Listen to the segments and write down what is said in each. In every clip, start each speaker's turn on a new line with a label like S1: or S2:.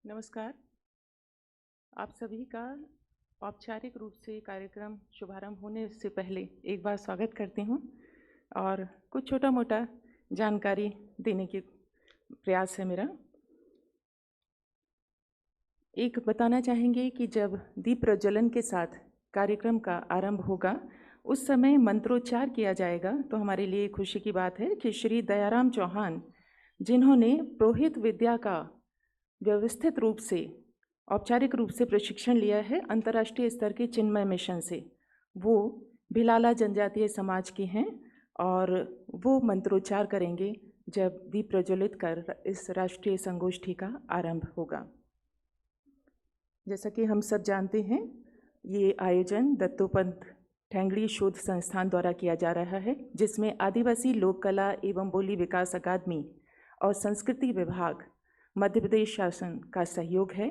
S1: नमस्कार। आप सभी का औपचारिक रूप से कार्यक्रम शुभारंभ होने से पहले एक बार स्वागत करती हूँ और कुछ छोटा-मोटा जानकारी देने की प्रयास है मेरा। एक बताना चाहेंगे कि जब दीप प्रज्वलन के साथ कार्यक्रम का आरंभ होगा, उस समय मंत्रोच्चार किया जाएगा, तो हमारे लिए खुशी की बात है कि श्री दयाराम चौहान, जिन्होंने पुरोहित विद्या का व्यवस्थित रूप से औपचारिक रूप से प्रशिक्षण लिया है अंतर्राष्ट्रीय स्तर के चिन्मय मिशन से, वो भिलाला जनजातीय समाज के हैं और वो मंत्रोच्चार करेंगे जब दीप प्रज्वलित कर इस राष्ट्रीय संगोष्ठी का आरंभ होगा। जैसा कि हम सब जानते हैं, ये आयोजन दत्तोपंत ठेंगड़ी शोध संस्थान द्वारा किया जा रहा है, जिसमें आदिवासी लोक कला एवं बोली विकास अकादमी और संस्कृति विभाग, मध्य प्रदेश शासन का सहयोग है।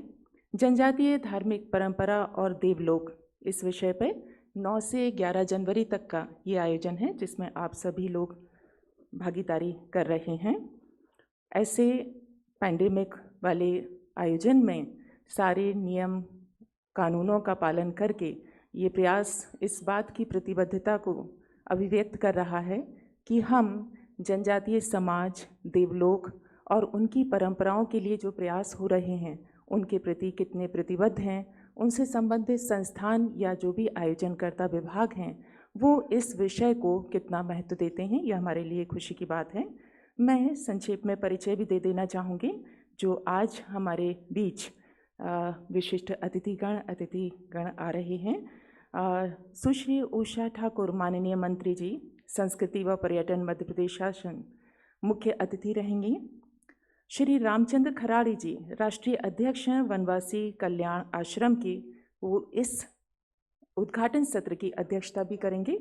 S1: जनजातीय धार्मिक परंपरा और देवलोक इस विषय पर 9 से 11 जनवरी तक का ये आयोजन है, जिसमें आप सभी लोग भागीदारी कर रहे हैं। ऐसे पैंडेमिक वाले आयोजन में सारे नियम कानूनों का पालन करके ये प्रयास इस बात की प्रतिबद्धता को अभिव्यक्त कर रहा है कि हम जनजातीय समाज, देवलोक और उनकी परंपराओं के लिए जो प्रयास हो रहे हैं उनके प्रति कितने प्रतिबद्ध हैं, उनसे संबंधित संस्थान या जो भी आयोजनकर्ता विभाग हैं वो इस विषय को कितना महत्व देते हैं, यह हमारे लिए खुशी की बात है। मैं संक्षेप में परिचय भी दे देना चाहूँगी। जो आज हमारे बीच विशिष्ट अतिथिगण आ रहे हैं। सुश्री उषा ठाकुर माननीय मंत्री जी, संस्कृति व पर्यटन मध्य प्रदेश शासन मुख्य अतिथि रहेंगी। श्री रामचंद्र खराड़ी जी, राष्ट्रीय अध्यक्ष हैं वनवासी कल्याण आश्रम की, वो इस उद्घाटन सत्र की अध्यक्षता भी करेंगे।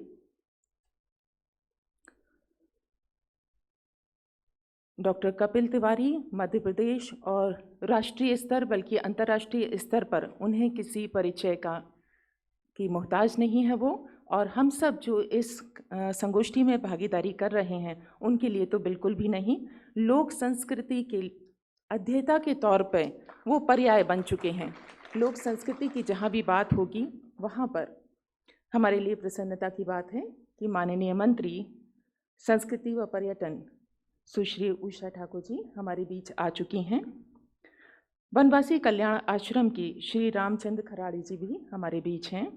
S1: डॉक्टर कपिल तिवारी, मध्य प्रदेश और राष्ट्रीय स्तर बल्कि अंतर्राष्ट्रीय स्तर पर उन्हें किसी परिचय की मोहताज नहीं है वो, और हम सब जो इस संगोष्ठी में भागीदारी कर रहे हैं उनके लिए तो बिल्कुल भी नहीं। लोक संस्कृति के अध्येता के तौर पे वो पर्याय बन चुके हैं। लोक संस्कृति की जहाँ भी बात होगी वहाँ पर हमारे लिए प्रसन्नता की बात है कि माननीय मंत्री संस्कृति व पर्यटन सुश्री उषा ठाकुर जी हमारे बीच आ चुकी हैं। वनवासी कल्याण आश्रम की श्री रामचंद्र खराड़ी जी भी हमारे बीच हैं।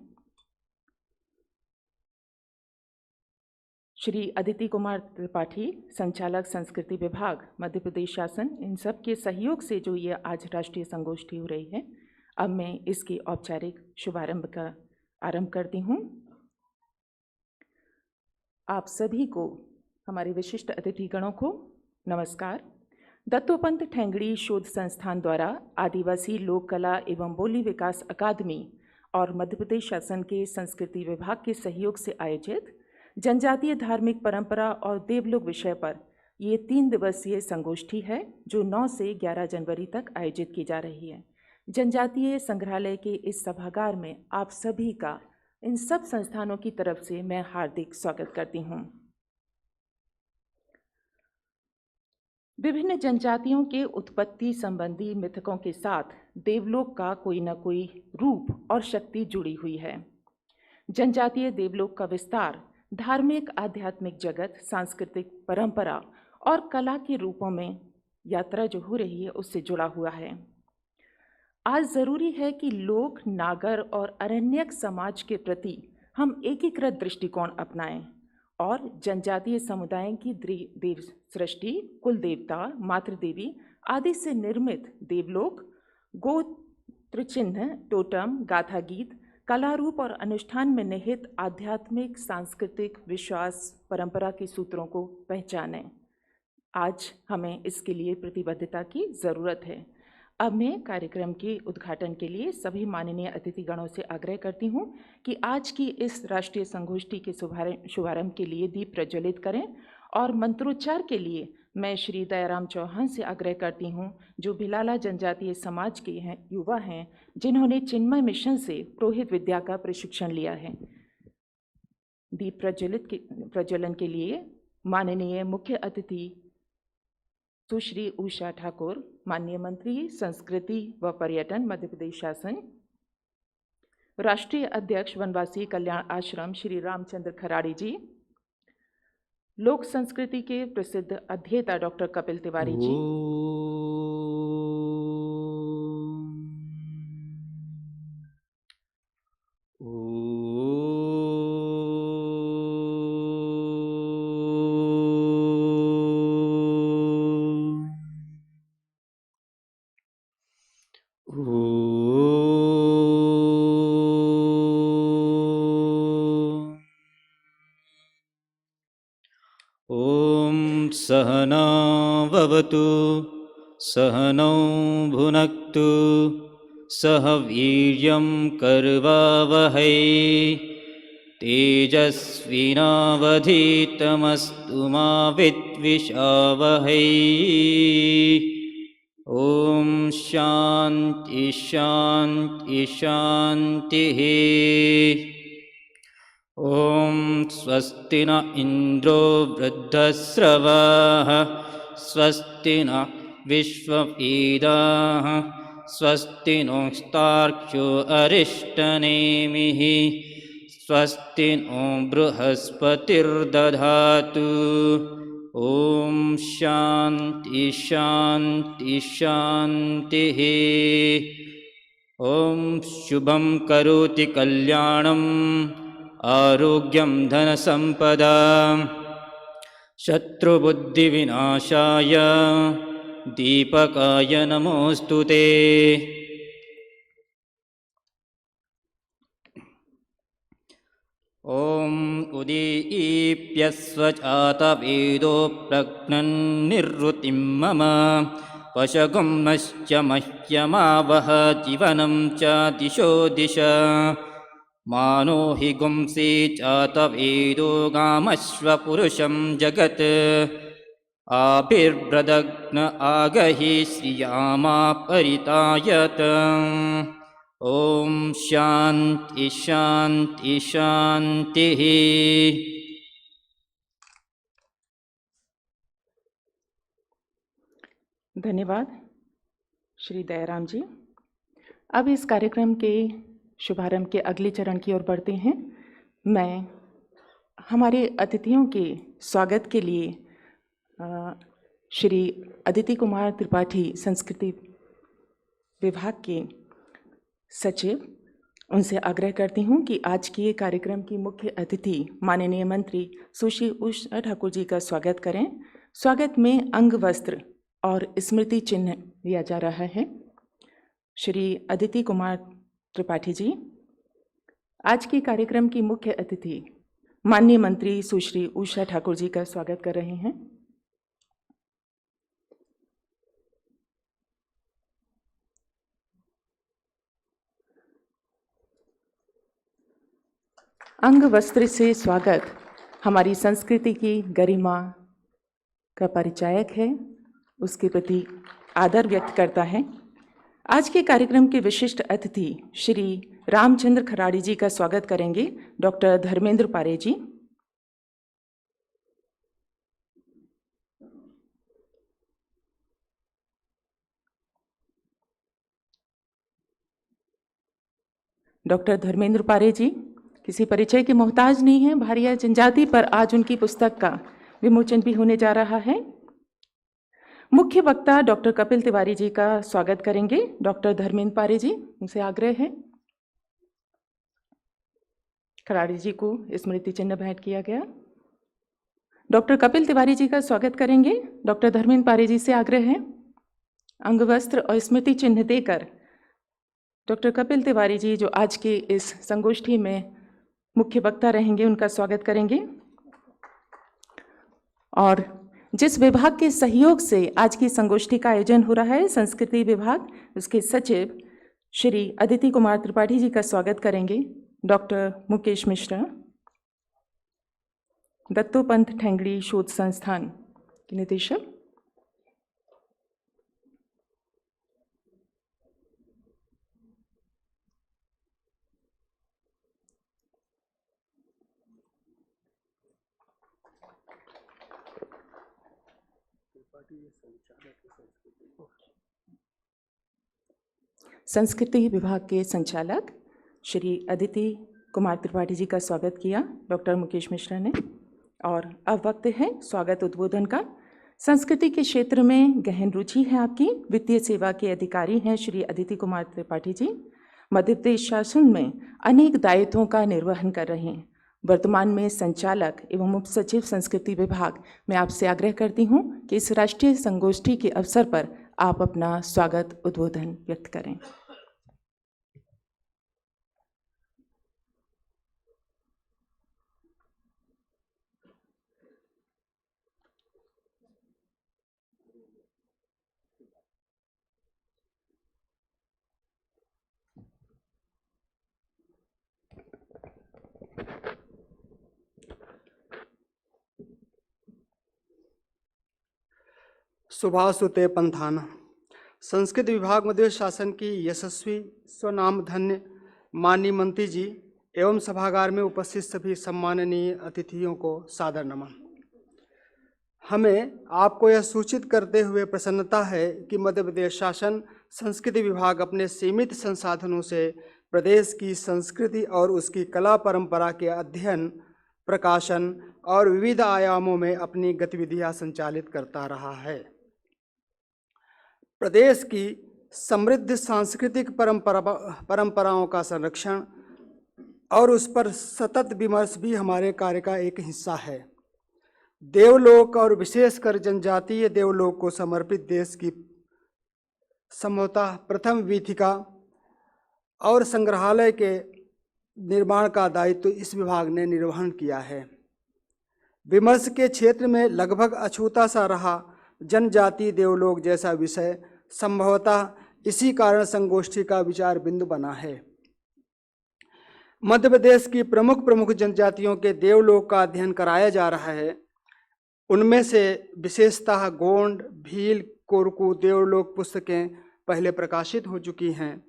S1: श्री अदिति कुमार त्रिपाठी, संचालक संस्कृति विभाग मध्य प्रदेश शासन, इन सब के सहयोग से जो ये आज राष्ट्रीय संगोष्ठी हो रही है, अब मैं इसकी औपचारिक शुभारंभ का आरंभ करती हूँ। आप सभी को, हमारे विशिष्ट अतिथिगणों को नमस्कार। दत्तोपंत ठेंगड़ी शोध संस्थान द्वारा आदिवासी लोक कला एवं बोली विकास अकादमी और मध्य प्रदेश शासन के संस्कृति विभाग के सहयोग से आयोजित जनजातीय धार्मिक परंपरा और देवलोक विषय पर ये 3 दिवसीय संगोष्ठी है, जो 9 से 11 जनवरी तक आयोजित की जा रही है। जनजातीय संग्रहालय के इस सभागार में आप सभी का इन सब संस्थानों की तरफ से मैं हार्दिक स्वागत करती हूँ। विभिन्न जनजातियों के उत्पत्ति संबंधी मिथकों के साथ देवलोक का कोई न कोई रूप और शक्ति जुड़ी हुई है। जनजातीय देवलोक का विस्तार धार्मिक, आध्यात्मिक जगत, सांस्कृतिक परंपरा और कला के रूपों में यात्रा जो हो रही है उससे जुड़ा हुआ है। आज जरूरी है कि लोक, नागर और अरण्यक समाज के प्रति हम एकीकृत दृष्टिकोण अपनाएं और जनजातीय समुदाय की देव सृष्टि, कुल देवता, मातृदेवी आदि से निर्मित देवलोक, गोत्र चिन्ह, टोटम, गाथा गीत, कला रूप और अनुष्ठान में निहित आध्यात्मिक, सांस्कृतिक विश्वास, परंपरा के सूत्रों को पहचानें। आज हमें इसके लिए प्रतिबद्धता की ज़रूरत है। अब मैं कार्यक्रम के उद्घाटन के लिए सभी माननीय अतिथिगणों से आग्रह करती हूँ कि आज की इस राष्ट्रीय संगोष्ठी के शुभारंभ के लिए दीप प्रज्वलित करें, और मंत्रोच्चार के लिए मैं श्री दयाराम चौहान से आग्रह करती हूँ, जो भिलाला जनजातीय समाज के युवा हैं, जिन्होंने चिन्मय मिशन से पुरोहित विद्या का प्रशिक्षण लिया है। दीप प्रज्वलन के लिए माननीय मुख्य अतिथि सुश्री उषा ठाकुर, माननीय मंत्री संस्कृति व पर्यटन मध्य प्रदेश शासन, राष्ट्रीय अध्यक्ष वनवासी कल्याण आश्रम श्री रामचंद्र खराड़ी जी, लोक संस्कृति के प्रसिद्ध अध्येता डॉक्टर कपिल तिवारी जी,
S2: ॐ सहना भवतु सहनौ भुनक्तु सह वीर्यं कर्वावहै तेजस्विनावधीतमस्तु मा विद्विषावहै। ॐ शान्ति शान्ति शान्तिः। ॐ स्वस्ति न इन्द्रो वृद्धस्रवाः स्वस्ति न विश्ववेदाः स्वस्ति नोस्तार्क्ष्यो अरिष्टनेमिः स्वस्ति नो बृहस्पतिर्दधातु। ॐ शान्ति शान्ति शान्तिः। ॐ शुभं करोति कल्याणम् आरोग्यं धनसम्पदा शत्रुबुद्धिविनाशाय दीपकाय नमोऽस्तु ते। ॐ उदीप्यस्व चातवेदो प्रज्ञन्निर्वृतिं मम वशगं नश्च मह्यमावह जीवनं च दिशो दिश मानो हि गुंसि चातवेदो गामश्वपुरुषं जगत् आभिर्ब्रदग्न आगहि श्रियामा परितायत। ॐ शान्ति शान्ति शान्तिः।
S1: धन्यवाद श्री दयाराम जी। अब इस कार्यक्रम के शुभारंभ के अगले चरण की ओर बढ़ते हैं। मैं हमारे अतिथियों के स्वागत के लिए श्री अदिति कुमार त्रिपाठी संस्कृति विभाग के सचिव, उनसे आग्रह करती हूं कि आज के कार्यक्रम की मुख्य अतिथि माननीय मंत्री सुश्री उषा ठाकुर जी का स्वागत करें। स्वागत में अंग वस्त्र और स्मृति चिन्ह दिया जा रहा है। श्री अदिति कुमार त्रिपाठी जी आज के कार्यक्रम की मुख्य अतिथि माननीय मंत्री सुश्री उषा ठाकुर जी का स्वागत कर रहे हैं। अंग वस्त्र से स्वागत हमारी संस्कृति की गरिमा का परिचायक है, उसके प्रति आदर व्यक्त करता है। आज के कार्यक्रम के विशिष्ट अतिथि श्री रामचंद्र खराड़ी जी का स्वागत करेंगे डॉक्टर धर्मेंद्र पारे जी। डॉक्टर धर्मेंद्र पारे जी किसी परिचय के मोहताज नहीं हैं। भारिया जनजाति पर आज उनकी पुस्तक का विमोचन भी होने जा रहा है। मुख्य वक्ता डॉक्टर कपिल तिवारी जी का स्वागत करेंगे डॉक्टर धर्मेंद्र पारे जी। उनसे आग्रह है। खराड़ी जी को स्मृति चिन्ह भेंट किया गया। डॉक्टर कपिल तिवारी जी का स्वागत करेंगे डॉक्टर धर्मेंद्र पारे जी से आग्रह है। अंग वस्त्र और स्मृति चिन्ह देकर डॉक्टर कपिल तिवारी जी जो आज के इस संगोष्ठी में मुख्य वक्ता रहेंगे उनका स्वागत करेंगे। और जिस विभाग के सहयोग से आज की संगोष्ठी का आयोजन हो रहा है, संस्कृति विभाग, उसके सचिव श्री अदिति कुमार त्रिपाठी जी का स्वागत करेंगे डॉक्टर मुकेश मिश्रा, दत्तोपंत ठेंगड़ी शोध संस्थान के निदेशक। संस्कृति विभाग के संचालक श्री अदिति कुमार त्रिपाठी जी का स्वागत किया डॉक्टर मुकेश मिश्रा ने। और अब वक्त है स्वागत उद्बोधन का। संस्कृति के क्षेत्र में गहन रुचि है आपकी। वित्तीय सेवा के अधिकारी हैं श्री अदिति कुमार त्रिपाठी जी। मध्य प्रदेश शासन में अनेक दायित्वों का निर्वहन कर रहे हैं। वर्तमान में संचालक एवं उप सचिव संस्कृति विभाग। मैं आपसे आग्रह करती हूं कि इस राष्ट्रीय संगोष्ठी के अवसर पर आप अपना स्वागत उद्बोधन व्यक्त करें।
S3: सुभाषुते पंथाना। संस्कृत विभाग मध्य शासन की यशस्वी स्वनाम धन्य माननीय मंत्री जी एवं सभागार में उपस्थित सभी सम्माननीय अतिथियों को सादर नमन। हमें आपको यह सूचित करते हुए प्रसन्नता है कि मध्य प्रदेश शासन संस्कृति विभाग अपने सीमित संसाधनों से प्रदेश की संस्कृति और उसकी कला परंपरा के अध्ययन, प्रकाशन और विविध आयामों में अपनी गतिविधियां संचालित करता रहा है। प्रदेश की समृद्ध सांस्कृतिक परंपराओं का संरक्षण और उस पर सतत विमर्श भी हमारे कार्य का एक हिस्सा है। देवलोक और विशेषकर जनजातीय देवलोक को समर्पित देश की संभवतः प्रथम वीथिका और संग्रहालय के निर्माण का दायित्व इस विभाग ने निर्वहन किया है। विमर्श के क्षेत्र में लगभग अछूता सा रहा जनजातीय देवलोक जैसा विषय संभवतः इसी कारण संगोष्ठी का विचार बिंदु बना है। मध्य प्रदेश की प्रमुख जनजातियों के देवलोक का अध्ययन कराया जा रहा है। उनमें से विशेषतः गोंड, भील, कोरकू देवलोक पुस्तकें पहले प्रकाशित हो चुकी हैं।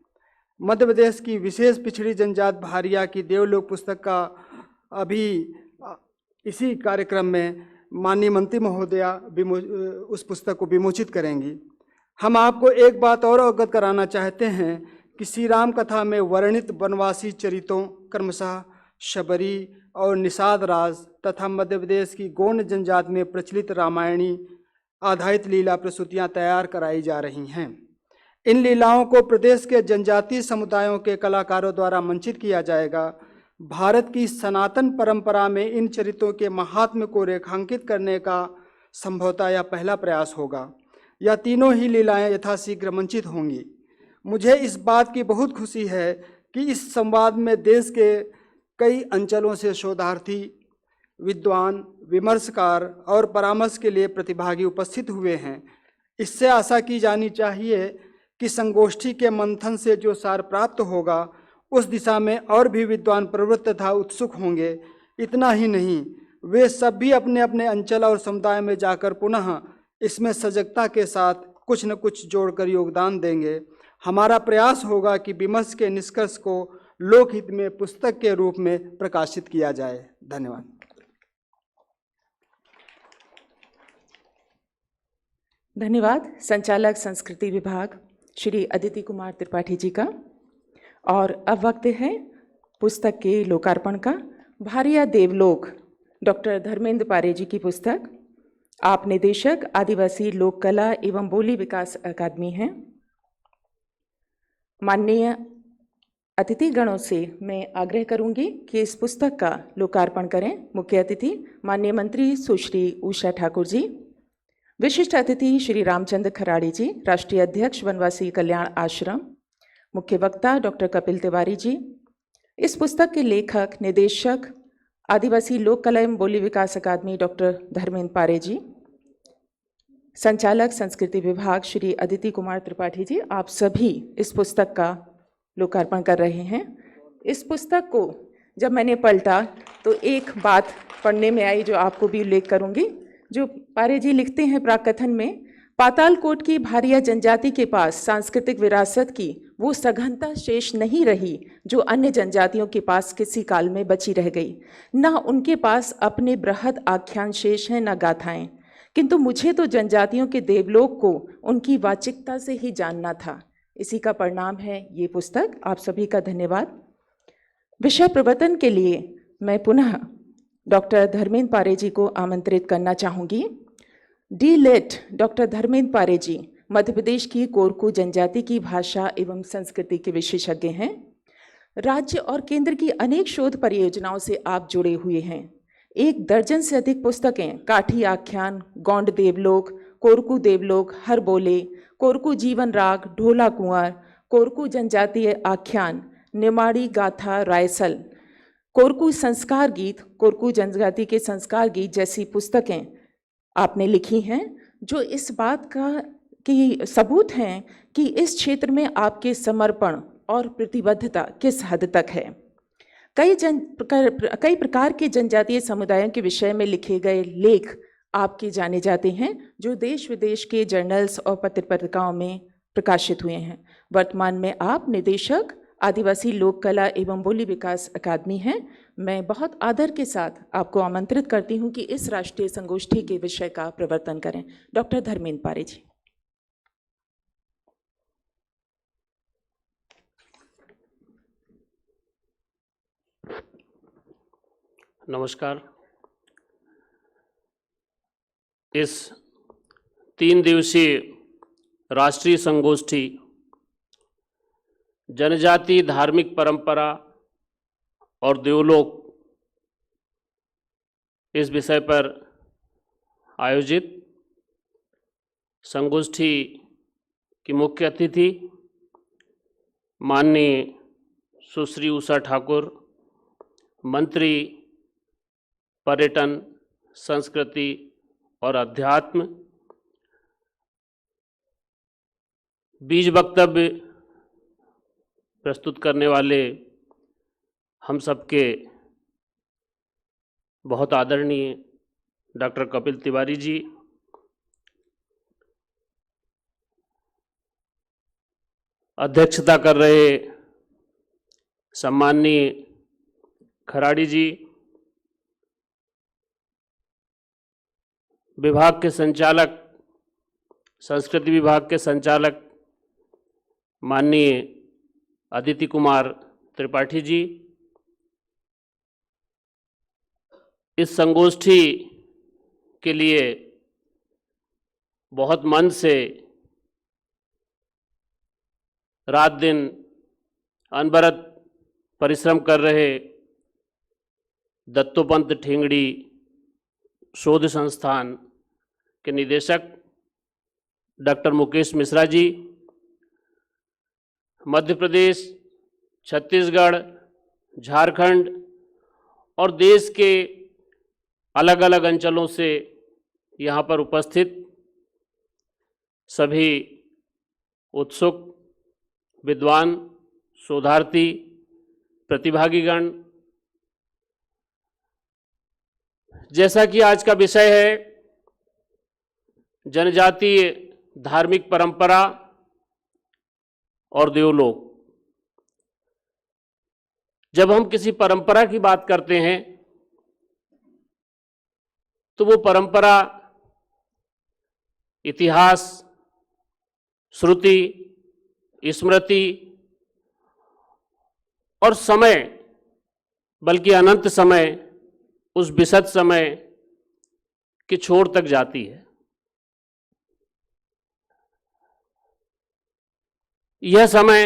S3: मध्य प्रदेश की विशेष पिछड़ी जनजात भारिया की देवलोक पुस्तक का अभी इसी कार्यक्रम में माननीय मंत्री महोदया उस पुस्तक को विमोचित करेंगी। हम आपको एक बात और अवगत कराना चाहते हैं कि श्री राम कथा में वर्णित वनवासी चरितों क्रमशः शबरी और निषाद राज तथा मध्य प्रदेश की गोंड जनजात में प्रचलित रामायणी आधारित लीला प्रस्तुतियाँ तैयार कराई जा रही हैं। इन लीलाओं को प्रदेश के जनजातीय समुदायों के कलाकारों द्वारा मंचित किया जाएगा। भारत की सनातन परंपरा में इन चरित्रों के महात्म्य को रेखांकित करने का संभवतः यह पहला प्रयास होगा। यह तीनों ही लीलाएं यथाशीघ्र मंचित होंगी। मुझे इस बात की बहुत खुशी है कि इस संवाद में देश के कई अंचलों से शोधार्थी, विद्वान, विमर्शकार और परामर्श के लिए प्रतिभागी उपस्थित हुए हैं। इससे आशा की जानी चाहिए कि संगोष्ठी के मंथन से जो सार प्राप्त होगा उस दिशा में और भी विद्वान प्रवृत्त तथा उत्सुक होंगे। इतना ही नहीं, वे सब भी अपने अपने अंचल और समुदाय में जाकर पुनः इसमें सजगता के साथ कुछ न कुछ जोड़कर योगदान देंगे। हमारा प्रयास होगा कि विमर्श के निष्कर्ष को लोकहित में पुस्तक के रूप में प्रकाशित किया जाए। धन्यवाद।
S1: धन्यवाद संचालक संस्कृति विभाग श्री अदिति कुमार त्रिपाठी जी का। और अब वक्त है पुस्तक के लोकार्पण का। भारिया देवलोक डॉक्टर धर्मेंद्र पारे जी की पुस्तक। आप निदेशक आदिवासी लोक कला एवं बोली विकास अकादमी हैं। माननीय अतिथिगणों से मैं आग्रह करूंगी कि इस पुस्तक का लोकार्पण करें। मुख्य अतिथि माननीय मंत्री सुश्री उषा ठाकुर जी, विशिष्ट अतिथि श्री रामचंद्र खराड़ी जी, राष्ट्रीय अध्यक्ष वनवासी कल्याण आश्रम, मुख्य वक्ता डॉक्टर कपिल तिवारी जी। इस पुस्तक के लेखक निदेशक आदिवासी लोक कला एवं बोली विकास अकादमी डॉक्टर धर्मेंद्र पारे जी, संचालक संस्कृति विभाग श्री अदिति कुमार त्रिपाठी जी, आप सभी इस पुस्तक का लोकार्पण कर रहे हैं। इस पुस्तक को जब मैंने पलटा तो एक बात पढ़ने में आई जो आपको भी उल्लेख करूंगी। जो पारे जी लिखते हैं प्राकथन में, पातालकोट की भारिया जनजाति के पास सांस्कृतिक विरासत की वो सघनता शेष नहीं रही जो अन्य जनजातियों के पास किसी काल में बची रह गई। न उनके पास अपने बृहद आख्यान शेष हैं, न गाथाएं। किंतु मुझे तो जनजातियों के देवलोक को उनकी वाचिकता से ही जानना था। इसी का परिणाम है ये पुस्तक। आप सभी का धन्यवाद। विषय प्रवचन के लिए मैं पुनः डॉक्टर धर्मेंद्र पारे जी को आमंत्रित करना चाहूँगी। डी.लिट. डॉक्टर धर्मेंद्र पारे जी मध्य प्रदेश की कोरकू जनजाति की भाषा एवं संस्कृति के विशेषज्ञ हैं। राज्य और केंद्र की अनेक शोध परियोजनाओं से आप जुड़े हुए हैं। 1 दर्जन से अधिक पुस्तकें, काठी आख्यान, गोंड देवलोक, कोरकू देवलोक, हर बोले, कोरकू जीवन राग, ढोला कुंवर, कोरकू जनजातीय आख्यान, निमाड़ी गाथा रायसल, कोरकू संस्कार गीत, कोरकू जनजाति के संस्कार गीत जैसी पुस्तकें आपने लिखी हैं, जो इस बात का कि सबूत हैं कि इस क्षेत्र में आपके समर्पण और प्रतिबद्धता किस हद तक है। कई प्रकार के जनजातीय समुदायों के विषय में लिखे गए लेख आपके जाने जाते हैं, जो देश विदेश के जर्नल्स और पत्र पत्रिकाओं में प्रकाशित हुए हैं। वर्तमान में आप निदेशक आदिवासी लोक कला एवं बोली विकास अकादमी हैं। मैं बहुत आदर के साथ आपको आमंत्रित करती हूं कि इस राष्ट्रीय संगोष्ठी के विषय का प्रवर्तन करें। डॉक्टर धर्मेंद्र पारे जी।
S4: नमस्कार। इस 3 दिवसीय राष्ट्रीय संगोष्ठी जनजाति धार्मिक परंपरा और देवलोक इस विषय पर आयोजित संगोष्ठी की मुख्य अतिथि माननीय सुश्री उषा ठाकुर, मंत्री पर्यटन, संस्कृति और अध्यात्म, बीज वक्तव्य प्रस्तुत करने वाले हम सबके बहुत आदरणीय डॉक्टर कपिल तिवारी जी, अध्यक्षता कर रहे सम्माननीय खराड़ी जी, विभाग के संचालक, संस्कृति विभाग के संचालक माननीय अदिति कुमार त्रिपाठी जी, इस संगोष्ठी के लिए बहुत मन से रात दिन अनवरत परिश्रम कर रहे दत्तोपंत ठेंगड़ी शोध संस्थान के निदेशक डॉक्टर मुकेश मिश्रा जी, मध्य प्रदेश, छत्तीसगढ़, झारखंड और देश के अलग अलग अंचलों से यहाँ पर उपस्थित सभी उत्सुक विद्वान, शोधार्थी, प्रतिभागीगण, जैसा कि आज का विषय है जनजातीय धार्मिक परंपरा और देवलोक। जब हम किसी परंपरा की बात करते हैं तो वो परंपरा इतिहास, श्रुति, स्मृति और समय, बल्कि अनंत समय, उस विशद समय की छोर तक जाती है। यह समय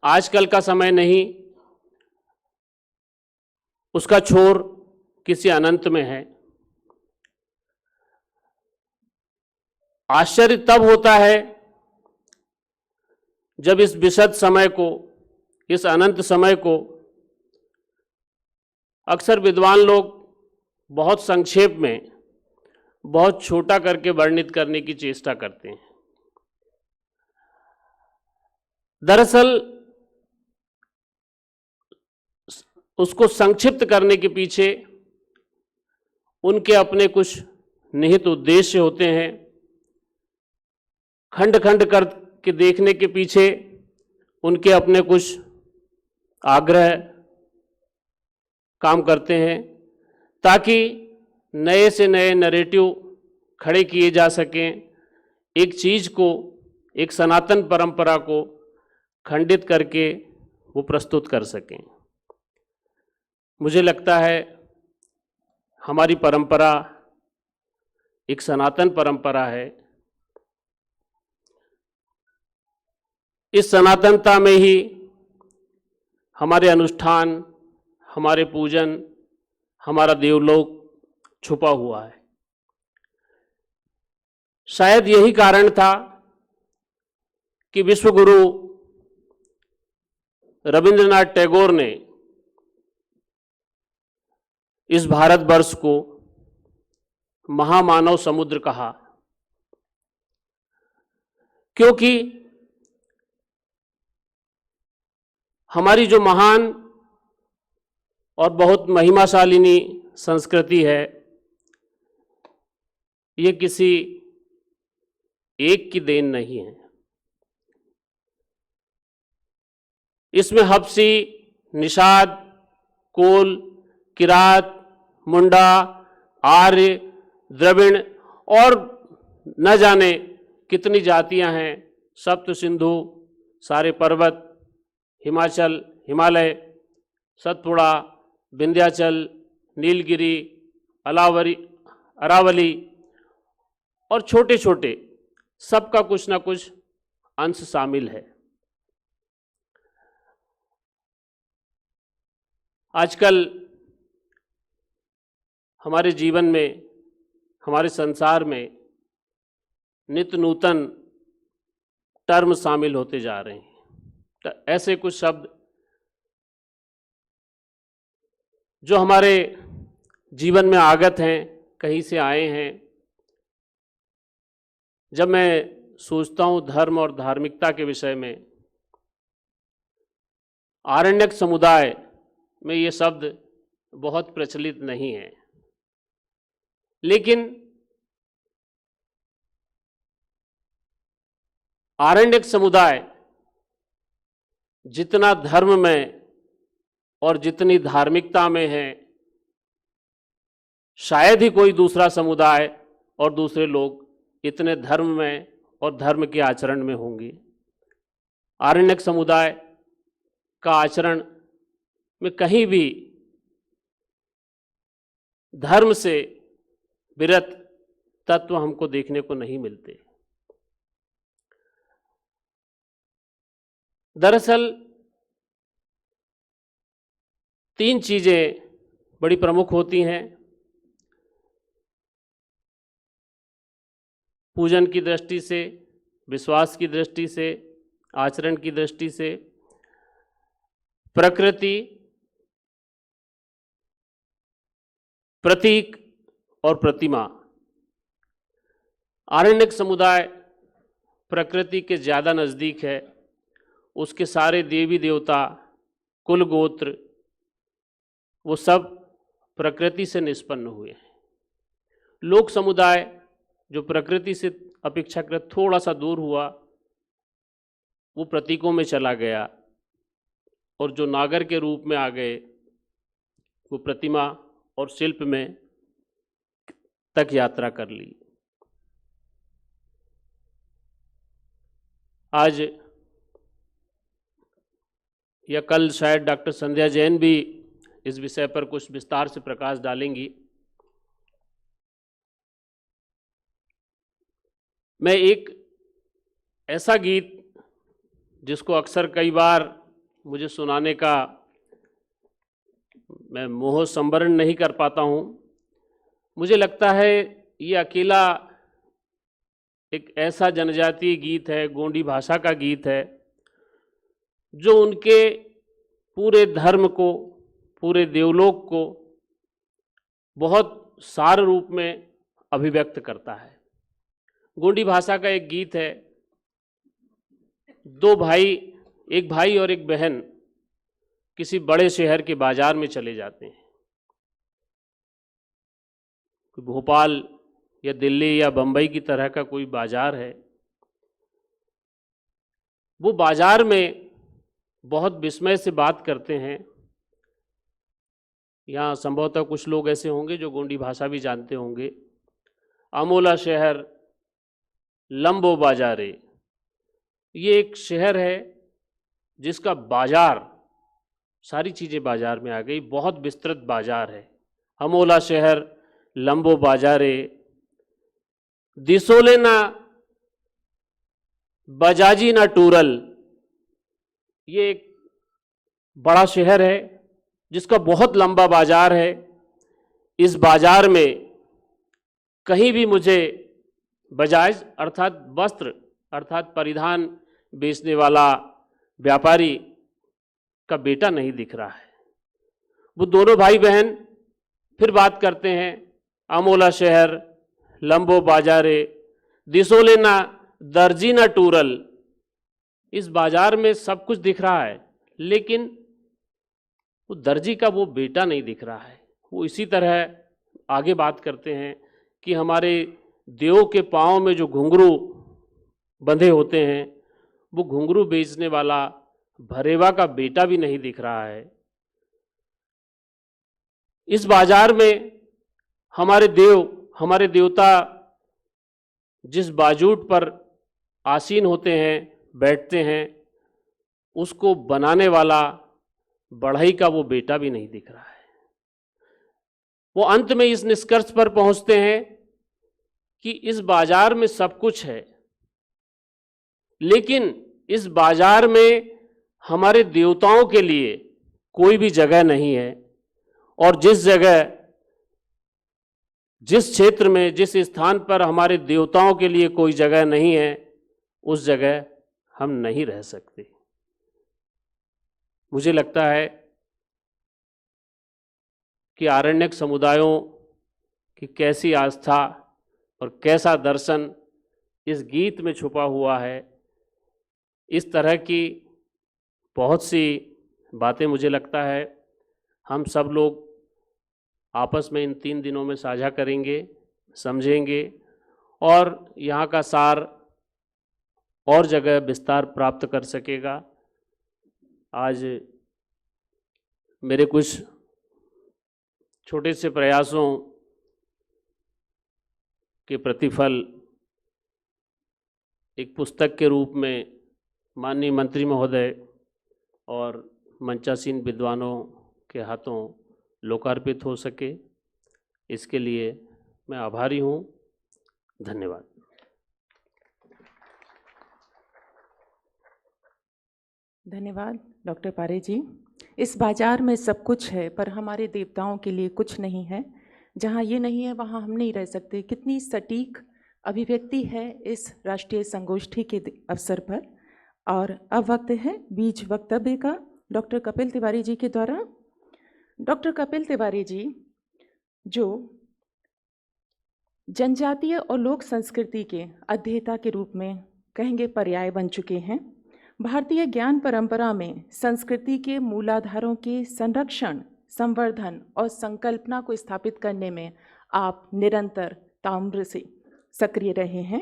S4: आजकल का समय नहीं, उसका छोर किसी अनंत में है। आश्चर्य तब होता है जब इस विशद समय को, इस अनंत समय को अक्सर विद्वान लोग बहुत संक्षेप में, बहुत छोटा करके वर्णित करने की चेष्टा करते हैं। दरअसल उसको संक्षिप्त करने के पीछे उनके अपने कुछ निहित उद्देश्य होते हैं। खंड खंड करके देखने के पीछे उनके अपने कुछ आग्रह काम करते हैं, ताकि नए से नए नैरेटिव खड़े किए जा सकें, एक चीज़ को, एक सनातन परंपरा को खंडित करके वो प्रस्तुत कर सकें। मुझे लगता है हमारी परंपरा एक सनातन परंपरा है। इस सनातनता में ही हमारे अनुष्ठान, हमारे पूजन, हमारा देवलोक छुपा हुआ है। शायद यही कारण था कि विश्वगुरु रविंद्रनाथ टैगोर ने इस भारतवर्ष को महामानव समुद्र कहा, क्योंकि हमारी जो महान और बहुत महिमाशालिनी संस्कृति है, ये किसी एक की देन नहीं है। इसमें हबसी, निषाद, कोल, किरात, मुंडा, आर्य, द्रविड़ और न जाने कितनी जातियां हैं, सप्त सिंधु, सारे पर्वत, हिमाचल, हिमालय, सतपुड़ा, विंध्याचल, नीलगिरी, अरावली और छोटे छोटे सबका कुछ ना कुछ अंश शामिल है। आजकल हमारे जीवन में, हमारे संसार में नित्य नूतन टर्म शामिल होते जा रहे हैं। तो ऐसे कुछ शब्द जो हमारे जीवन में आगत हैं, कहीं से आए हैं। जब मैं सोचता हूँ धर्म और धार्मिकता के विषय में, आरण्यक समुदाय में ये शब्द बहुत प्रचलित नहीं है, लेकिन आरण्यक समुदाय जितना धर्म में और जितनी धार्मिकता में है, शायद ही कोई दूसरा समुदाय और दूसरे लोग इतने धर्म में और धर्म के आचरण में होंगे। आरण्यक समुदाय का आचरण में कहीं भी धर्म से विरत तत्व हमको देखने को नहीं मिलते। दरअसल 3 चीजें बड़ी प्रमुख होती हैं पूजन की दृष्टि से, विश्वास की दृष्टि से, आचरण की दृष्टि से। प्रकृति, प्रतीक और प्रतिमा। आरण्यक समुदाय प्रकृति के ज़्यादा नज़दीक है। उसके सारे देवी देवता, कुल गोत्र, वो सब प्रकृति से निष्पन्न हुए हैं। लोक समुदाय जो प्रकृति से अपेक्षाकृत थोड़ा सा दूर हुआ, वो प्रतीकों में चला गया, और जो नागर के रूप में आ गए वो प्रतिमा और शिल्प में तक यात्रा कर ली। आज या कल शायद डॉक्टर संध्या जैन भी इस विषय पर कुछ विस्तार से प्रकाश डालेंगी। मैं एक ऐसा गीत जिसको अक्सर कई बार मुझे सुनाने का मैं मोह संवरण नहीं कर पाता हूँ। मुझे लगता है ये अकेला एक ऐसा जनजातीय गीत है, गोंडी भाषा का गीत है, जो उनके पूरे धर्म को, पूरे देवलोक को बहुत सार रूप में अभिव्यक्त करता है। गोंडी भाषा का एक गीत है, 2 भाई, एक भाई और एक बहन किसी बड़े शहर के बाजार में चले जाते हैं। भोपाल या दिल्ली या बंबई की तरह का कोई बाजार है। वो बाजार में बहुत विस्मय से बात करते हैं। यहाँ संभवतः कुछ लोग ऐसे होंगे जो गोंडी भाषा भी जानते होंगे। अमोला शहर लंबो बाजारे, ये एक शहर है जिसका बाजार, सारी चीज़ें बाजार में आ गई, बहुत विस्तृत बाजार है। अमोला शहर लंबो बाजारे, दिसोले ना बजाजी ना टूरल, ये एक बड़ा शहर है जिसका बहुत लंबा बाजार है। इस बाजार में कहीं भी मुझे बजाज अर्थात वस्त्र अर्थात परिधान बेचने वाला व्यापारी का बेटा नहीं दिख रहा है। वो दोनों भाई बहन फिर बात करते हैं, अमोला शहर लंबो बाजारे, दिसोले ना दर्जी ना टूरल। इस बाजार में सब कुछ दिख रहा है, लेकिन वो दर्जी का वो बेटा नहीं दिख रहा है। वो इसी तरह आगे बात करते हैं कि हमारे देव के पाँव में जो घुंघरू बंधे होते हैं, वो घुंघरू बेचने वाला भरेवा का बेटा भी नहीं दिख रहा है। इस बाजार में हमारे देवता जिस बाजूट पर आसीन होते हैं, बैठते हैं, उसको बनाने वाला बढ़ई का वो बेटा भी नहीं दिख रहा है। वो अंत में इस निष्कर्ष पर पहुंचते हैं कि इस बाजार में सब कुछ है, लेकिन इस बाजार में हमारे देवताओं के लिए कोई भी जगह नहीं है। और जिस क्षेत्र में, जिस स्थान पर हमारे देवताओं के लिए कोई जगह नहीं है, उस जगह हम नहीं रह सकते। मुझे लगता है कि आरण्यक समुदायों की कैसी आस्था और कैसा दर्शन इस गीत में छुपा हुआ है। इस तरह की बहुत सी बातें मुझे लगता है हम सब लोग आपस में इन 3 दिनों में साझा करेंगे, समझेंगे और यहाँ का सार और जगह विस्तार प्राप्त कर सकेगा। आज मेरे कुछ छोटे से प्रयासों के प्रतिफल एक पुस्तक के रूप में माननीय मंत्री महोदय और मंचासीन विद्वानों के हाथों लोकार्पित हो सके, इसके लिए मैं आभारी हूँ। धन्यवाद।
S1: धन्यवाद डॉक्टर पारे जी। इस बाजार में सब कुछ है पर हमारे देवताओं के लिए कुछ नहीं है। जहाँ ये नहीं है वहाँ हम नहीं रह सकते। कितनी सटीक अभिव्यक्ति है इस राष्ट्रीय संगोष्ठी के अवसर पर। और अब वक्त है बीज वक्तव्य का डॉक्टर कपिल तिवारी जी के द्वारा। डॉक्टर कपिल तिवारी जी जो जनजातीय और लोक संस्कृति के अध्येता के रूप में कहेंगे पर्याय बन चुके हैं। भारतीय ज्ञान परंपरा में संस्कृति के मूलाधारों के संरक्षण, संवर्धन और संकल्पना को स्थापित करने में आप निरंतर ताम्र से सक्रिय रहे हैं।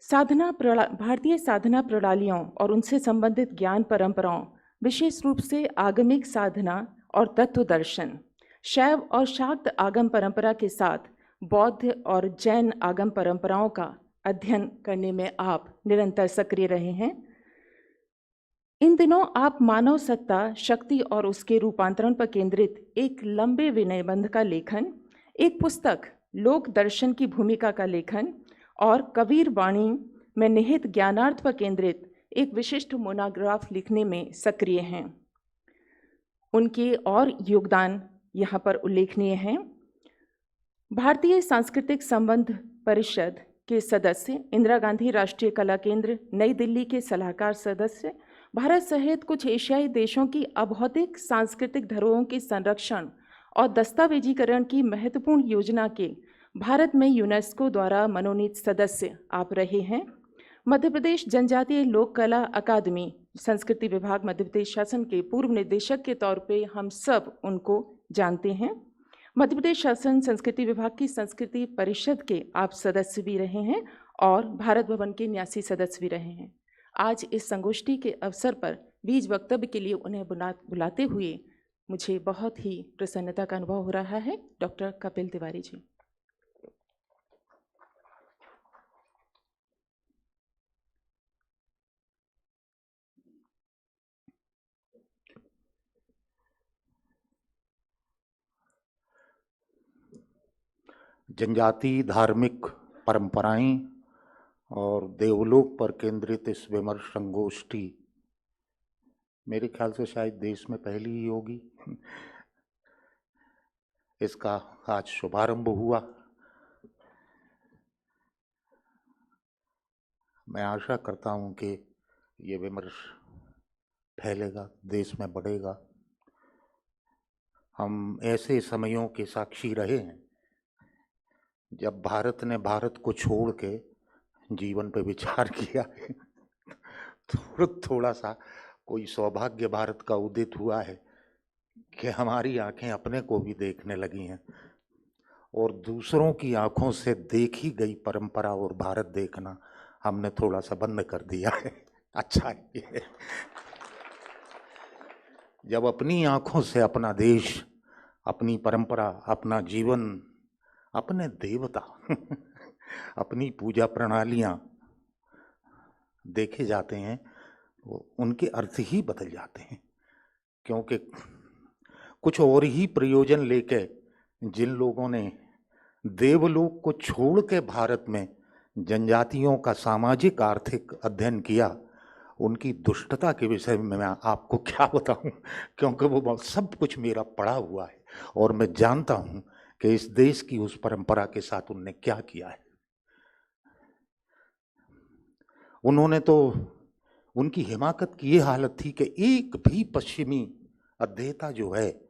S1: भारतीय साधना प्रणालियों और उनसे संबंधित ज्ञान परंपराओं, विशेष रूप से आगमिक साधना और तत्व दर्शन, शैव और शाक्त आगम परंपरा के साथ बौद्ध और जैन आगम परंपराओं का अध्ययन करने में आप निरंतर सक्रिय रहे हैं। इन दिनों आप मानव सत्ता, शक्ति और उसके रूपांतरण पर केंद्रित एक लंबे विनयबंध का लेखन, एक पुस्तक लोक दर्शन की भूमिका का लेखन और कबीर वाणी में निहित ज्ञानार्थ पर केंद्रित एक विशिष्ट मोनोग्राफ लिखने में सक्रिय हैं। उनके और योगदान यहाँ पर उल्लेखनीय हैं। भारतीय सांस्कृतिक संबंध परिषद के सदस्य, इंदिरा गांधी राष्ट्रीय कला केंद्र नई दिल्ली के सलाहकार सदस्य, भारत सहित कुछ एशियाई देशों की अभौतिक सांस्कृतिक धरोहरों के संरक्षण और दस्तावेजीकरण की महत्वपूर्ण योजना के भारत में यूनेस्को द्वारा मनोनीत सदस्य आप रहे हैं। मध्य प्रदेश जनजातीय लोक कला अकादमी संस्कृति विभाग मध्य प्रदेश शासन के पूर्व निदेशक के तौर पे हम सब उनको जानते हैं। मध्य प्रदेश शासन संस्कृति विभाग की संस्कृति परिषद के आप सदस्य भी रहे हैं और भारत भवन के न्यासी सदस्य भी रहे हैं। आज इस संगोष्ठी के अवसर पर बीज वक्तव्य के लिए उन्हें बुलाते हुए मुझे बहुत ही प्रसन्नता का अनुभव हो रहा है। डॉक्टर कपिल तिवारी जी।
S5: जनजाति धार्मिक परंपराएं और देवलोक पर केंद्रित इस विमर्श संगोष्ठी मेरे ख्याल से शायद देश में पहली ही होगी। इसका आज शुभारंभ हुआ। मैं आशा करता हूं कि ये विमर्श फैलेगा, देश में बढ़ेगा। हम ऐसे समयों के साक्षी रहे हैं जब भारत ने भारत को छोड़ के जीवन पे विचार किया है। थोड़ा सा कोई सौभाग्य भारत का उदित हुआ है कि हमारी आंखें अपने को भी देखने लगी हैं और दूसरों की आंखों से देखी गई परंपरा और भारत देखना हमने थोड़ा सा बंद कर दिया है। अच्छा है ये। जब अपनी आंखों से अपना देश, अपनी परंपरा, अपना जीवन, अपने देवता, अपनी पूजा प्रणालियां देखे जाते हैं तो उनके अर्थ ही बदल जाते हैं, क्योंकि कुछ और ही प्रयोजन लेके जिन लोगों ने देवलोक को छोड़ के भारत में जनजातियों का सामाजिक आर्थिक अध्ययन किया, उनकी दुष्टता के विषय में मैं आपको क्या बताऊं, क्योंकि वो सब कुछ मेरा पढ़ा हुआ है और मैं जानता हूं कि इस देश की उस परंपरा के साथ उनने क्या किया है। उन्होंने तो, उनकी हिमाकत की ये हालत थी कि एक भी पश्चिमी अध्येता जो है,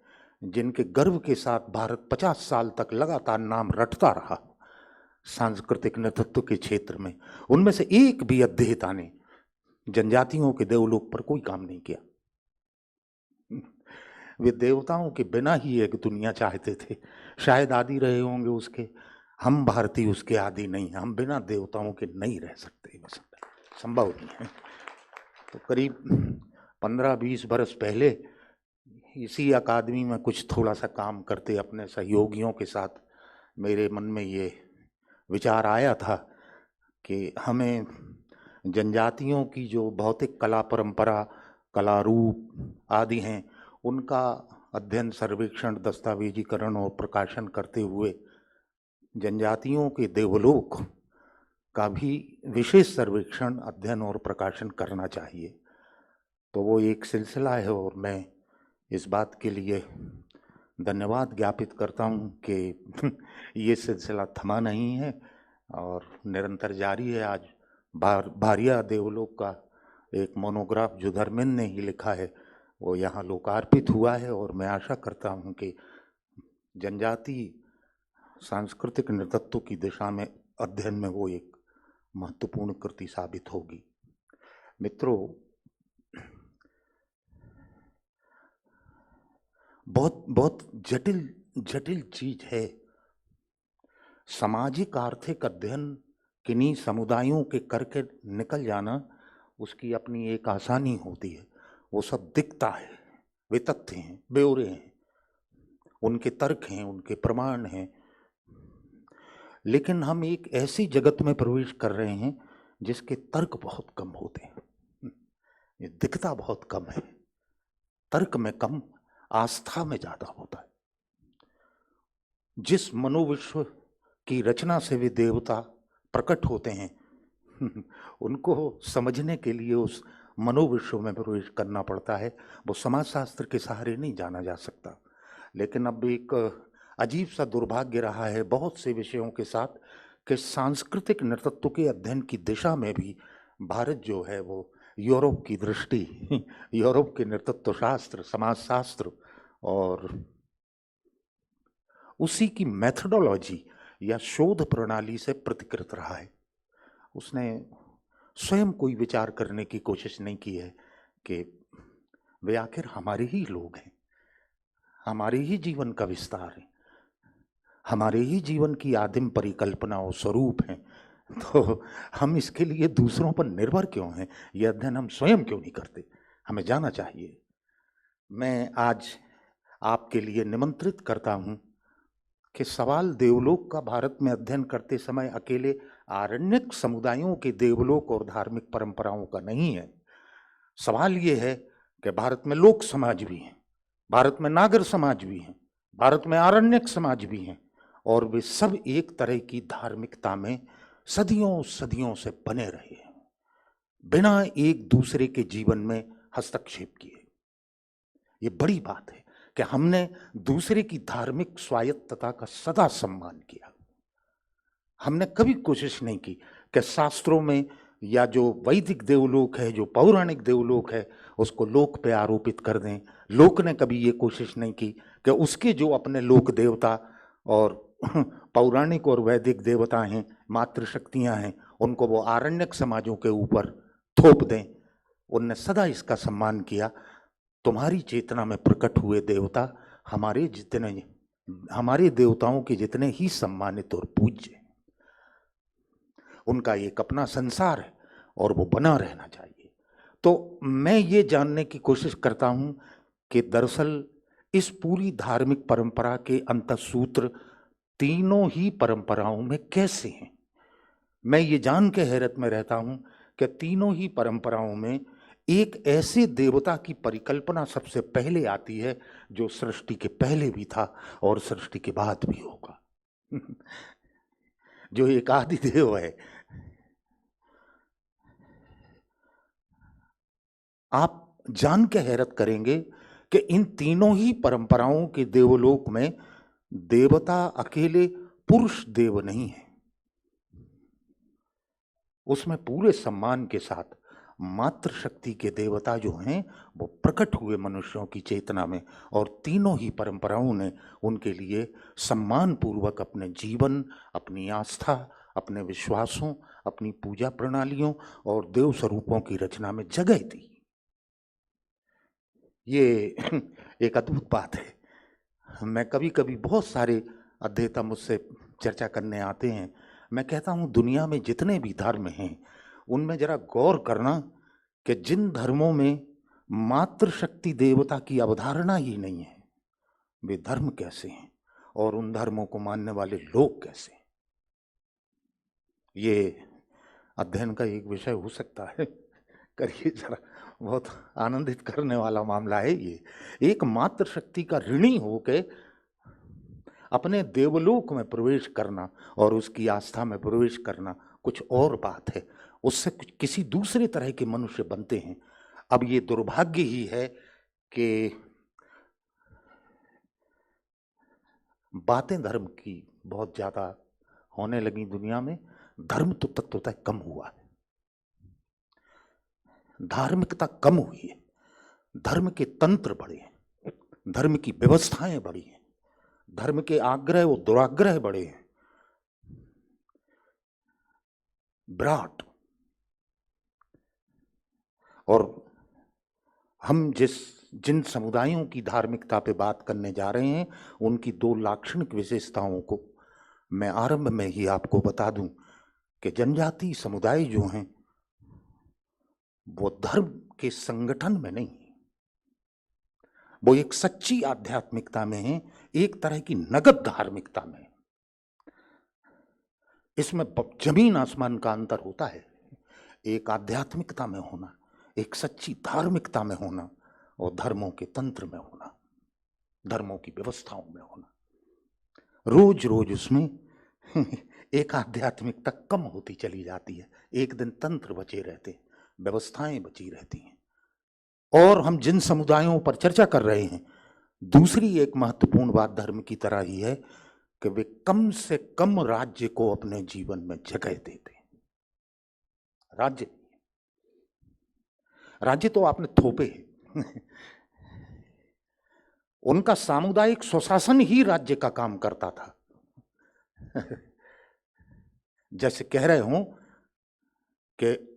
S5: जिनके गर्व के साथ भारत 50 साल तक लगातार नाम रटता रहा सांस्कृतिक नेतृत्व के क्षेत्र में, उनमें से एक भी अध्येता ने जनजातियों के देवलोक पर कोई काम नहीं किया। वे देवताओं के बिना ही एक दुनिया चाहते थे। शायद आदि रहे होंगे उसके, हम भारतीय उसके आदि नहीं, हम बिना देवताओं के नहीं रह सकते, संभव नहीं है। तो करीब 15-20 बरस पहले इसी अकादमी में कुछ थोड़ा सा काम करते अपने सहयोगियों के साथ मेरे मन में ये विचार आया था कि हमें जनजातियों की जो भौतिक कला परंपरा, कला रूप आदि हैं, उनका अध्ययन, सर्वेक्षण, दस्तावेजीकरण और प्रकाशन करते हुए जनजातियों के देवलोक का भी विशेष सर्वेक्षण, अध्ययन और प्रकाशन करना चाहिए। तो वो एक सिलसिला है और मैं इस बात के लिए धन्यवाद ज्ञापित करता हूँ कि ये सिलसिला थमा नहीं है और निरंतर जारी है। आज भारिया देवलोक का एक मोनोग्राफ जो धर्मेंद्र ने ही लिखा है वो यहाँ लोकार्पित हुआ है और मैं आशा करता हूँ कि जनजाति सांस्कृतिक नेतृत्व की दिशा में अध्ययन में वो एक महत्वपूर्ण कृति साबित होगी। मित्रों, बहुत जटिल चीज है। सामाजिक आर्थिक अध्ययन किन्हीं समुदायों के करके निकल जाना, उसकी अपनी एक आसानी होती है। वो सब दिखता है, वे तथ्य हैं, ब्यौरे हैं, उनके तर्क हैं, उनके प्रमाण हैं। लेकिन हम एक ऐसी जगत में प्रवेश कर रहे हैं जिसके तर्क बहुत कम होते हैं, ये दिखता बहुत कम है, तर्क में कम, आस्था में ज्यादा होता है। जिस मनोविश्व की रचना से वे देवता प्रकट होते हैं उनको समझने के लिए उस मनोविश्व में प्रवेश करना पड़ता है। वो समाजशास्त्र के सहारे नहीं जाना जा सकता। लेकिन अब एक अजीब सा दुर्भाग्य रहा है बहुत से विषयों के साथ कि सांस्कृतिक नेतृत्व के अध्ययन की दिशा में भी भारत जो है वो यूरोप की दृष्टि, यूरोप के नेतृत्व शास्त्र, समाजशास्त्र और उसी की मेथोडोलॉजी या शोध प्रणाली से प्रतिकृत रहा है। उसने स्वयं कोई विचार करने की कोशिश नहीं की है कि वे आखिर हमारे ही लोग हैं, हमारे ही जीवन का विस्तार है, हमारे ही जीवन की आदिम परिकल्पना और स्वरूप हैं। तो हम इसके लिए दूसरों पर निर्भर क्यों हैं? ये अध्ययन हम स्वयं क्यों नहीं करते? हमें जाना चाहिए। मैं आज आपके लिए निमंत्रित करता हूँ कि सवाल देवलोक का भारत में अध्ययन करते समय अकेले आरण्यक समुदायों के देवलोक और धार्मिक परंपराओं का नहीं है। सवाल ये है कि भारत में लोक समाज भी हैं, भारत में नागर समाज भी हैं, भारत में आरण्यक समाज भी हैं और वे सब एक तरह की धार्मिकता में सदियों सदियों से बने रहे हैं, बिना एक दूसरे के जीवन में हस्तक्षेप किए। ये बड़ी बात है कि हमने दूसरे की धार्मिक स्वायत्तता का सदा सम्मान किया। हमने कभी कोशिश नहीं की कि शास्त्रों में या जो वैदिक देवलोक है, जो पौराणिक देवलोक है, उसको लोक पे आरोपित कर दें। लोक ने कभी ये कोशिश नहीं की कि उसके जो अपने लोक देवता और पौराणिक और वैदिक देवता हैं, मातृशक्तियां हैं, उनको वो आरण्यक समाजों के ऊपर थोप दें। उनने सदा इसका सम्मान किया। तुम्हारी चेतना में प्रकट हुए देवता हमारे देवताओं के जितने ही सम्मानित और पूज्य। उनका एक अपना संसार है और वो बना रहना चाहिए। तो मैं ये जानने की कोशिश करता हूं कि दरअसल इस पूरी धार्मिक परंपरा के अंतःसूत्र तीनों ही परंपराओं में कैसे हैं। मैं ये जान के हैरत में रहता हूं कि तीनों ही परंपराओं में एक ऐसे देवता की परिकल्पना सबसे पहले आती है जो सृष्टि के पहले भी था और सृष्टि के बाद भी होगा जो एक आदि देव है। आप जान के हैरत करेंगे कि इन तीनों ही परंपराओं के देवलोक में देवता अकेले पुरुष देव नहीं है, उसमें पूरे सम्मान के साथ मातृशक्ति के देवता जो हैं वो प्रकट हुए मनुष्यों की चेतना में, और तीनों ही परंपराओं ने उनके लिए सम्मान पूर्वक अपने जीवन, अपनी आस्था, अपने विश्वासों, अपनी पूजा प्रणालियों और देव स्वरूपों की रचना में जगह दी। ये एक अद्भुत बात है। मैं कभी कभी बहुत सारे अध्येता मुझसे चर्चा करने आते हैं, मैं कहता हूँ दुनिया में जितने भी धर्म हैं उनमें जरा गौर करना कि जिन धर्मों में मातृशक्ति देवता की अवधारणा ही नहीं है वे धर्म कैसे हैं और उन धर्मों को मानने वाले लोग कैसे हैं। ये अध्ययन का एक विषय हो सकता है, करिए जरा, बहुत आनंदित करने वाला मामला है ये। एक मातृशक्ति का ऋणी होके अपने देवलोक में प्रवेश करना और उसकी आस्था में प्रवेश करना कुछ और बात है, उससे कुछ किसी दूसरे तरह के मनुष्य बनते हैं। अब ये दुर्भाग्य ही है कि बातें धर्म की बहुत ज्यादा होने लगी दुनिया में, धर्म तो तत्वतः कम हुआ है, धार्मिकता कम हुई है, धर्म के तंत्र बढ़े हैं, धर्म की व्यवस्थाएं बढ़ी हैं, धर्म के आग्रह और दुराग्रह बढ़े हैं। विराट, और हम जिन समुदायों की धार्मिकता पे बात करने जा रहे हैं उनकी दो लाक्षणिक विशेषताओं को मैं आरंभ में ही आपको बता दूं कि जनजातीय समुदाय जो हैं वो धर्म के संगठन में नहीं, वो एक सच्ची आध्यात्मिकता में है, एक तरह की नगद धार्मिकता में। इसमें जमीन आसमान का अंतर होता है, एक आध्यात्मिकता में होना, एक सच्ची धार्मिकता में होना और धर्मों के तंत्र में होना, धर्मों की व्यवस्थाओं में होना। रोज रोज उसमें एक आध्यात्मिकता कम होती चली जाती है, एक दिन तंत्र बचे रहते हैं, व्यवस्थाएं बची रहती हैं। और हम जिन समुदायों पर चर्चा कर रहे हैं, दूसरी एक महत्वपूर्ण बात धर्म की तरह ही है कि वे कम से कम राज्य को अपने जीवन में जगह देते हैं। राज्य तो आपने थोपे हैं उनका सामुदायिक स्वशासन ही राज्य का काम करता था। जैसे कह रहे हो कि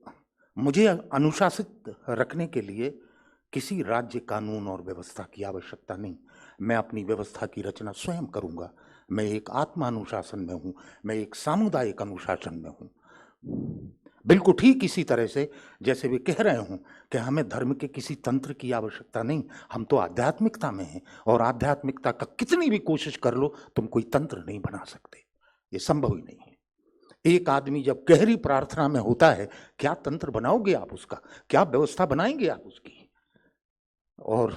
S5: मुझे अनुशासित रखने के लिए किसी राज्य कानून और व्यवस्था की आवश्यकता नहीं, मैं अपनी व्यवस्था की रचना स्वयं करूंगा। मैं एक आत्मा अनुशासन में हूं, मैं एक सामुदायिक अनुशासन में हूं। बिल्कुल ठीक इसी तरह से जैसे वे कह रहे हों कि हमें धर्म के किसी तंत्र की आवश्यकता नहीं, हम तो आध्यात्मिकता में हैं और आध्यात्मिकता का कितनी भी कोशिश कर लो तुम कोई तंत्र नहीं बना सकते, ये संभव ही नहीं है। एक आदमी जब गहरी प्रार्थना में होता है, क्या तंत्र बनाओगे आप उसका, क्या व्यवस्था बनाएंगे आप उसकी। और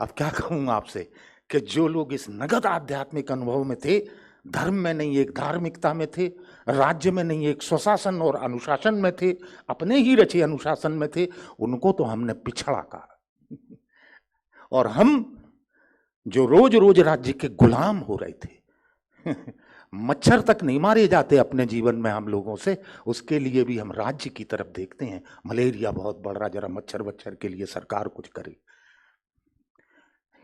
S5: अब क्या कहूँ आपसे कि जो लोग इस नगद आध्यात्मिक अनुभव में थे धर्म में नहीं एक धार्मिकता में थे, राज्य में नहीं एक स्वशासन और अनुशासन में थे, अपने ही रचे अनुशासन में थे। उनको तो हमने पिछड़ा कहा। और हम जो रोज रोज राज्य के गुलाम हो रहे थे, मच्छर तक नहीं मारे जाते अपने जीवन में हम लोगों से, उसके लिए भी हम राज्य की तरफ देखते हैं। मलेरिया बहुत बढ़ रहा, जरा मच्छर वच्छर के लिए सरकार कुछ करे।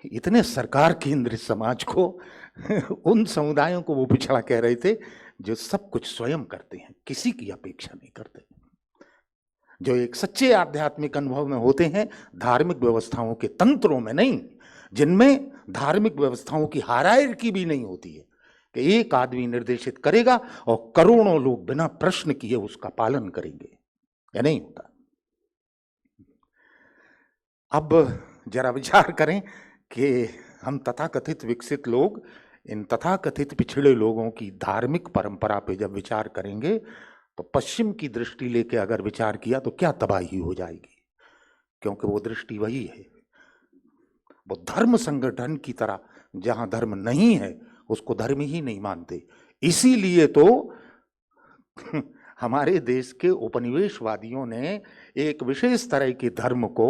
S5: इतने सरकार केंद्रित समाज को उन समुदायों को वो पिछड़ा कह रहे थे जो सब कुछ स्वयं करते हैं, किसी की अपेक्षा नहीं करते, जो एक सच्चे आध्यात्मिक अनुभव में होते हैं, धार्मिक व्यवस्थाओं के तंत्रों में नहीं, जिनमें धार्मिक व्यवस्थाओं की हायरार्की भी नहीं होती है कि एक आदमी निर्देशित करेगा और करोड़ों लोग बिना प्रश्न किए उसका पालन करेंगे, या नहीं होता। अब जरा विचार करें कि हम तथाकथित विकसित लोग इन तथाकथित पिछड़े लोगों की धार्मिक परंपरा पे जब विचार करेंगे तो पश्चिम की दृष्टि लेके अगर विचार किया तो क्या तबाही हो जाएगी, क्योंकि वो दृष्टि वही है, वो धर्म संगठन की तरह, जहां धर्म नहीं है उसको धर्म ही नहीं मानते। इसीलिए तो हमारे देश के उपनिवेशवादियों ने एक विशेष तरह के धर्म को,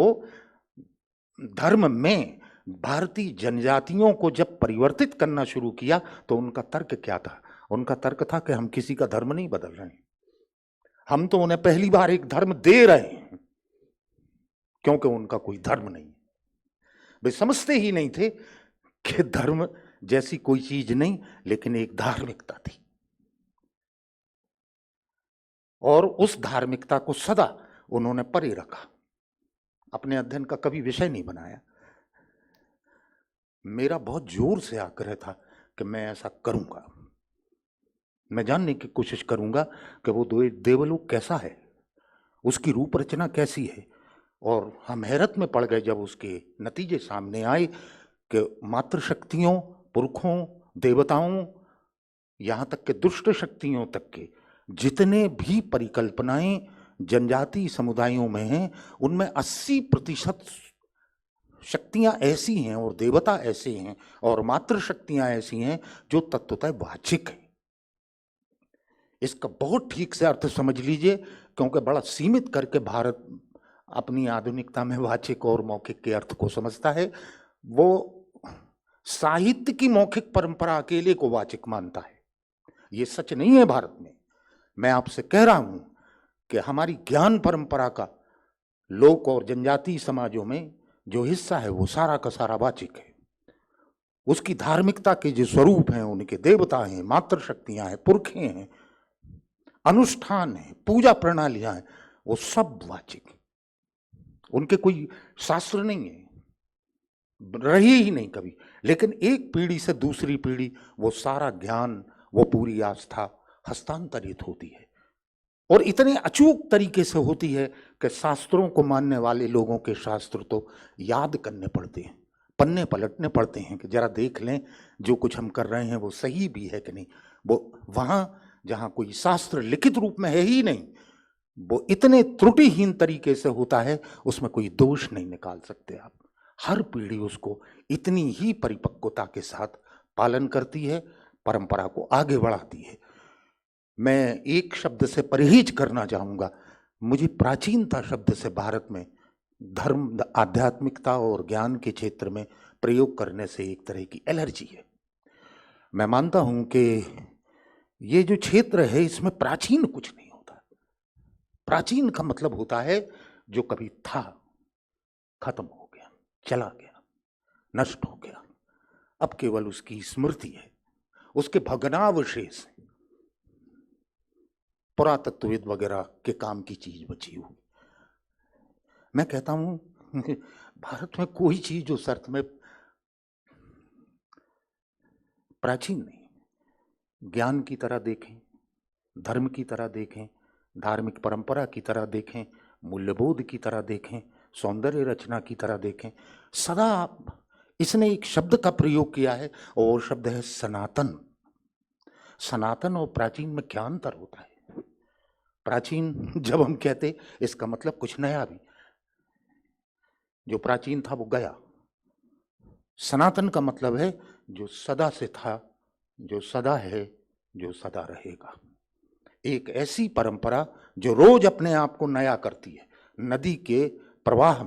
S5: धर्म में भारतीय जनजातियों को जब परिवर्तित करना शुरू किया तो उनका तर्क क्या था? उनका तर्क था कि हम किसी का धर्म नहीं बदल रहे हैं, हम तो उन्हें पहली बार एक धर्म दे रहे हैं, क्योंकि उनका कोई धर्म नहीं। वे समझते ही नहीं थे कि धर्म जैसी कोई चीज नहीं, लेकिन एक धार्मिकता थी, और उस धार्मिकता को सदा उन्होंने परे रखा, अपने अध्ययन का कभी विषय नहीं बनाया। मेरा बहुत जोर से आग्रह था कि मैं ऐसा करूंगा, मैं जानने की कोशिश करूंगा कि वो देवलोक कैसा है, उसकी रूप रचना कैसी है। और हम हैरत में पड़ गए जब उसके नतीजे सामने आए कि मातृशक्तियों, पुरखों, देवताओं, यहाँ तक के दुष्ट शक्तियों तक के जितने भी परिकल्पनाएं जनजातीय समुदायों में हैं, उनमें 80% शक्तियां ऐसी हैं और देवता ऐसे हैं और मातृशक्तियां ऐसी हैं जो तत्वतः वाचिक हैं। इसका बहुत ठीक से अर्थ समझ लीजिए, क्योंकि बड़ा सीमित करके भारत अपनी आधुनिकता में वाचिक और मौखिक के अर्थ को समझता है। वो साहित्य की मौखिक परंपरा अकेले को वाचिक मानता है, ये सच नहीं है भारत में। मैं आपसे कह रहा हूं कि हमारी ज्ञान परंपरा का लोक और जनजातीय समाजों में जो हिस्सा है वो सारा का सारा वाचिक है। उसकी धार्मिकता के जो स्वरूप हैं, उनके देवता हैं, मातृशक्तियां हैं, पुरखे हैं, अनुष्ठान है, पूजा प्रणालियां हैं, वो सब वाचिक है। उनके कोई शास्त्र नहीं है, रही ही नहीं कभी। लेकिन एक पीढ़ी से दूसरी पीढ़ी वो सारा ज्ञान, वो पूरी आस्था हस्तांतरित होती है, और इतने अचूक तरीके से होती है कि शास्त्रों को मानने वाले लोगों के शास्त्र तो याद करने पड़ते हैं, पन्ने पलटने पड़ते हैं कि जरा देख लें जो कुछ हम कर रहे हैं वो सही भी है कि नहीं। वो वहाँ जहाँ कोई शास्त्र लिखित रूप में है ही नहीं, वो इतने त्रुटिहीन तरीके से होता है, उसमें कोई दोष नहीं निकाल सकते आप। हर पीढ़ी उसको इतनी ही परिपक्वता के साथ पालन करती है, परंपरा को आगे बढ़ाती है। मैं एक शब्द से परहेज करना चाहूँगा। मुझे प्राचीनता शब्द से भारत में धर्म, आध्यात्मिकता और ज्ञान के क्षेत्र में प्रयोग करने से एक तरह की एलर्जी है। मैं मानता हूँ कि ये जो क्षेत्र है इसमें प्राचीन कुछ नहीं होता। प्राचीन का मतलब होता है जो कभी था, खत्म हो गया, चला गया, नष्ट हो गया, अब केवल उसकी स्मृति है, उसके भग्नावशेष, पुरातत्वविद वगैरह के काम की चीज बची हुई। मैं कहता हूं भारत में कोई चीज जो शर्त में प्राचीन नहीं, ज्ञान की तरह देखें, धर्म की तरह देखें, धार्मिक परंपरा की तरह देखें, मूल्यबोध की तरह देखें, सौंदर्य रचना की तरह देखें, सदा इसने एक शब्द का प्रयोग किया है और वो शब्द है सनातन। सनातन और प्राचीन में क्या अंतर होता है? प्राचीन जब हम कहते, इसका मतलब कुछ नया भी, जो प्राचीन था वो गया। सनातन का मतलब है जो सदा से था जो सदा है, जो सदा रहेगा। एक ऐसी परंपरा जो रोज अपने आप को नया करती है। नदी के प्रवाह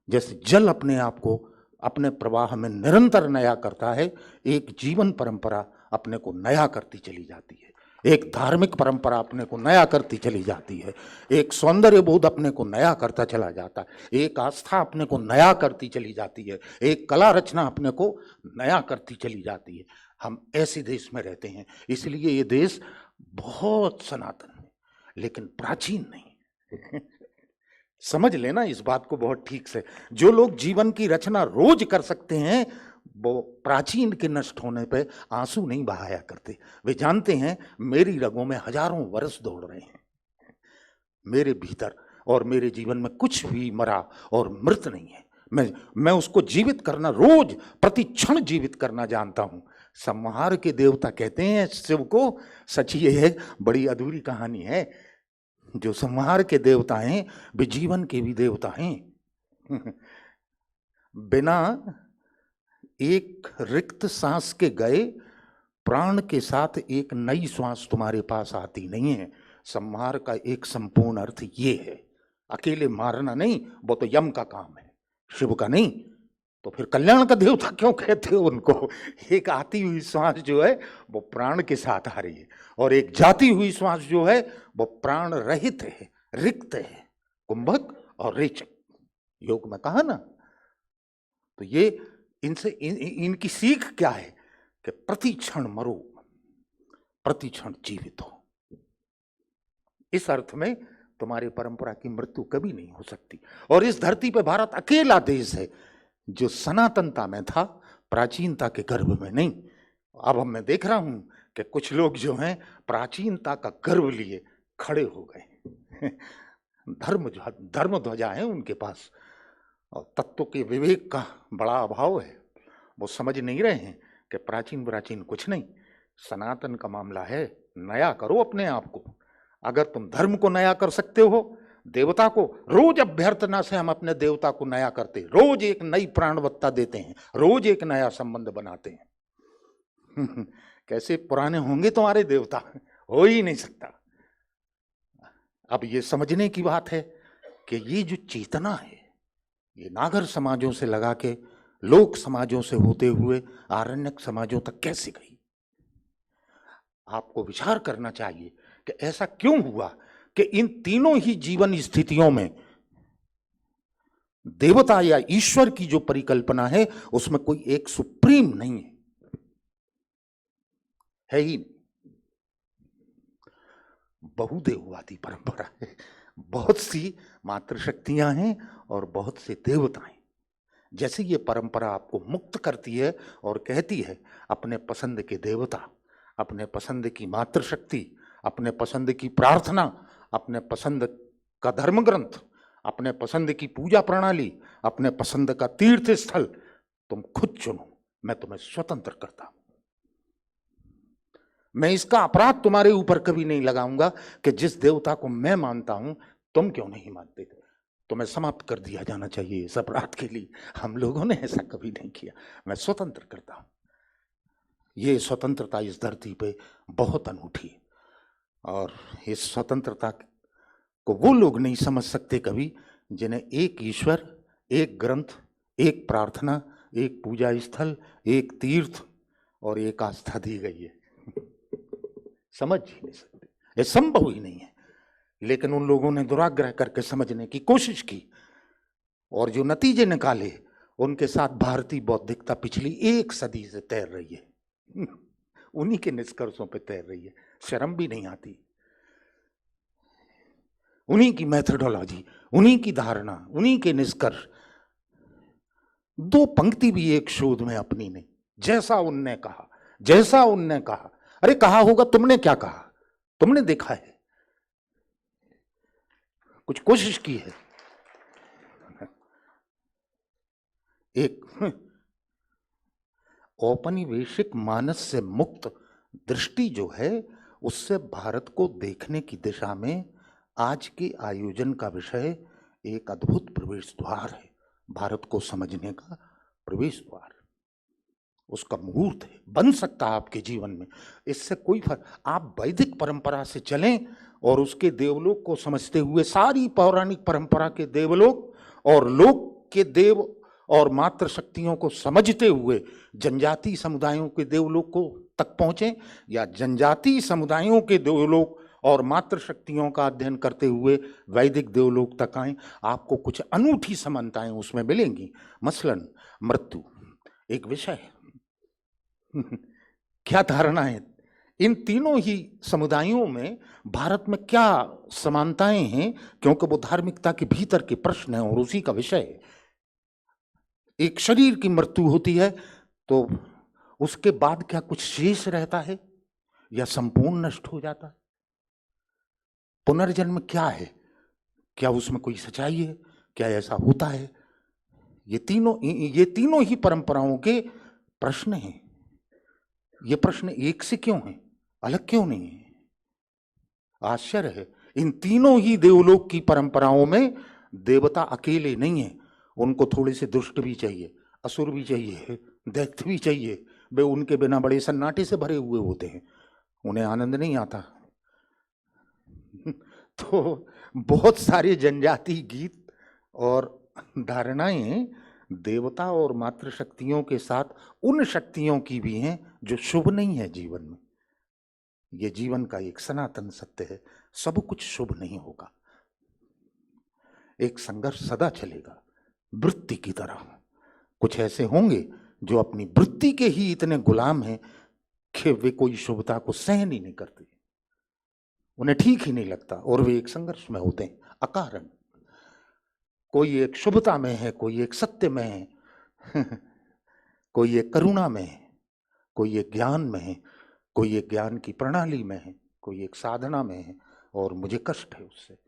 S5: जैसे जल अपने आप को अपने प्रवाह में निरंतर नया करता है, एक जीवन परंपरा अपने को नया करती चली जाती है। एक धार्मिक परंपरा अपने को नया करती चली जाती है। एक सौंदर्य बोध अपने को नया करता चला जाता है। एक आस्था अपने को नया करती चली जाती है। एक कला रचना अपने को नया करती चली जाती है। हम ऐसे देश में रहते हैं, इसलिए ये देश बहुत सनातन है लेकिन प्राचीन नहीं। समझ लेना इस बात को बहुत ठीक से। जो लोग जीवन की रचना रोज कर सकते हैं वो प्राचीन के नष्ट होने पे आंसू नहीं बहाया करते। वे जानते हैं मेरी रगों में हजारों वर्ष दौड़ रहे हैं, मेरे भीतर और मेरे जीवन में कुछ भी मरा और मृत नहीं है। मैं उसको जीवित करना, रोज प्रति क्षण जीवित करना जानता हूं। संहार के देवता कहते हैं शिव को, सच ये है, बड़ी अधूरी कहानी है। जो संहार के देवता हैं वे जीवन के भी देवता हैं। बिना एक रिक्त सांस के गए प्राण के साथ एक नई श्वास तुम्हारे पास आती नहीं है। संहार का एक संपूर्ण अर्थ ये है, अकेले मारना नहीं, वो तो यम का काम है, शिव का नहीं। तो फिर कल्याण का देवता क्यों कहते हो उनको? एक आती हुई श्वास जो है वो प्राण के साथ आ रही है, और एक जाती हुई श्वास जो है वो प्राण रहित है, रिक्त है, कुंभक और रेचक। योग में कहा ना। तो ये इनसे इनकी सीख क्या है कि प्रति क्षण मरो, प्रति क्षण जीवित हो। इस अर्थ में तुम्हारी परंपरा की मृत्यु कभी नहीं हो सकती। और इस धरती पे भारत अकेला देश है जो सनातनता में था, प्राचीनता के गर्भ में नहीं। अब मैं देख रहा हूं कि कुछ लोग जो हैं प्राचीनता का गर्व लिए खड़े हो गए। धर्म ध्वजा है उनके पास, और तत्व के विवेक का बड़ा अभाव है। वो समझ नहीं रहे हैं कि प्राचीन कुछ नहीं, सनातन का मामला है। नया करो अपने आप को। अगर तुम धर्म को नया कर सकते हो, देवता को रोज अभ्यर्थना से हम अपने देवता को नया करते, रोज एक नई प्राणवत्ता देते हैं, रोज एक नया संबंध बनाते हैं। कैसे पुराने होंगे तुम्हारे देवता? हो ही नहीं सकता। अब ये समझने की बात है कि ये जो चेतना है ये नागर समाजों से लगा के लोक समाजों से होते हुए आरण्यक समाजों तक कैसे गई। आपको विचार करना चाहिए कि ऐसा क्यों हुआ कि इन तीनों ही जीवन स्थितियों में देवता या ईश्वर की जो परिकल्पना है उसमें कोई एक सुप्रीम नहीं है ही नहीं। बहुदेववादी परंपरा है, बहुत सी मातृशक्तियां हैं और बहुत से देवता हैं। जैसे ये परंपरा आपको मुक्त करती है और कहती है अपने पसंद के देवता, अपने पसंद की मातृशक्ति, अपने पसंद की प्रार्थना, अपने पसंद का धर्म ग्रंथ, अपने पसंद की पूजा प्रणाली, अपने पसंद का तीर्थ स्थल तुम खुद चुनो, मैं तुम्हें स्वतंत्र करता हूं। मैं इसका अपराध तुम्हारे ऊपर कभी नहीं लगाऊंगा कि जिस देवता को मैं मानता हूं तुम क्यों नहीं मानते। तुम्हें समाप्त कर दिया जाना चाहिए इस अपराध के लिए। हम लोगों ने ऐसा कभी नहीं किया। मैं स्वतंत्र करता हूं। ये स्वतंत्रता इस धरती पे बहुत अनूठी है, और इस स्वतंत्रता को वो लोग नहीं समझ सकते कभी जिन्हें एक ईश्वर, एक ग्रंथ, एक प्रार्थना, एक पूजा स्थल, एक तीर्थ और एक आस्था दी गई है। समझ ही नहीं सकते, ये संभव ही नहीं है। लेकिन उन लोगों ने दुराग्रह करके समझने की कोशिश की, और जो नतीजे निकाले उनके साथ भारतीय बौद्धिकता पिछली 1 सदी से तैर रही है। उन्हीं के निष्कर्षों पे तैर रही है। शर्म भी नहीं आती। उन्हीं की मेथोडोलॉजी, उन्हीं की धारणा, उन्हीं के निष्कर्ष। 2 पंक्ति भी एक शोध में अपनी नहीं। जैसा उनने कहा, जैसा उनने कहा। अरे कहा होगा, तुमने क्या कहा? तुमने देखा है? कुछ कोशिश की है? एक औपनिवेशिक मानस से मुक्त दृष्टि जो है उससे भारत को देखने की दिशा में आज के आयोजन का विषय एक अद्भुत प्रवेश द्वार है। भारत को समझने का प्रवेश द्वार। उसका मुहूर्त है, बन सकता है आपके जीवन में। इससे कोई फर्क, आप वैदिक परंपरा से चलें और उसके देवलोक को समझते हुए सारी पौराणिक परंपरा के देवलोक और लोक के देव और मातृ शक्तियों को समझते हुए जनजाति समुदायों के देवलोक को तक पहुंचे, या जनजाति समुदायों के देवलोक और मातृ शक्तियों का अध्ययन करते हुए वैदिक देवलोक तक आए, आपको कुछ अनूठी समानताएं उसमें मिलेंगी। मसलन मृत्यु एक विषय है। क्या धारणा है इन तीनों ही समुदायों में, भारत में क्या समानताएं हैं, क्योंकि वो धार्मिकता के भीतर के प्रश्न है और उसी का विषय है। एक शरीर की मृत्यु होती है तो उसके बाद क्या कुछ शेष रहता है या संपूर्ण नष्ट हो जाता है? पुनर्जन्म क्या है, क्या उसमें कोई सच्चाई है, क्या ऐसा होता है? ये तीनों ही परंपराओं के प्रश्न हैं। ये प्रश्न एक से क्यों हैं, अलग क्यों नहीं है? आश्चर्य है, इन तीनों ही देवलोक की परंपराओं में देवता अकेले नहीं है, उनको थोड़े से दुष्ट भी चाहिए, असुर भी चाहिए, दैत्य भी चाहिए। वे उनके बिना बड़े सन्नाटे से भरे हुए होते हैं, उन्हें आनंद नहीं आता। तो बहुत सारे जनजाति गीत और धारणाएं देवता और मातृ शक्तियों के साथ उन शक्तियों की भी हैं जो शुभ नहीं है जीवन में। ये जीवन का एक सनातन सत्य है, सब कुछ शुभ नहीं होगा। एक संघर्ष सदा चलेगा वृत्ति की तरह। कुछ ऐसे होंगे जो अपनी वृत्ति के ही इतने गुलाम हैं कि वे कोई शुभता को सहन ही नहीं करते, उन्हें ठीक ही नहीं लगता और वे एक संघर्ष में होते हैं अकारण। कोई एक शुभता में है, कोई एक सत्य में है, कोई एक करुणा में है, कोई एक ज्ञान में है, कोई एक ज्ञान की प्रणाली में है, कोई एक साधना में है, और मुझे कष्ट है उससे।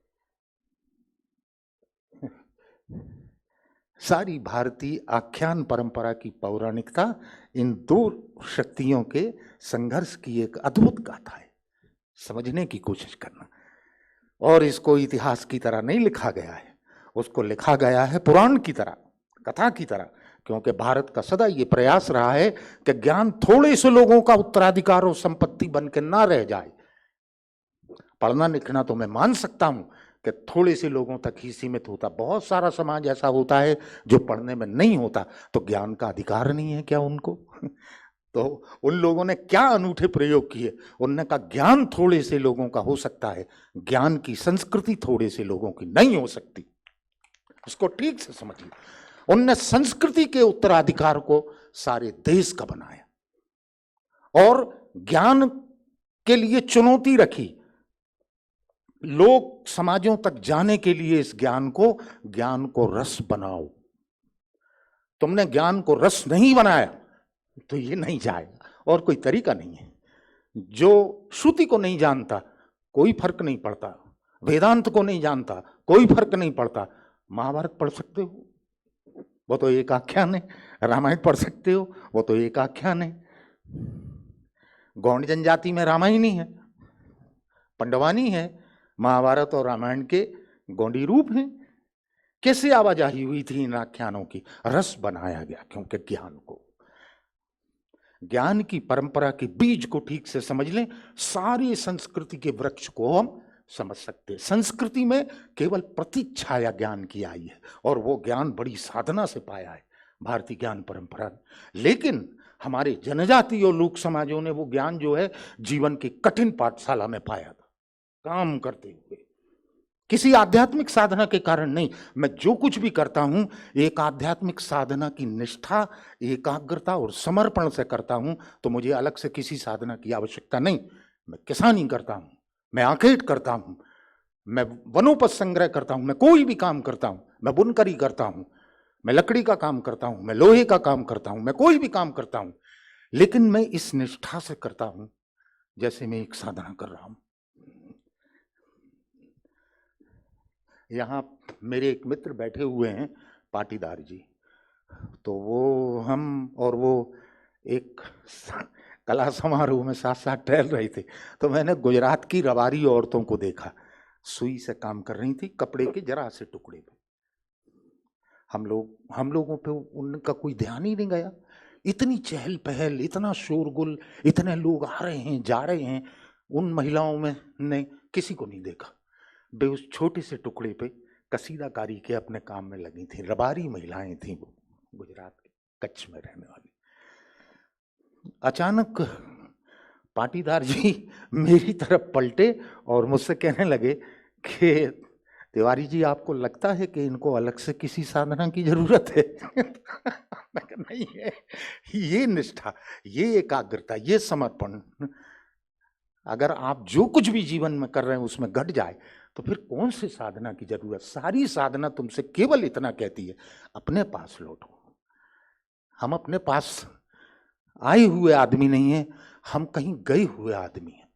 S5: सारी भारतीय आख्यान परंपरा की पौराणिकता इन दो शक्तियों के संघर्ष की एक अद्भुत गाथा है। समझने की कोशिश करना। और इसको इतिहास की तरह नहीं लिखा गया है, उसको लिखा गया है पुराण की तरह, कथा की तरह, क्योंकि भारत का सदा ये प्रयास रहा है कि ज्ञान थोड़े से लोगों का उत्तराधिकार और संपत्ति बन के ना रह जाए। पढ़ना लिखना तो मैं मान सकता हूं कि थोड़े से लोगों तक ही सीमित होता, बहुत सारा समाज ऐसा होता है जो पढ़ने में नहीं होता, तो ज्ञान का अधिकार नहीं है क्या उनको? तो उन लोगों ने क्या अनूठे प्रयोग किए। उन्होंने कहा ज्ञान थोड़े से लोगों का हो सकता है, ज्ञान की संस्कृति थोड़े से लोगों की नहीं हो सकती। इसको ठीक से समझिए। उनने संस्कृति के उत्तराधिकार को सारे देश का बनाया और ज्ञान के लिए चुनौती रखी। लोग समाजों तक जाने के लिए इस ज्ञान को रस बनाओ। तुमने ज्ञान को रस नहीं बनाया तो ये नहीं जाएगा, और कोई तरीका नहीं है। जो श्रुति को नहीं जानता कोई फर्क नहीं पड़ता, वेदांत को नहीं जानता कोई फर्क नहीं पड़ता। महाभारत पढ़ सकते हो, वो तो एक आख्यान है। रामायण पढ़ सकते हो, वो तो एक आख्यान है। गौंड जनजाति में रामायणी है, पंडवानी है, महाभारत और रामायण के गौंडी रूप हैं। कैसे आवाजाही हुई थी इन आख्यानों की? रस बनाया गया, क्योंकि ज्ञान की परंपरा के बीज को ठीक से समझ लें, सारी संस्कृति के वृक्ष को हम समझ सकते हैं। संस्कृति में केवल प्रतिच्छाया ज्ञान की आई है, और वो ज्ञान बड़ी साधना से पाया है भारतीय ज्ञान परंपरा ने। लेकिन हमारे जनजाति और लोक समाजों ने वो ज्ञान जो है जीवन की कठिन पाठशाला में पाया था, काम करते हुए, किसी आध्यात्मिक साधना के कारण नहीं। मैं जो कुछ भी करता हूं एक आध्यात्मिक साधना की निष्ठा, एकाग्रता और समर्पण से करता हूं, तो मुझे अलग से किसी साधना की आवश्यकता नहीं। मैं किसानी करता हूं, मैं आखेट करता हूं, मैं वनोपज संग्रह करता हूं, मैं कोई भी काम करता हूं, मैं बुनकरी करता हूं, मैं लकड़ी का काम करता हूं, मैं लोहे का काम करता हूं, मैं कोई भी काम करता हूं, लेकिन मैं इस निष्ठा से करता हूं जैसे मैं एक साधना कर रहा हूं। यहाँ मेरे एक मित्र बैठे हुए हैं, पाटीदार जी, तो वो हम और वो एक कला समारोह में साथ साथ टहल रहे थे, तो मैंने गुजरात की रवारी औरतों को देखा, सुई से काम कर रही थी, कपड़े के जरा से टुकड़े पे। हम लोगों पे उनका कोई ध्यान ही नहीं गया। इतनी चहल पहल, इतना शोरगुल, इतने लोग आ रहे हैं जा रहे हैं, उन महिलाओं में ने किसी को नहीं देखा। वे उस छोटे से टुकड़े पे कसीदाकारी के अपने काम में लगी थी। रबारी महिलाएं थी वो, गुजरात के कच्छ में रहने वाली। अचानक पाटीदार जी मेरी तरफ पलटे और मुझसे कहने लगे कि तिवारी जी, आपको लगता है कि इनको अलग से किसी साधना की जरूरत है? मैं कहा, नहीं है। ये निष्ठा, ये एकाग्रता, ये समर्पण, अगर आप जो कुछ भी जीवन में कर रहे हैं उसमें घट जाए तो फिर कौन सी साधना की जरूरत? सारी साधना तुमसे केवल इतना कहती है, अपने पास लौटो। हम अपने पास आए हुए आदमी नहीं है, हम कहीं गए हुए आदमी हैं।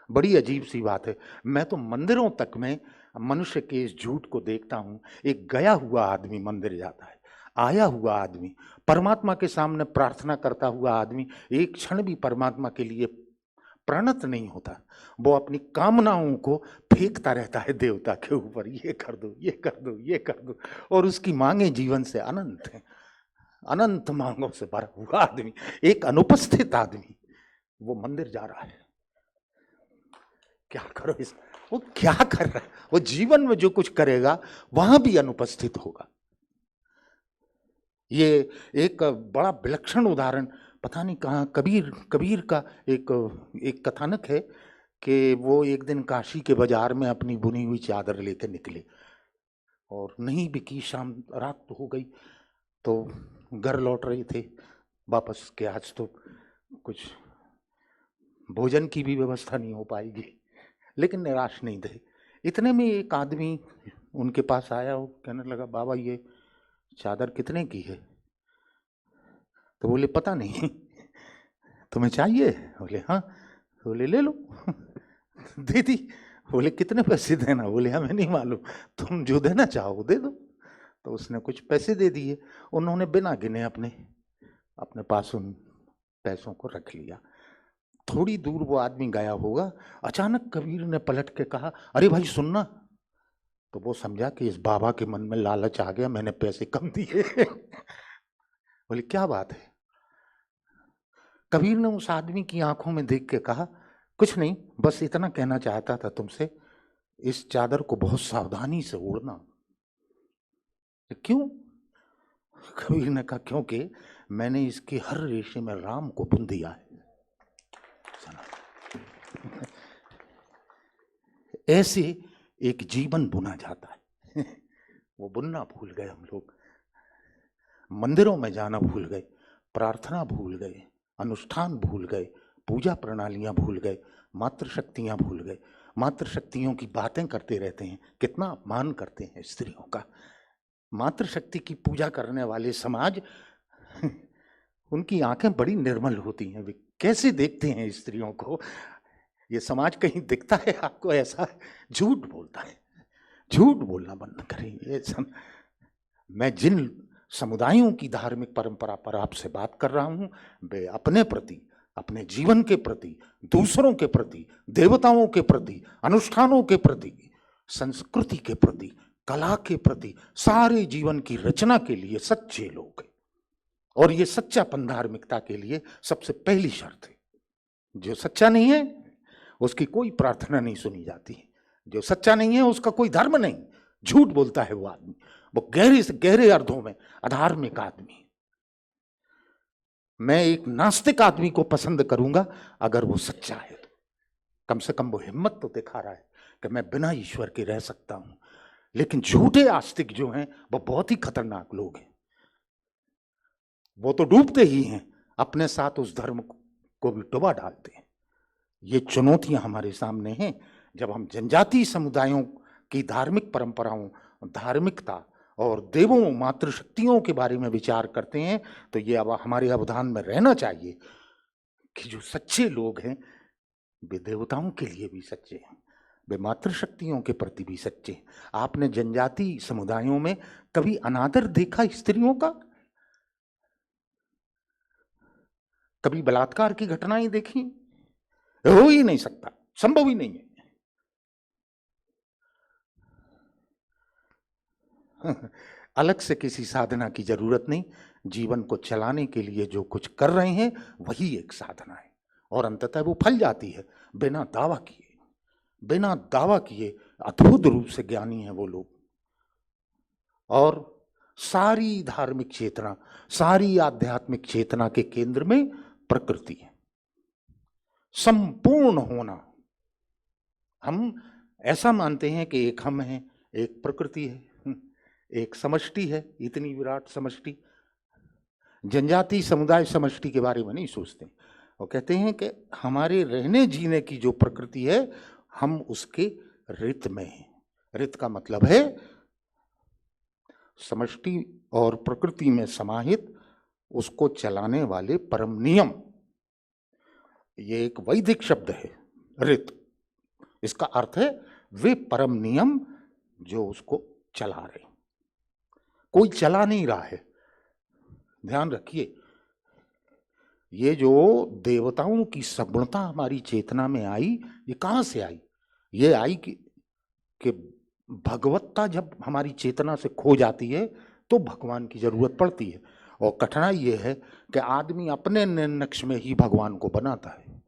S5: बड़ी अजीब सी बात है। मैं तो मंदिरों तक में मनुष्य के इस झूठ को देखता हूं। एक गया हुआ आदमी मंदिर जाता है, आया हुआ आदमी, परमात्मा के सामने प्रार्थना करता हुआ आदमी एक क्षण भी परमात्मा के लिए प्रणत नहीं होता। वो अपनी कामनाओं को फेंकता रहता है देवता के ऊपर, ये कर दो, ये कर दो, ये कर दो, और उसकी मांगे जीवन से अनंत है। अनंत मांगों से भरा हुआ आदमी, एक अनुपस्थित आदमी, वो मंदिर जा रहा है। क्या करो इस, वो क्या कर रहा है? वो जीवन में जो कुछ करेगा वहां भी अनुपस्थित होगा। ये एक बड़ा विलक्षण उदाहरण, पता नहीं कहाँ, कबीर का एक कथानक है कि वो एक दिन काशी के बाजार में अपनी बुनी हुई चादर लेकर निकले और नहीं बिकी, शाम रात तो हो गई, तो घर लौट रहे थे वापस के आज तो कुछ भोजन की भी व्यवस्था नहीं हो पाएगी, लेकिन निराश नहीं थे। इतने में एक आदमी उनके पास आया, वो कहने लगा, बाबा ये चादर कितने की है? तो बोले, पता नहीं, तुम्हें चाहिए? बोले हाँ। बोले ले लो। दे दी। बोले कितने पैसे देना? बोले हमें नहीं मालूम, तुम जो देना चाहो दे दो। तो उसने कुछ पैसे दे दिए। उन्होंने बिना गिने अपने पास उन पैसों को रख लिया। थोड़ी दूर वो आदमी गया होगा, अचानक कबीर ने पलट के कहा, अरे भाई सुनना। तो वो समझा कि इस बाबा के मन में लालच आ गया, मैंने पैसे कम दिए। बोले क्या बात है? कबीर ने उस आदमी की आंखों में देख के कहा, कुछ नहीं, बस इतना कहना चाहता था तुमसे, इस चादर को बहुत सावधानी से ओढ़ना। क्यों? कबीर ने कहा, क्योंकि मैंने इसके हर रेशे में राम को बुन दिया है। ऐसे एक जीवन बुना जाता है। वो बुनना भूल गए हम लोग, मंदिरों में जाना भूल गए, प्रार्थना भूल गए, अनुष्ठान भूल गए, पूजा प्रणालियां भूल गए, मातृशक्तियां भूल गए। मातृशक्तियों की बातें करते रहते हैं, कितना अपमान करते हैं स्त्रियों का। मातृशक्ति की पूजा करने वाले समाज, उनकी आंखें बड़ी निर्मल होती हैं, वे कैसे देखते हैं स्त्रियों को। ये समाज कहीं दिखता है आपको ऐसा? झूठ बोलता है। झूठ बोलना बंद करें। ये मैं जिन समुदायों की धार्मिक परंपरा पर आपसे बात कर रहा हूं, वे अपने प्रति, अपने जीवन के प्रति, दूसरों के प्रति, देवताओं के प्रति, अनुष्ठानों के प्रति, संस्कृति के प्रति, कला के प्रति, सारे जीवन की रचना के लिए सच्चे लोग हैं। और ये सच्चापन धार्मिकता के लिए सबसे पहली शर्त है। जो सच्चा नहीं है उसकी कोई प्रार्थना नहीं सुनी जाती। जो सच्चा नहीं है उसका कोई धर्म नहीं। झूठ बोलता है वो आदमी, वो गहरे से गहरे अर्थों में अधार्मिक आदमी। मैं एक नास्तिक आदमी को पसंद करूंगा अगर वो सच्चा है तो। कम से कम वो हिम्मत तो दिखा रहा है कि मैं बिना ईश्वर के रह सकता हूं। लेकिन झूठे आस्तिक जो हैं वो बहुत ही खतरनाक लोग हैं। वो तो डूबते ही हैं, अपने साथ उस धर्म को भी डुबा डालते हैं। ये चुनौतियां हमारे सामने हैं। जब हम जनजातीय समुदायों की धार्मिक परंपराओं, धार्मिकता और देवों, मातृशक्तियों के बारे में विचार करते हैं तो ये अब हमारे अवधान में रहना चाहिए कि जो सच्चे लोग हैं वे देवताओं के लिए भी सच्चे हैं, वे मातृशक्तियों के प्रति भी सच्चे हैं। आपने जनजातीय समुदायों में कभी अनादर देखा स्त्रियों का? कभी बलात्कार की घटनाएं देखी? हो ही नहीं सकता, संभव ही नहीं है। अलग से किसी साधना की जरूरत नहीं। जीवन को चलाने के लिए जो कुछ कर रहे हैं वही एक साधना है, और अंततः वो फल जाती है बिना दावा किए। बिना दावा किए अद्भुत रूप से ज्ञानी हैं वो लोग। और सारी धार्मिक चेतना, सारी आध्यात्मिक चेतना के केंद्र में प्रकृति है, संपूर्ण होना। हम ऐसा मानते हैं कि एक हम हैं, एक प्रकृति है, एक समष्टि है, इतनी विराट समष्टि। जनजाति समुदाय समष्टि के बारे में नहीं सोचते। वो कहते हैं कि हमारे रहने जीने की जो प्रकृति है, हम उसके रित में हैं। रित का मतलब है समष्टि और प्रकृति में समाहित उसको चलाने वाले परम नियम। ये एक वैदिक शब्द है रित। इसका अर्थ है वे परम नियम जो उसको चला रहे। कोई चला नहीं रहा है। ध्यान रखिए, ये जो देवताओं की सगुणता हमारी चेतना में आई, ये कहाँ से आई? ये आई कि भगवत्ता जब हमारी चेतना से खो जाती है तो भगवान की जरूरत पड़ती है। और कठिनाई ये है कि आदमी अपने नक्श में ही भगवान को बनाता है।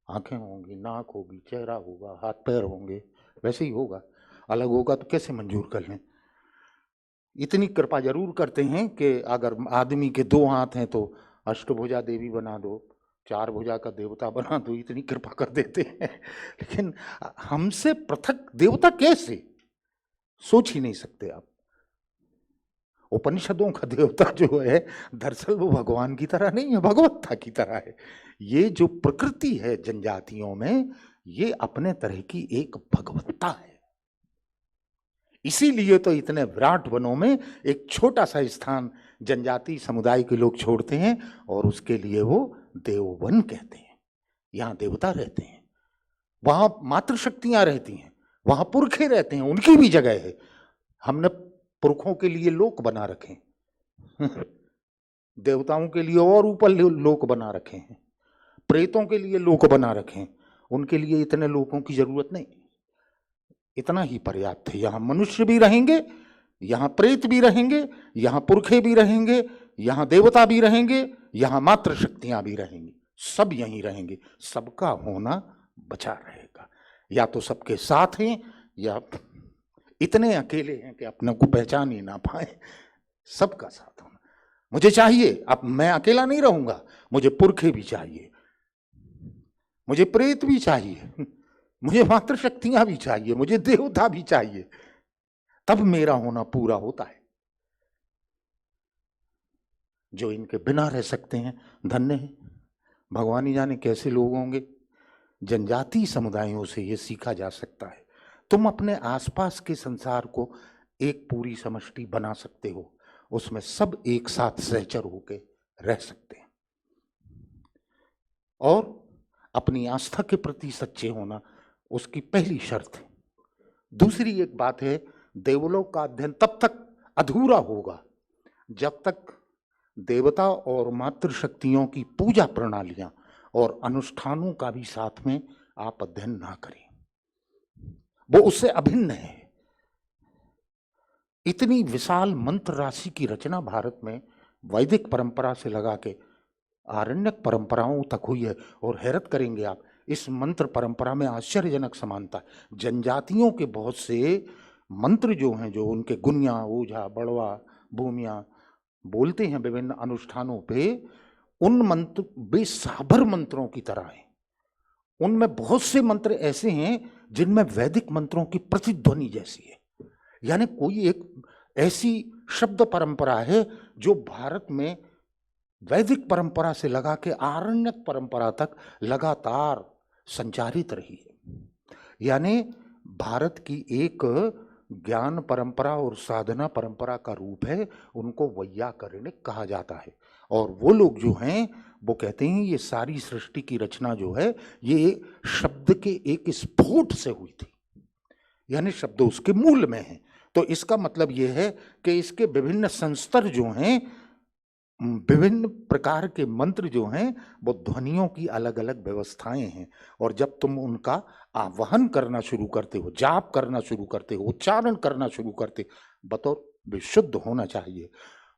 S5: आंखें होंगी, नाक होगी, चेहरा होगा, हाथ पैर होंगे, वैसे ही होगा। अलग होगा तो कैसे मंजूर कर लें? इतनी कृपा जरूर करते हैं कि अगर आदमी के 2 हाथ हैं तो अष्टभुजा देवी बना दो, 4 भुजा का देवता बना दो, इतनी कृपा कर देते हैं। लेकिन हमसे पृथक देवता कैसे? सोच ही नहीं सकते आप। उपनिषदों का देवता जो है दरअसल वो भगवान की तरह नहीं है, भगवत्ता की तरह है। ये जो प्रकृति है जनजातियों में, ये अपने तरह की एक भगवत्ता है। इसीलिए तो इतने विराट वनों में एक छोटा सा स्थान जनजाति समुदाय के लोग छोड़ते हैं और उसके लिए वो देववन कहते हैं। यहाँ देवता रहते हैं, वहां मातृशक्तियां रहती हैं, वहां पुरखे रहते हैं, उनकी भी जगह है। हमने पुरखों के लिए लोक बना रखे देवताओं के लिए और ऊपर लोक बना रखे हैं, प्रेतों के लिए लोक बना रखे हैं। उनके लिए इतने लोकों की जरूरत नहीं, इतना ही पर्याप्त है। यहाँ मनुष्य भी रहेंगे, यहाँ प्रेत भी रहेंगे, यहाँ पुरखे भी रहेंगे, यहाँ देवता भी रहेंगे, यहाँ मातृशक्तियां भी रहेंगी, सब यहीं रहेंगे। सबका होना बचा रहेगा। या तो सबके साथ हैं या इतने अकेले हैं कि अपने को पहचान ही ना पाए। सबका साथ होना मुझे चाहिए। अब मैं अकेला नहीं रहूंगा, मुझे पुरखे भी चाहिए, मुझे प्रेत भी चाहिए, मुझे मातृशक्तियां भी चाहिए, मुझे देवता भी चाहिए, तब मेरा होना पूरा होता है। जो इनके बिना रह सकते हैं धन्य है। भगवान ही जाने कैसे लोग होंगे। जनजाति समुदायों से ये सीखा जा सकता है। तुम अपने आसपास के संसार को एक पूरी समष्टि बना सकते हो, उसमें सब एक साथ सहचर होके रह सकते हैं। और अपनी आस्था के प्रति सच्चे होना उसकी पहली शर्त है। दूसरी एक बात है, देवलोक का अध्ययन तब तक अधूरा होगा जब तक देवता और मातृशक्तियों की पूजा प्रणालियां और अनुष्ठानों का भी साथ में आप अध्ययन ना करें। वो उससे अभिन्न है। इतनी विशाल मंत्र राशि की रचना भारत में वैदिक परंपरा से लगा के आरण्यक परंपराओं तक हुई है। और हैरत करेंगे आप, इस मंत्र परंपरा में आश्चर्यजनक समानता है। जनजातियों के बहुत से मंत्र जो हैं, जो उनके गुनिया, ओझा, बड़वा, भूमिया बोलते हैं विभिन्न अनुष्ठानों पे, उन मंत्र बेसाबर मंत्रों की तरह हैं। उनमें बहुत से मंत्र ऐसे हैं जिनमें वैदिक मंत्रों की प्रतिध्वनि जैसी है। यानी कोई एक ऐसी शब्द परंपरा है जो भारत में वैदिक परंपरा से लगा के आरण्यक परंपरा तक लगातार संचारित रही है। यानी भारत की एक ज्ञान परंपरा और साधना परंपरा का रूप है। उनको वैयाकरणिक कहा जाता है। और वो लोग जो हैं वो कहते हैं ये सारी सृष्टि की रचना जो है ये शब्द के एक स्फोट से हुई थी, यानी शब्द उसके मूल में है। तो इसका मतलब ये है कि इसके विभिन्न संस्तर जो हैं, विभिन्न प्रकार के मंत्र जो हैं, वो ध्वनियों की अलग अलग व्यवस्थाएं हैं। और जब तुम उनका आवाहन करना शुरू करते हो, जाप करना शुरू करते हो, उच्चारण करना शुरू करते, बतौर वे शुद्ध होना चाहिए।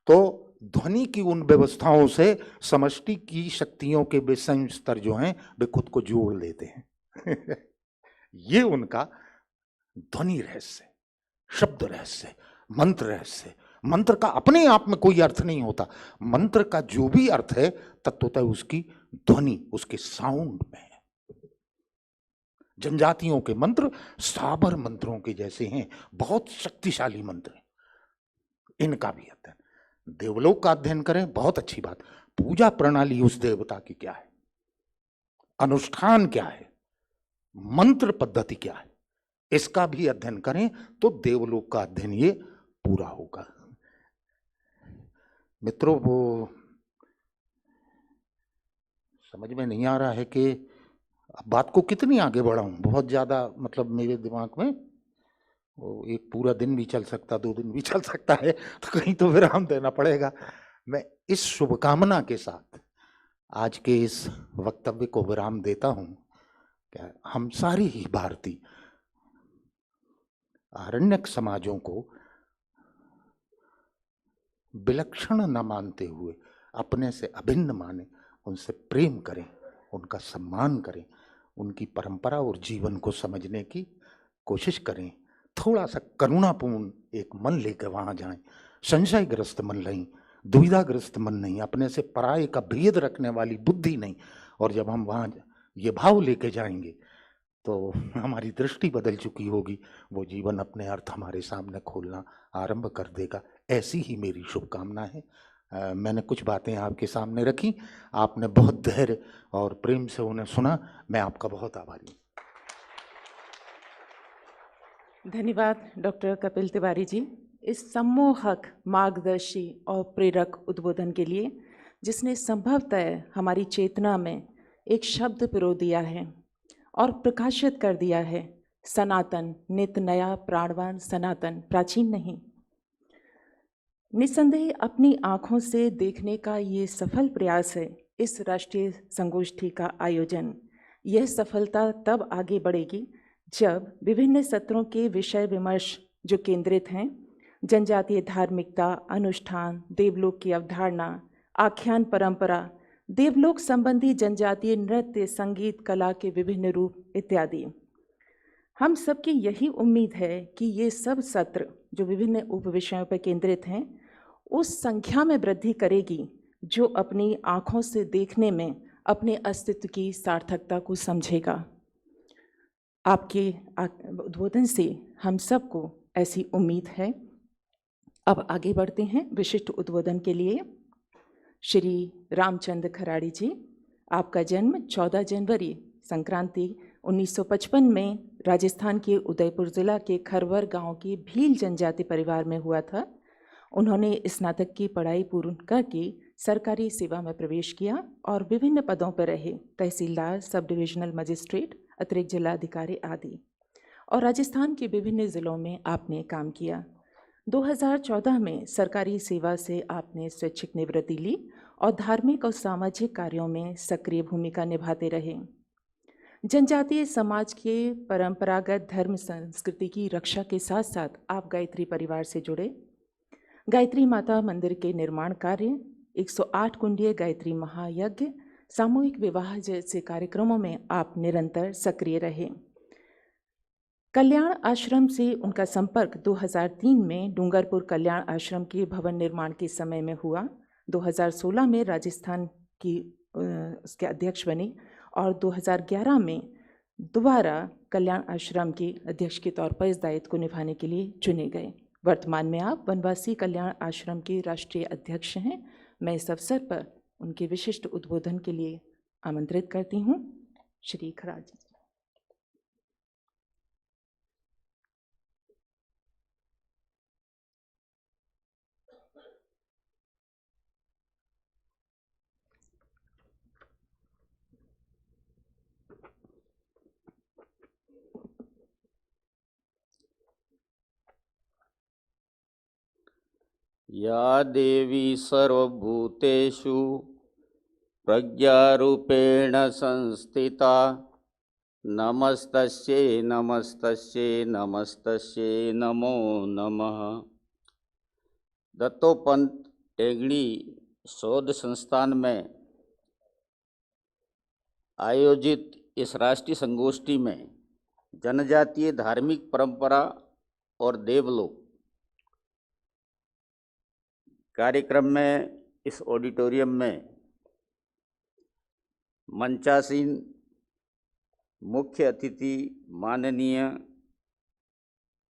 S5: तो ध्वनि की उन व्यवस्थाओं से समष्टि की शक्तियों के वे स्तर जो हैं वे खुद को जोड़ लेते हैं। ये उनका ध्वनि रहस्य, शब्द रहस्य, मंत्र रहस्य। मंत्र का अपने आप में कोई अर्थ नहीं होता, मंत्र का जो भी अर्थ है तत्वतः उसकी ध्वनि, उसके साउंड में है। जनजातियों के मंत्र साबर मंत्रों के जैसे हैं, बहुत शक्तिशाली मंत्र हैं। इनका भी अध्ययन, देवलोक का अध्ययन करें, बहुत अच्छी बात। पूजा प्रणाली उस देवता की क्या है, अनुष्ठान क्या है, मंत्र पद्धति क्या है, इसका भी अध्ययन करें तो देवलोक का अध्ययन ये पूरा होगा। मित्रों, वो समझ में नहीं आ रहा है कि बात को कितनी आगे बढ़ाऊं। बहुत ज्यादा मतलब मेरे दिमाग में वो एक पूरा दिन भी चल सकता, 2 दिन भी चल सकता है, तो कहीं तो विराम देना पड़ेगा। मैं इस शुभकामना के साथ आज के इस वक्तव्य को विराम देता हूं। क्या हम सारी ही भारतीय आरण्यक समाजों को विलक्षण न मानते हुए अपने से अभिन्न माने, उनसे प्रेम करें, उनका सम्मान करें, उनकी परंपरा और जीवन को समझने की कोशिश करें। थोड़ा सा करुणापूर्ण एक मन लेकर वहां जाएं, संशयग्रस्त मन नहीं, दुविधाग्रस्त मन नहीं, अपने से पराये का भेद रखने वाली बुद्धि नहीं। और जब हम वहां ये भाव लेके जाएंगे तो हमारी दृष्टि बदल चुकी होगी, वो जीवन अपने अर्थ हमारे सामने खोलना आरंभ कर देगा। ऐसी ही मेरी शुभकामना है। मैंने कुछ बातें आपके सामने रखी, आपने बहुत धैर्य और प्रेम से उन्हें सुना, मैं आपका बहुत आभारी हूँ।
S1: धन्यवाद डॉक्टर कपिल तिवारी जी, इस सम्मोहक, मार्गदर्शी और प्रेरक उद्बोधन के लिए, जिसने संभवतः हमारी चेतना में एक शब्द पिरो दिया है और प्रकाशित कर दिया है, सनातन, नित नया, प्राणवान, सनातन, प्राचीन नहीं। निस्संदेह अपनी आँखों से देखने का ये सफल प्रयास है इस राष्ट्रीय संगोष्ठी का आयोजन। यह सफलता तब आगे बढ़ेगी जब विभिन्न सत्रों के विषय विमर्श जो केंद्रित हैं, जनजातीय धार्मिकता, अनुष्ठान, देवलोक की अवधारणा, आख्यान परंपरा, देवलोक संबंधी जनजातीय नृत्य, संगीत, कला के विभिन्न रूप इत्यादि। हम सबकी यही उम्मीद है कि ये सब सत्र जो विभिन्न उपविषयों पर केंद्रित हैं, उस संख्या में वृद्धि करेगी जो अपनी आँखों से देखने में अपने अस्तित्व की सार्थकता को समझेगा। आपके उद्बोधन से हम सबको ऐसी उम्मीद है। अब आगे बढ़ते हैं विशिष्ट उद्बोधन के लिए। श्री रामचंद्र खराड़ी जी, आपका जन्म 14 जनवरी संक्रांति 1955 में राजस्थान के उदयपुर जिला के खरवर गांव की भील जनजाति परिवार में हुआ था। उन्होंने स्नातक की पढ़ाई पूर्ण करके सरकारी सेवा में प्रवेश किया और विभिन्न पदों पर रहे, तहसीलदार, सब डिविजनल मजिस्ट्रेट, अतिरिक्त जिलाधिकारी आदि, और राजस्थान के विभिन्न जिलों में आपने काम किया। 2014 में सरकारी सेवा से आपने स्वैच्छिक निवृत्ति ली और धार्मिक और सामाजिक कार्यों में सक्रिय भूमिका निभाते रहे। जनजातीय समाज के परंपरागत धर्म संस्कृति की रक्षा के साथ साथ आप गायत्री परिवार से जुड़े। गायत्री माता मंदिर के निर्माण कार्य, 108 कुंडीय गायत्री महायज्ञ, सामूहिक विवाह जैसे कार्यक्रमों में आप निरंतर सक्रिय रहे। कल्याण आश्रम से उनका संपर्क 2003 में डूंगरपुर कल्याण आश्रम के भवन निर्माण के समय में हुआ। 2016 में राजस्थान की उसके अध्यक्ष बने और 2011 में दोबारा कल्याण आश्रम के अध्यक्ष के तौर पर इस दायित्व को निभाने के लिए चुने गए। वर्तमान में आप वनवासी कल्याण आश्रम के राष्ट्रीय अध्यक्ष हैं। मैं इस अवसर पर उनके विशिष्ट उद्बोधन के लिए आमंत्रित करती हूँ। श्री खराड़ी जी।
S2: या देवी सर्वभूतेषु प्रज्ञारूपेण संस्थिता नमस्तस्यै नमस्तस्यै नमस्तस्यै नमो नमः। दत्तोपंत टेंगड़ी शोध संस्थान में आयोजित इस राष्ट्रीय संगोष्ठी में जनजातीय धार्मिक परंपरा और देवलोक कार्यक्रम में इस ऑडिटोरियम में मंचासीन मुख्य अतिथि माननीय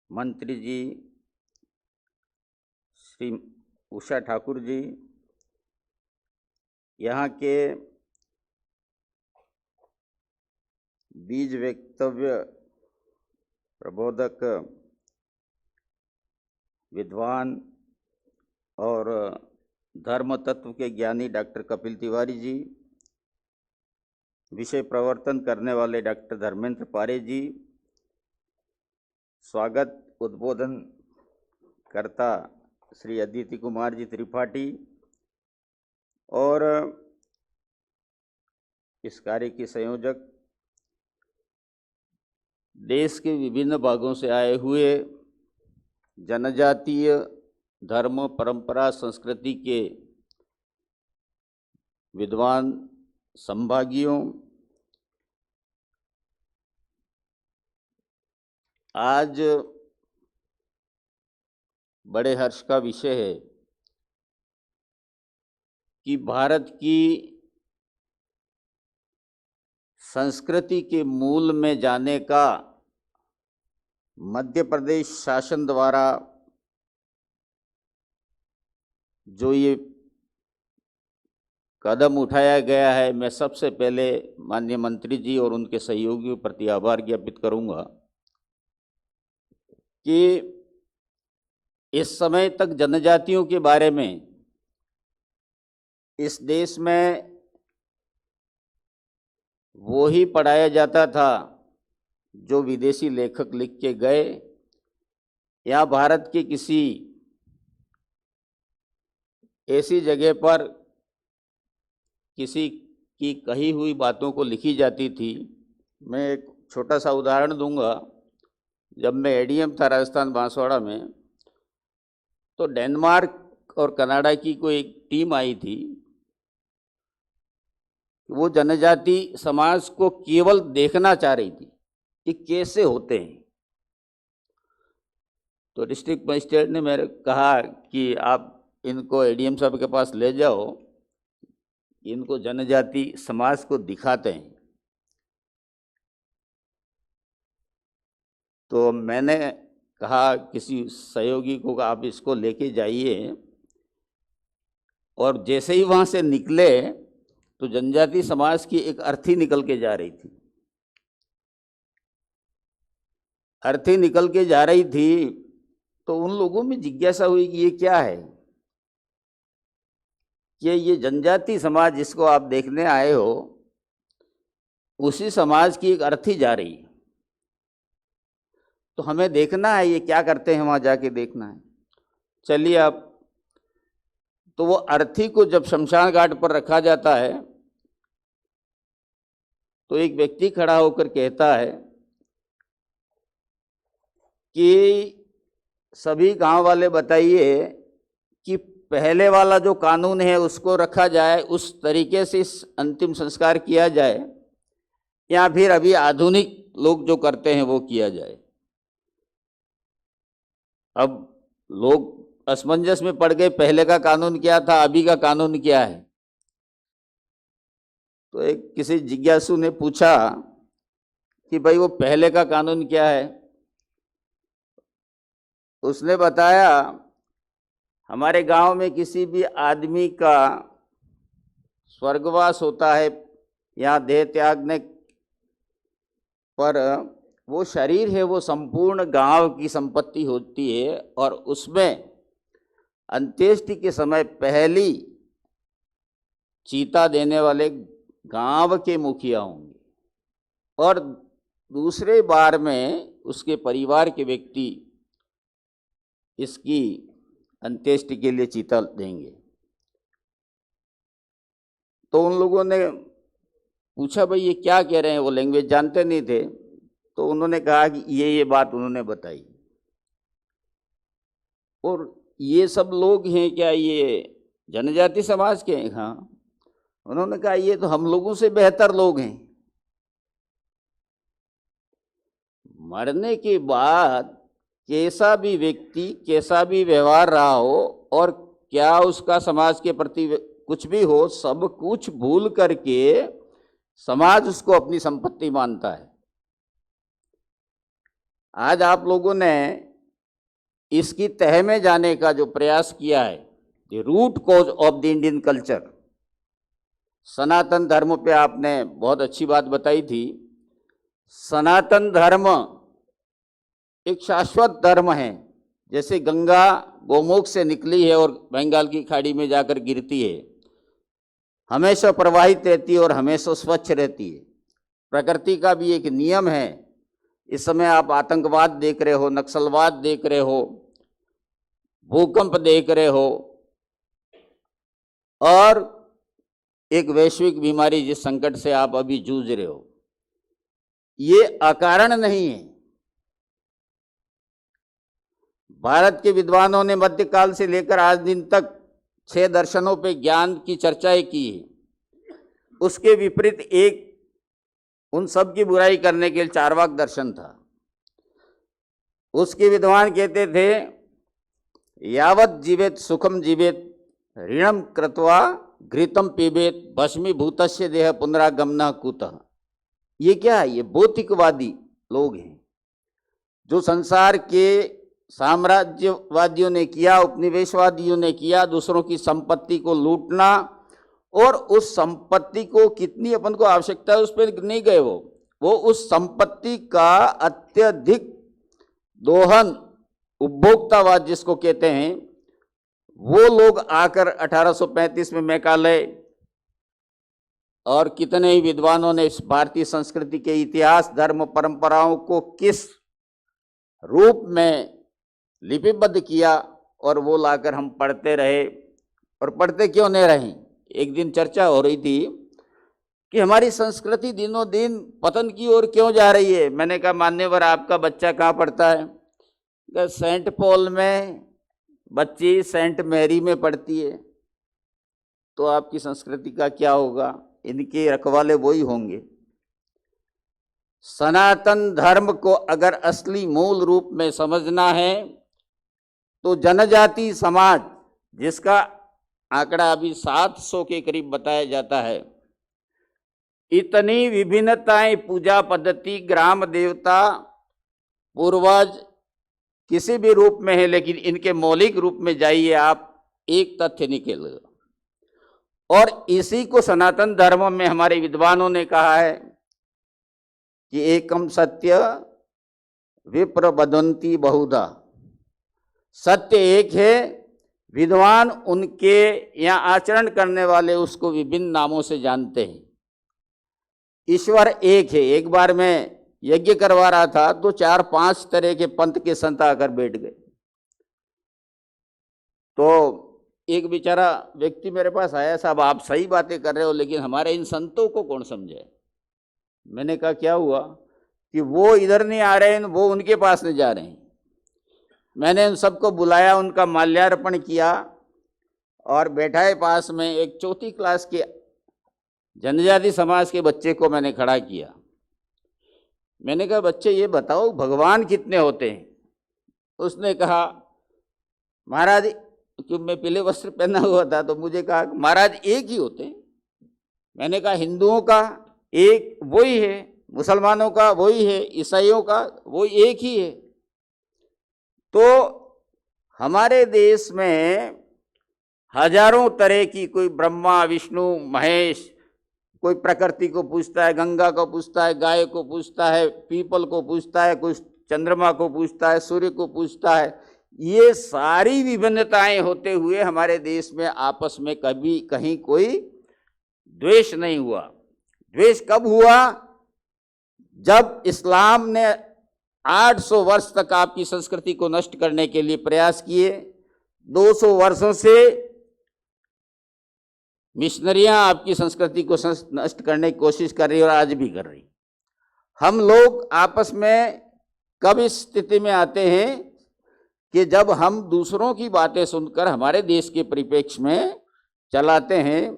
S2: मंत्री जी श्री उषा ठाकुर जी, यहाँ के बीज वक्तव्य प्रबोधक विद्वान और धर्म तत्व के ज्ञानी डॉक्टर कपिल तिवारी जी, विषय प्रवर्तन करने वाले डॉक्टर धर्मेंद्र पारे जी, स्वागत उद्बोधन करता श्री अदिति कुमार जी त्रिपाठी और इस कार्य के संयोजक देश के विभिन्न भागों से आए हुए जनजातीय धर्म परंपरा संस्कृति के विद्वान संभागियों, आज बड़े हर्ष का विषय है कि भारत की संस्कृति के मूल में जाने का मध्य प्रदेश शासन द्वारा जो ये कदम उठाया गया है, मैं सबसे पहले माननीय मंत्री जी और उनके सहयोगियों प्रति आभार ज्ञापित करूंगा कि इस समय तक जनजातियों के बारे में इस देश में वो ही पढ़ाया जाता था जो विदेशी लेखक लिख के गए या भारत के किसी ऐसी जगह पर किसी की कही हुई बातों को लिखी जाती थी। मैं एक छोटा सा उदाहरण दूंगा। जब मैं एडीएम था राजस्थान बांसवाड़ा में, तो डेनमार्क और कनाडा की कोई एक टीम आई थी। वो जनजाति समाज को केवल देखना चाह रही थी कि कैसे होते हैं। तो डिस्ट्रिक्ट मजिस्ट्रेट ने मेरे कहा कि आप इनको एडीएम साहब के पास ले जाओ, इनको जनजाति समाज को दिखाते हैं। तो मैंने कहा किसी सहयोगी को, आप इसको लेके जाइए। और जैसे ही वहाँ से निकले तो जनजाति समाज की एक अर्थी निकल के जा रही थी। अर्थी निकल के जा रही थी तो उन लोगों में जिज्ञासा हुई कि ये क्या है, कि ये जनजाति समाज जिसको आप देखने आए हो, उसी समाज की एक अर्थी जा रही है। तो हमें देखना है ये क्या करते हैं, वहाँ जाके देखना है। चलिए आप। तो वो अर्थी को जब शमशान घाट पर रखा जाता है तो एक व्यक्ति खड़ा होकर कहता है कि सभी गांव वाले बताइए कि पहले वाला जो कानून है उसको रखा जाए, उस तरीके से इस अंतिम संस्कार किया जाए, या फिर अभी आधुनिक लोग जो करते हैं वो किया जाए। अब लोग असमंजस में पड़ गए, पहले का कानून क्या था, अभी का कानून क्या है। तो एक किसी जिज्ञासु ने पूछा कि भाई वो पहले का कानून क्या है। उसने बताया, हमारे गांव में किसी भी आदमी का स्वर्गवास होता है या देह त्यागने पर, वो शरीर है वो संपूर्ण गांव की संपत्ति होती है और उसमें अंत्येष्टि के समय पहली चीता देने वाले गांव के मुखिया होंगे और दूसरे बार में उसके परिवार के व्यक्ति इसकी अंत्येष्टि के लिए चीता देंगे। तो उन लोगों ने पूछा भाई ये क्या कह रहे हैं, वो लैंग्वेज जानते नहीं थे। तो उन्होंने कहा कि ये बात उन्होंने बताई। और ये सब लोग हैं क्या, ये जनजाति समाज के हैं? हाँ। उन्होंने कहा ये तो हम लोगों से बेहतर लोग हैं। मरने के बाद कैसा भी व्यक्ति कैसा भी व्यवहार रहा हो और क्या उसका समाज के प्रति कुछ भी हो, सब कुछ भूल करके समाज उसको अपनी संपत्ति मानता है। आज आप लोगों ने इसकी तह में जाने का जो प्रयास किया है, the root cause of the Indian culture, Sanatan Dharma पे आपने बहुत अच्छी बात बताई थी। सनातन धर्म एक शाश्वत धर्म है। जैसे गंगा गोमुख से निकली है और बंगाल की खाड़ी में जाकर गिरती है, हमेशा प्रवाहित रहती है और हमेशा स्वच्छ रहती है। प्रकृति का भी एक नियम है। इस समय आप आतंकवाद देख रहे हो, नक्सलवाद देख रहे हो, भूकंप देख रहे हो और एक वैश्विक बीमारी जिस संकट से आप अभी जूझ रहे हो, ये अकारण नहीं है। भारत के विद्वानों ने मध्यकाल से लेकर आज दिन तक 6 दर्शनों पे ज्ञान की चर्चाएं की है। उसके विपरीत एक उन सब की बुराई करने के लिए चार्वाक दर्शन था। उसके विद्वान कहते थे यावत जीवेत सुखम जीवेत ऋणम कृत्वा घृतम पीबेत भस्मीभूतस्य देह पुनरागमन कुतः। ये क्या है? ये भौतिकवादी लोग हैं जो संसार के साम्राज्यवादियों ने किया, उपनिवेशवादियों ने किया, दूसरों की संपत्ति को लूटना और उस संपत्ति को कितनी अपन को आवश्यकता है उस पर नहीं गए। वो उस संपत्ति का अत्यधिक दोहन, उपभोक्तावाद जिसको कहते हैं, वो लोग आकर 1835 में मैकाले और कितने ही विद्वानों ने इस भारतीय संस्कृति के इतिहास, धर्म, परंपराओं को किस रूप में लिपिबद्ध किया और वो लाकर हम पढ़ते रहे। और पढ़ते क्यों नहीं रहे? एक दिन चर्चा हो रही थी कि हमारी संस्कृति दिनों दिन पतन की ओर क्यों जा रही है। मैंने कहा मान्यवर आपका बच्चा कहाँ पढ़ता है? सेंट पॉल में, बच्ची सेंट मैरी में पढ़ती है। तो आपकी संस्कृति का क्या होगा? इनके रखवाले वही होंगे। सनातन धर्म को अगर असली मूल रूप में समझना है तो जनजाति समाज, जिसका आंकड़ा अभी 700 के करीब बताया जाता है, इतनी विभिन्नताएं, पूजा पद्धति, ग्राम देवता, पूर्वज किसी भी रूप में है, लेकिन इनके मौलिक रूप में जाइए आप, एक तथ्य निकलेगा। और इसी को सनातन धर्म में हमारे विद्वानों ने कहा है कि एकम सत्य विप्र वदन्ति बहुधा। सत्य एक है, विद्वान उनके यहाँ आचरण करने वाले उसको विभिन्न नामों से जानते हैं। ईश्वर एक है। एक बार मैं यज्ञ करवा रहा था तो 4-5 तरह के पंथ के संत आकर बैठ गए। तो एक बेचारा व्यक्ति मेरे पास आया, साहब आप सही बातें कर रहे हो लेकिन हमारे इन संतों को कौन समझे। मैंने कहा क्या हुआ? कि वो इधर नहीं आ रहे हैं, वो उनके पास नहीं जा रहे हैं। मैंने उन सबको बुलाया, उनका माल्यार्पण किया और बैठाए पास में एक 4th क्लास के जनजाति समाज के बच्चे को मैंने खड़ा किया। मैंने कहा बच्चे ये बताओ भगवान कितने होते हैं? उसने कहा महाराज, क्योंकि मैं पीले वस्त्र पहना हुआ था तो मुझे कहा महाराज एक ही होते हैं। मैंने कहा हिंदुओं का एक वही है, मुसलमानों का वही है, ईसाइयों का वो एक ही है। तो हमारे देश में हजारों तरह की, कोई ब्रह्मा विष्णु महेश, कोई प्रकृति को पूजता है, गंगा को पूजता है, गाय को पूजता है, पीपल को पूजता है, कोई चंद्रमा को पूजता है, सूर्य को पूजता है। ये सारी विभिन्नताएं होते हुए हमारे देश में आपस में कभी कहीं कोई द्वेष नहीं हुआ। द्वेष कब हुआ? जब इस्लाम ने 800 वर्ष तक आपकी संस्कृति को नष्ट करने के लिए प्रयास किए। 200 वर्षों से मिशनरियां आपकी संस्कृति को नष्ट करने की कोशिश कर रही और आज भी कर रही। हम लोग आपस में कब इस स्थिति में आते हैं कि जब हम दूसरों की बातें सुनकर हमारे देश के परिप्रेक्ष्य में चलाते हैं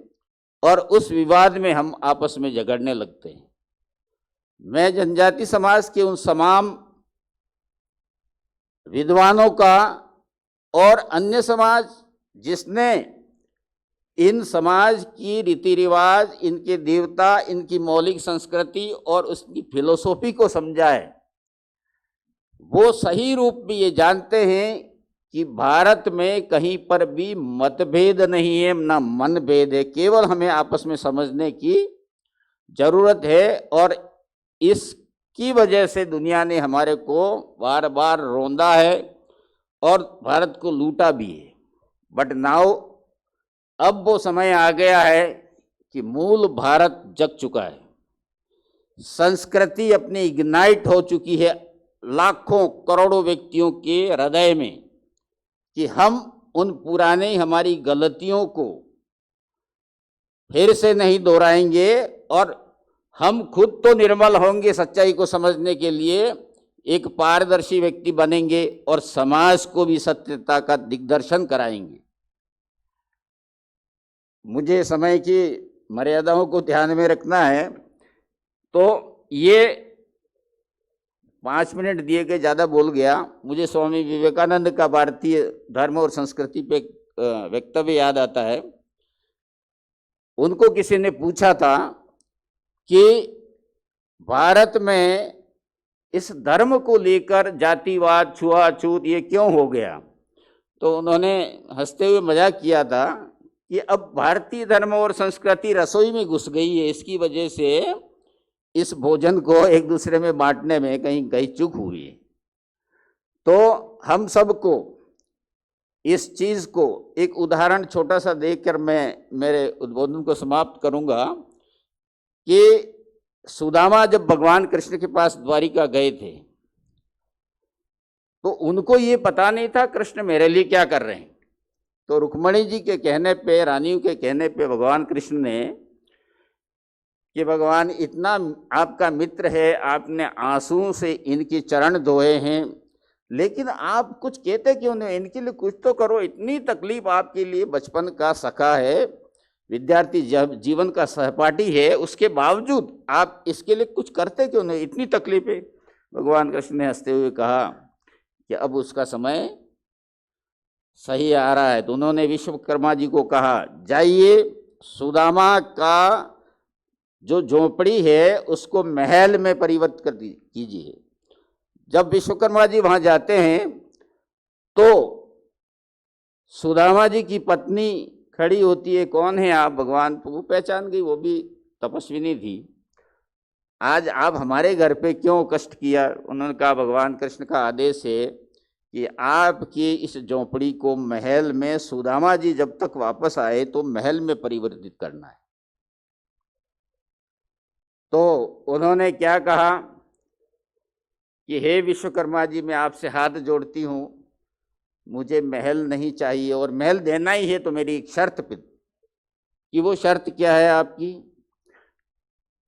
S2: और उस विवाद में हम आपस में झगड़ने लगते हैं। मैं जनजाति समाज के उन तमाम विद्वानों का और अन्य समाज जिसने इन समाज की रीति रिवाज, इनके देवता, इनकी मौलिक संस्कृति और उसकी फिलोसॉफी को समझा है, वो सही रूप में ये जानते हैं कि भारत में कहीं पर भी मतभेद नहीं है, ना मनभेद है, केवल हमें आपस में समझने की जरूरत है। और इसकी वजह से दुनिया ने हमारे को बार बार रोंदा है और भारत को लूटा भी है। बट नाउ अब वो समय आ गया है कि मूल भारत जग चुका है, संस्कृति अपनी इग्नाइट हो चुकी है लाखों करोड़ों व्यक्तियों के हृदय में, कि हम उन पुराने हमारी गलतियों को फिर से नहीं दोहराएंगे और हम खुद तो निर्मल होंगे, सच्चाई को समझने के लिए एक पारदर्शी व्यक्ति बनेंगे और समाज को भी सत्यता का दिग्दर्शन कराएंगे। मुझे समय की मर्यादाओं को ध्यान में रखना है, तो ये 5 मिनट दिए गए, ज़्यादा बोल गया। मुझे स्वामी विवेकानंद का भारतीय धर्म और संस्कृति पे वक्तव्य याद आता है। उनको किसी ने पूछा था कि भारत में इस धर्म को लेकर जातिवाद, छुआछूत ये क्यों हो गया? तो उन्होंने हंसते हुए मजाक किया था कि अब भारतीय धर्म और संस्कृति रसोई में घुस गई है, इसकी वजह से इस भोजन को एक दूसरे में बांटने में कहीं कहीं चूक हुई है। तो हम सबको इस चीज को एक उदाहरण छोटा सा देकर मैं मेरे उद्बोधन को समाप्त करूंगा कि सुदामा जब भगवान कृष्ण के पास द्वारिका गए थे तो उनको ये पता नहीं था कृष्ण मेरे लिए क्या कर रहे हैं। तो रुक्मणी जी के कहने पे, रानियों के कहने पे भगवान कृष्ण ने कि भगवान इतना आपका मित्र है, आपने आंसुओं से इनके चरण धोए हैं, लेकिन आप कुछ कहते क्यों नहीं? इनके लिए कुछ तो करो, इतनी तकलीफ आपके लिए, बचपन का सखा है, विद्यार्थी जीवन का सहपाठी है, उसके बावजूद आप इसके लिए कुछ करते क्यों नहीं? इतनी तकलीफ है। भगवान कृष्ण ने हंसते हुए कहा कि अब उसका समय सही आ रहा है। तो उन्होंने विश्वकर्मा जी को कहा, जाइए सुदामा का जो झोपड़ी है उसको महल में परिवर्तित कर कीजिए। जब विश्वकर्मा जी वहां जाते हैं तो सुदामा जी की पत्नी खड़ी होती है, कौन है आप? भगवान को पहचान गई, वो भी तपस्विनी थी। आज आप हमारे घर पे क्यों कष्ट किया? उन्होंने कहा, भगवान कृष्ण का आदेश है कि आपकी इस झोपड़ी को महल में सुदामा जी जब तक वापस आए तो महल में परिवर्तित करना है। तो उन्होंने क्या कहा कि हे विश्वकर्मा जी, मैं आपसे हाथ जोड़ती हूँ, मुझे महल नहीं चाहिए, और महल देना ही है तो मेरी एक शर्त पे। कि वो शर्त क्या है आपकी?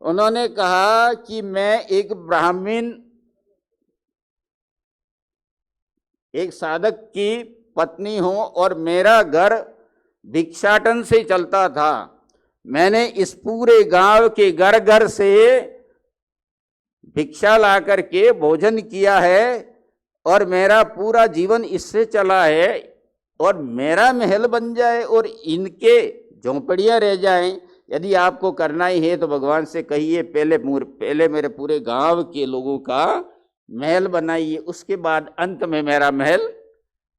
S2: उन्होंने कहा कि मैं एक ब्राह्मण, एक साधक की पत्नी हूं और मेरा घर भिक्षाटन से चलता था। मैंने इस पूरे गांव के घर घर से भिक्षा ला करके भोजन किया है और मेरा पूरा जीवन इससे चला है, और मेरा महल बन जाए और इनके झोंपड़ियां रह जाएं। यदि आपको करना ही है तो भगवान से कहिए पहले मेरे पूरे गांव के लोगों का महल बनाइए, उसके बाद अंत में मेरा महल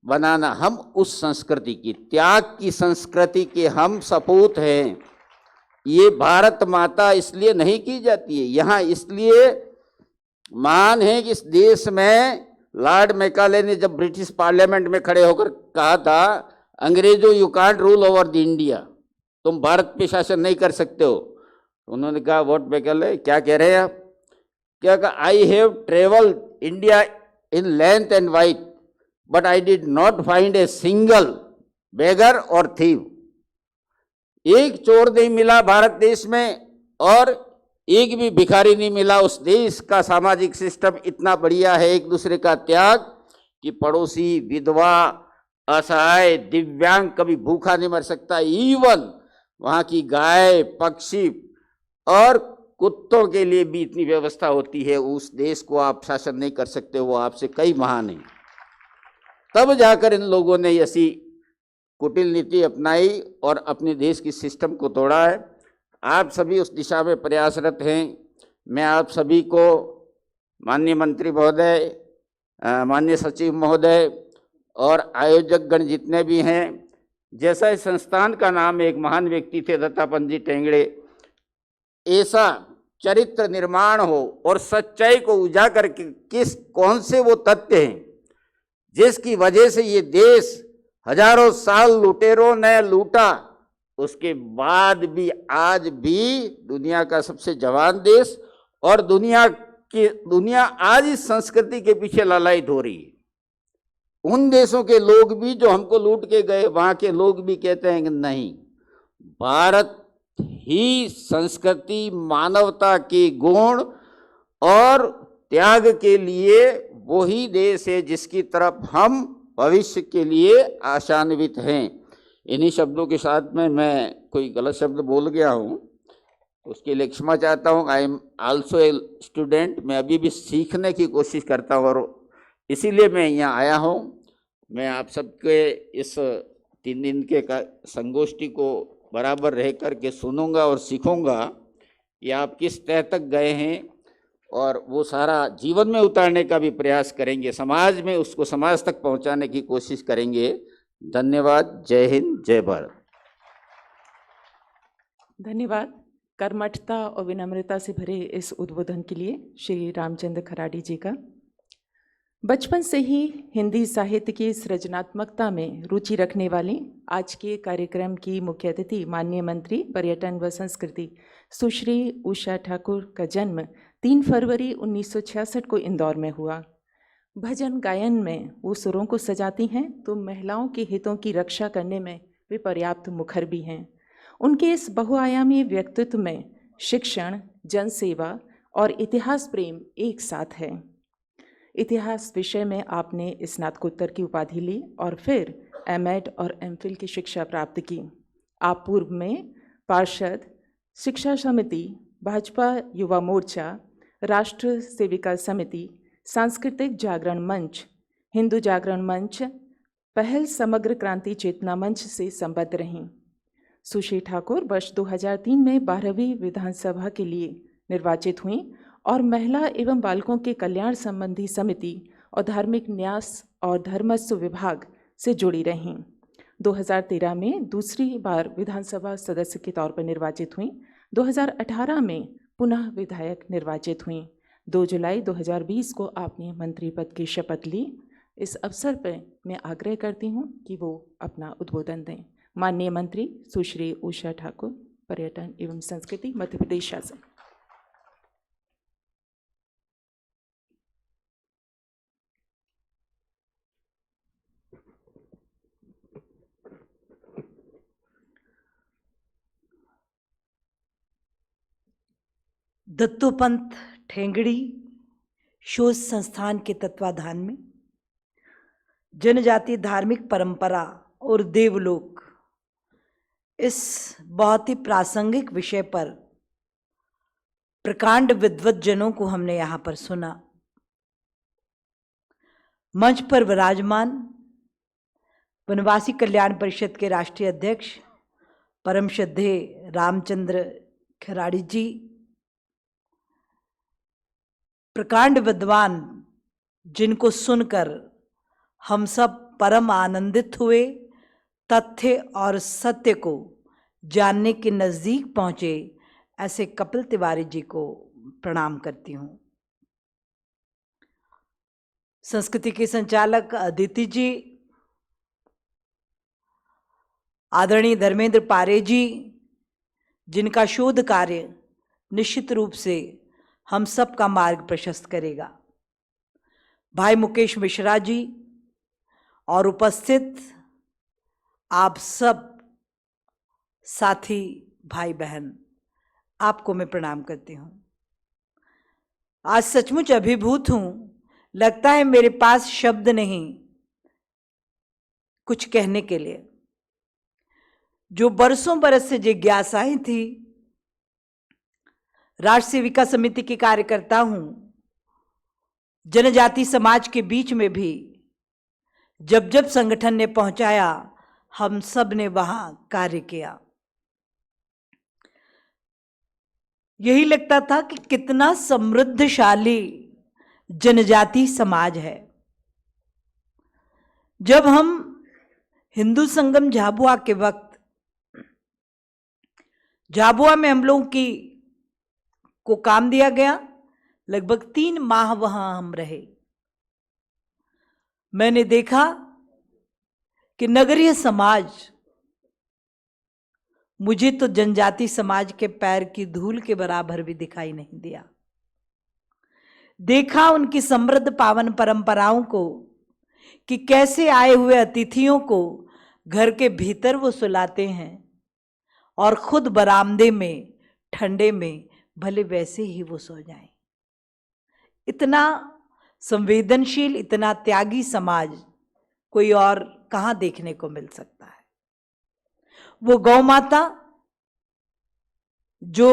S2: बनाना। हम उस संस्कृति की, त्याग की संस्कृति के हम सपूत हैं। ये भारत माता इसलिए नहीं की जाती है यहाँ, इसलिए महान है कि इस देश में लॉर्ड मैकाले ने जब ब्रिटिश पार्लियामेंट में खड़े होकर कहा था, अंग्रेजों you can't rule over the India, तुम भारत पे शासन नहीं कर सकते हो। उन्होंने कहा, व्हाट मैकाले, क्या कह रहे हैं आप? क्या कहा? I have travelled India in length and wide but I did not find a single beggar और थीव। एक चोर नहीं मिला भारत देश में और एक भी भिखारी नहीं मिला। उस देश का सामाजिक सिस्टम इतना बढ़िया है, एक दूसरे का त्याग, कि पड़ोसी, विधवा, असहाय, दिव्यांग कभी भूखा नहीं मर सकता। इवन वहाँ की गाय, पक्षी और कुत्तों के लिए भी इतनी व्यवस्था होती है। उस देश को आप शासन नहीं कर सकते, वो आपसे कई महान है। तब जाकर इन लोगों ने ऐसी कुटिल नीति अपनाई और अपने देश की सिस्टम को तोड़ा है। आप सभी उस दिशा में प्रयासरत हैं। मैं आप सभी को, माननीय मंत्री महोदय, माननीय सचिव महोदय और आयोजक गण जितने भी हैं, जैसा इस संस्थान का नाम एक महान व्यक्ति थे दत्तापंत जी टेंगड़े, ऐसा चरित्र निर्माण हो और सच्चाई को उजागर के कौन से वो तथ्य हैं जिसकी वजह से ये देश हजारों साल लुटेरों ने लूटा, उसके बाद भी आज भी दुनिया का सबसे जवान देश और दुनिया आज इस संस्कृति के पीछे लालायित हो रही है। उन देशों के लोग भी जो हमको लूट के गए, वहां के लोग भी कहते हैं कि नहीं, भारत ही संस्कृति, मानवता के गुण और त्याग के लिए वही देश है जिसकी तरफ हम भविष्य के लिए आशान्वित हैं। इन्हीं शब्दों के साथ में मैं कोई गलत शब्द बोल गया हूँ, उसके लिए क्षमा चाहता हूँ। I am also a student, मैं अभी भी सीखने की कोशिश करता हूँ और इसीलिए मैं यहाँ आया हूँ। मैं आप सबके इस 3 दिन के संगोष्ठी को बराबर रह कर के सुनूंगा और सीखूंगा कि आप किस तह तक गए हैं और वो सारा जीवन में उतारने का भी प्रयास करेंगे, समाज में उसको समाज तक पहुंचाने की कोशिश करेंगे। धन्यवाद। जय हिंद, जय भारत।
S1: धन्यवाद कर्मठता और विनम्रता से भरे इस उद्बोधन के लिए श्री रामचंद्र खराड़ी जी का। बचपन से ही हिंदी साहित्य की सृजनात्मकता में रुचि रखने वाली आज के कार्यक्रम की मुख्य अतिथि माननीय मंत्री पर्यटन व संस्कृति सुश्री उषा ठाकुर का जन्म 3 फरवरी 1966 को इंदौर में हुआ। भजन गायन में वो सुरों को सजाती हैं तो महिलाओं के हितों की रक्षा करने में वे पर्याप्त मुखर भी हैं। उनके इस बहुआयामी व्यक्तित्व में शिक्षण, जनसेवा और इतिहास प्रेम एक साथ है। इतिहास विषय में आपने स्नातकोत्तर की उपाधि ली और फिर एमएड और एमफिल की शिक्षा प्राप्त की। आप पूर्व में पार्षद, शिक्षा समिति, भाजपा युवा मोर्चा, राष्ट्र सेविका समिति, सांस्कृतिक जागरण मंच, हिंदू जागरण मंच, पहल समग्र क्रांति चेतना मंच से संबद्ध रहीं। सुश्री ठाकुर वर्ष 2003 में 12वीं विधानसभा के लिए निर्वाचित हुईं और महिला एवं बालकों के कल्याण संबंधी समिति और धार्मिक न्यास और धर्मस्व विभाग से जुड़ी रहीं। 2013 में दूसरी बार विधानसभा सदस्य के तौर पर निर्वाचित हुईं। 2018 में पुनः विधायक निर्वाचित हुईं। 2 जुलाई 2020 को आपने मंत्री पद की शपथ ली। इस अवसर पर मैं आग्रह करती हूँ कि वो अपना उद्बोधन दें। माननीय मंत्री सुश्री उषा ठाकुर, पर्यटन एवं संस्कृति, मध्य प्रदेश शासन।
S6: दत्तोपंत ठेंगड़ी शोध संस्थान के तत्वाधान में जनजाति धार्मिक परंपरा और देवलोक इस बहुत ही प्रासंगिक विषय पर प्रकांड विद्वत जनों को हमने यहाँ पर सुना। मंच पर विराजमान वनवासी कल्याण परिषद के राष्ट्रीय अध्यक्ष परम श्रद्धेय रामचंद्र खराड़ी जी, प्रकांड विद्वान जिनको सुनकर हम सब परम आनंदित हुए, तथ्य और सत्य को जानने के नज़दीक पहुँचे, ऐसे कपिल तिवारी जी को प्रणाम करती हूँ। संस्कृति के संचालक अदिति जी, आदरणीय धर्मेंद्र पारे जी, जिनका शोध कार्य निश्चित रूप से हम सब का मार्ग प्रशस्त करेगा, भाई मुकेश मिश्रा जी और उपस्थित आप सब साथी भाई बहन, आपको मैं प्रणाम करती हूँ। आज सचमुच अभिभूत हूँ लगता है मेरे पास शब्द नहीं कुछ कहने के लिए। जो बरसों बरस से जिज्ञासाएं थी, राष्ट्र सेविका समिति की कार्यकर्ता हूं, जनजाति समाज के बीच में भी जब जब संगठन ने पहुंचाया, हम सब ने वहां कार्य किया। यही लगता था कि कितना समृद्धशाली जनजाति समाज है। जब हम हिंदू संगम झाबुआ के वक्त, झाबुआ में हम लोगों को काम दिया गया, लगभग 3 माह वहां हम रहे। मैंने देखा कि नगरीय समाज मुझे तो जनजाति समाज के पैर की धूल के बराबर भी दिखाई नहीं दिया। देखा उनकी समृद्ध पावन परंपराओं को कि कैसे आए हुए अतिथियों को घर के भीतर वो सुलाते हैं और खुद बरामदे में ठंडे में भले वैसे ही वो सो जाएं। इतना संवेदनशील, इतना त्यागी समाज कोई और कहां देखने को मिल सकता है। वो गौ माता जो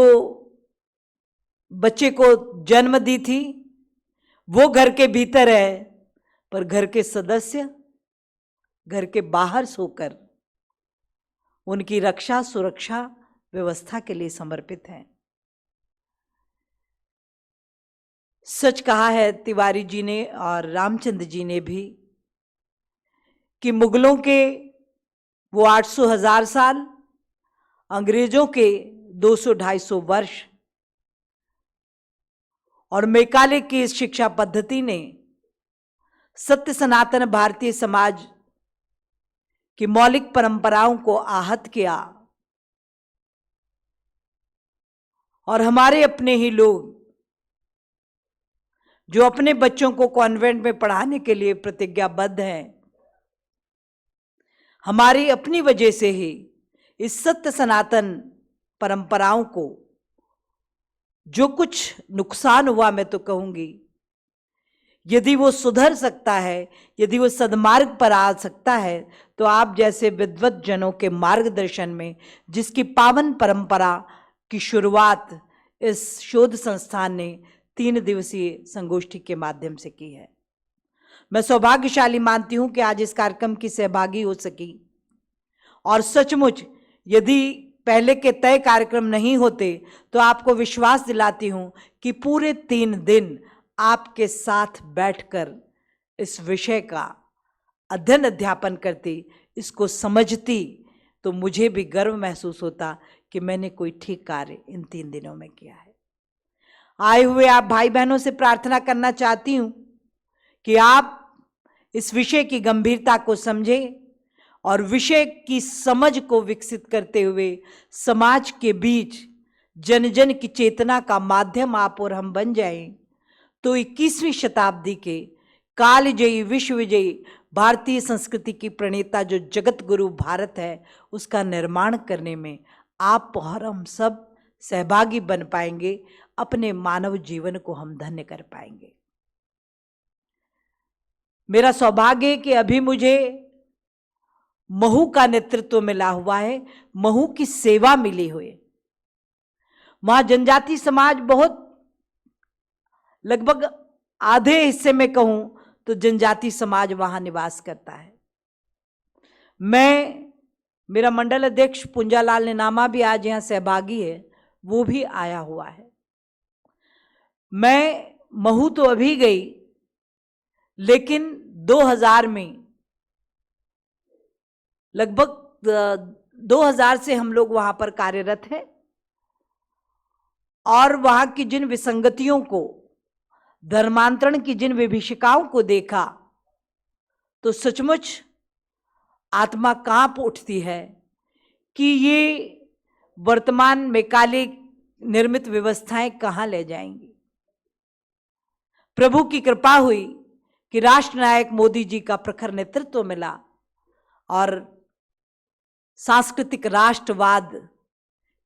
S6: बच्चे को जन्म दी थी, वो घर के भीतर है, पर घर के सदस्य घर के बाहर सोकर उनकी रक्षा सुरक्षा व्यवस्था के लिए समर्पित हैं। सच कहा है तिवारी जी ने और रामचंद्र जी ने भी कि मुगलों के वो 800,000 साल, अंग्रेजों के 200-250 वर्ष और मैकाले की इस शिक्षा पद्धति ने सत्य सनातन भारतीय समाज की मौलिक परंपराओं को आहत किया। और हमारे अपने ही लोग जो अपने बच्चों को कॉन्वेंट में पढ़ाने के लिए प्रतिज्ञाबद्ध हैं, हमारी अपनी वजह से ही इस सत्य सनातन परंपराओं को जो कुछ नुकसान हुआ, मैं तो कहूंगी, यदि वो सुधर सकता है, यदि वो सद्मार्ग पर आ सकता है, तो आप जैसे विद्वत जनों के मार्गदर्शन में, जिसकी पावन परंपरा की शुरुआत इस शोध संस्थान ने 3 दिवसीय संगोष्ठी के माध्यम से की है। मैं सौभाग्यशाली मानती हूं कि आज इस कार्यक्रम की सहभागी हो सकी। और सचमुच यदि पहले के तय कार्यक्रम नहीं होते तो आपको विश्वास दिलाती हूं कि पूरे 3 दिन आपके साथ बैठकर इस विषय का अध्ययन अध्यापन करती, इसको समझती, तो मुझे भी गर्व महसूस होता कि मैंने कोई ठीक कार्य इन 3 दिनों में किया है। आए हुए आप भाई बहनों से प्रार्थना करना चाहती हूं कि आप इस विषय की गंभीरता को समझें और विषय की समझ को विकसित करते हुए समाज के बीच जन जन की चेतना का माध्यम आप और हम बन जाएं, तो 21वीं शताब्दी के कालजयी विश्वविजयी भारतीय संस्कृति की प्रणेता जो जगत गुरु भारत है, उसका निर्माण करने में आप और हम सब सहभागी बन पाएंगे। अपने मानव जीवन को हम धन्य कर पाएंगे। मेरा सौभाग्य है कि अभी मुझे महू का नेतृत्व मिला हुआ है, महू की सेवा मिली हुई। वहां जनजाति समाज बहुत, लगभग आधे हिस्से में कहूं तो जनजाति समाज वहां निवास करता है। मेरा मंडल अध्यक्ष पुंजालाल नेनामा भी आज यहां सहभागी है, वो भी आया हुआ है। मैं महू तो अभी गई, लेकिन 2000 में लगभग 2000 से हम लोग वहां पर कार्यरत हैं और वहां की जिन विसंगतियों को, धर्मांतरण की जिन विभीषिकाओं को देखा, तो सचमुच आत्मा कांप उठती है कि ये वर्तमान मैकाले निर्मित व्यवस्थाएं कहां ले जाएंगी। प्रभु की कृपा हुई कि राष्ट्र नायक मोदी जी का प्रखर नेतृत्व मिला और सांस्कृतिक राष्ट्रवाद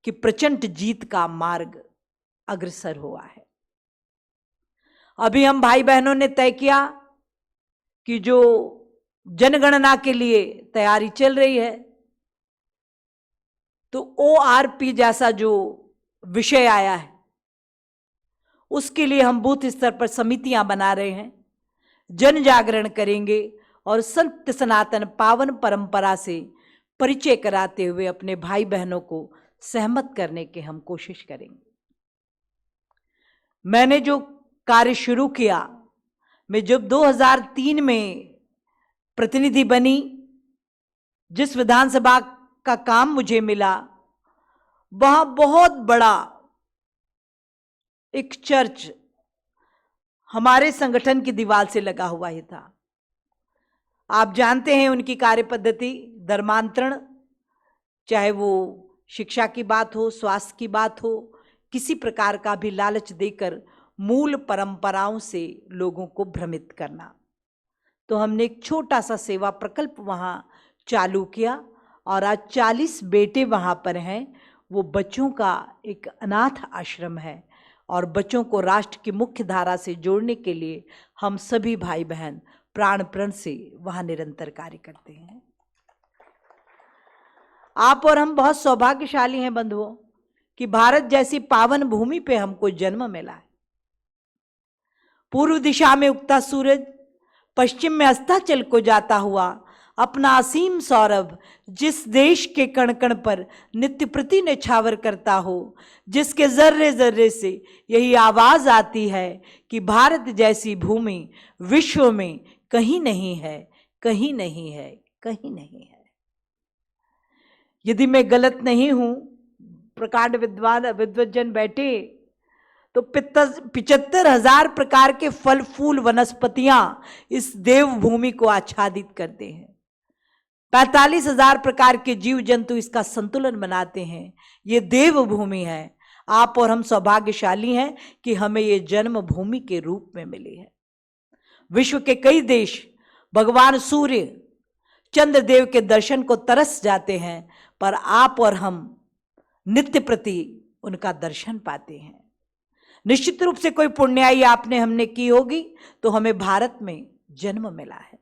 S6: की प्रचंड जीत का मार्ग अग्रसर हुआ है। अभी हम भाई बहनों ने तय किया कि जो जनगणना के लिए तैयारी चल रही है, तो ORP जैसा जो विषय आया है, उसके लिए हम बूथ स्तर पर समितियां बना रहे हैं, जन जागरण करेंगे और सत्य सनातन पावन परंपरा से परिचय कराते हुए अपने भाई बहनों को सहमत करने की हम कोशिश करेंगे। मैंने जो कार्य शुरू किया, मैं जब 2003 में प्रतिनिधि बनी, जिस विधानसभा का काम मुझे मिला, वहां बहुत बड़ा एक चर्च हमारे संगठन की दीवार से लगा हुआ ही था। आप जानते हैं उनकी कार्य पद्धति, धर्मांतरण, चाहे वो शिक्षा की बात हो, स्वास्थ्य की बात हो, किसी प्रकार का भी लालच देकर मूल परंपराओं से लोगों को भ्रमित करना। तो हमने एक छोटा सा सेवा प्रकल्प वहाँ चालू किया और आज 40 बेटे वहाँ पर हैं। वो बच्चों का एक अनाथ आश्रम है और बच्चों को राष्ट्र की मुख्य धारा से जोड़ने के लिए हम सभी भाई बहन प्राण प्रण से वहाँ निरंतर कार्य करते हैं। आप और हम बहुत सौभाग्यशाली हैं बंधुओं कि भारत जैसी पावन भूमि पे हमको जन्म मिला है। पूर्व दिशा में उगता सूरज, पश्चिम में अस्ताचल को जाता हुआ अपना असीम सौरभ जिस देश के कण कण पर नित्य प्रति न्यौछावर करता हो, जिसके जर्रे जर्रे से यही आवाज आती है कि भारत जैसी भूमि विश्व में कहीं नहीं है, कहीं नहीं है, कहीं नहीं है। यदि मैं गलत नहीं हूं, प्रकांड विद्वज्जन बैठे, तो 75,000 प्रकार के फल फूल वनस्पतियां इस देवभूमि को आच्छादित करते हैं। 45,000 प्रकार के जीव जंतु इसका संतुलन बनाते हैं। ये देवभूमि है। आप और हम सौभाग्यशाली हैं कि हमें ये जन्मभूमि के रूप में मिली है। विश्व के कई देश भगवान सूर्य चंद्रदेव के दर्शन को तरस जाते हैं, पर आप और हम नित्य प्रति उनका दर्शन पाते हैं। निश्चित रूप से कोई पुण्याई आपने हमने की होगी तो हमें भारत में जन्म मिला है।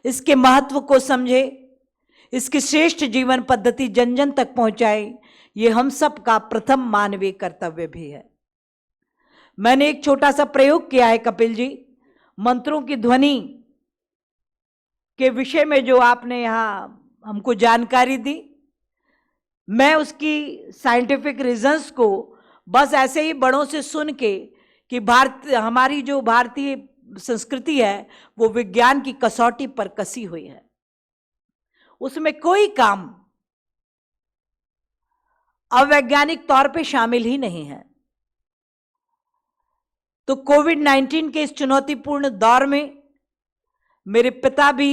S6: इसके महत्व को समझे, इसकी श्रेष्ठ जीवन पद्धति जन जन तक पहुंचाए, ये हम सब का प्रथम मानवीय कर्तव्य भी है। मैंने एक छोटा सा प्रयोग किया है कपिल जी, मंत्रों की ध्वनि के विषय में जो आपने यहां हमको जानकारी दी, मैं उसकी साइंटिफिक रीजंस को बस ऐसे ही बड़ों से सुन के कि हमारी जो भारतीय संस्कृति है वो विज्ञान की कसौटी पर कसी हुई है, उसमें कोई काम अवैज्ञानिक तौर पे शामिल ही नहीं है। तो कोविड-19 के इस चुनौतीपूर्ण दौर में मेरे पिता भी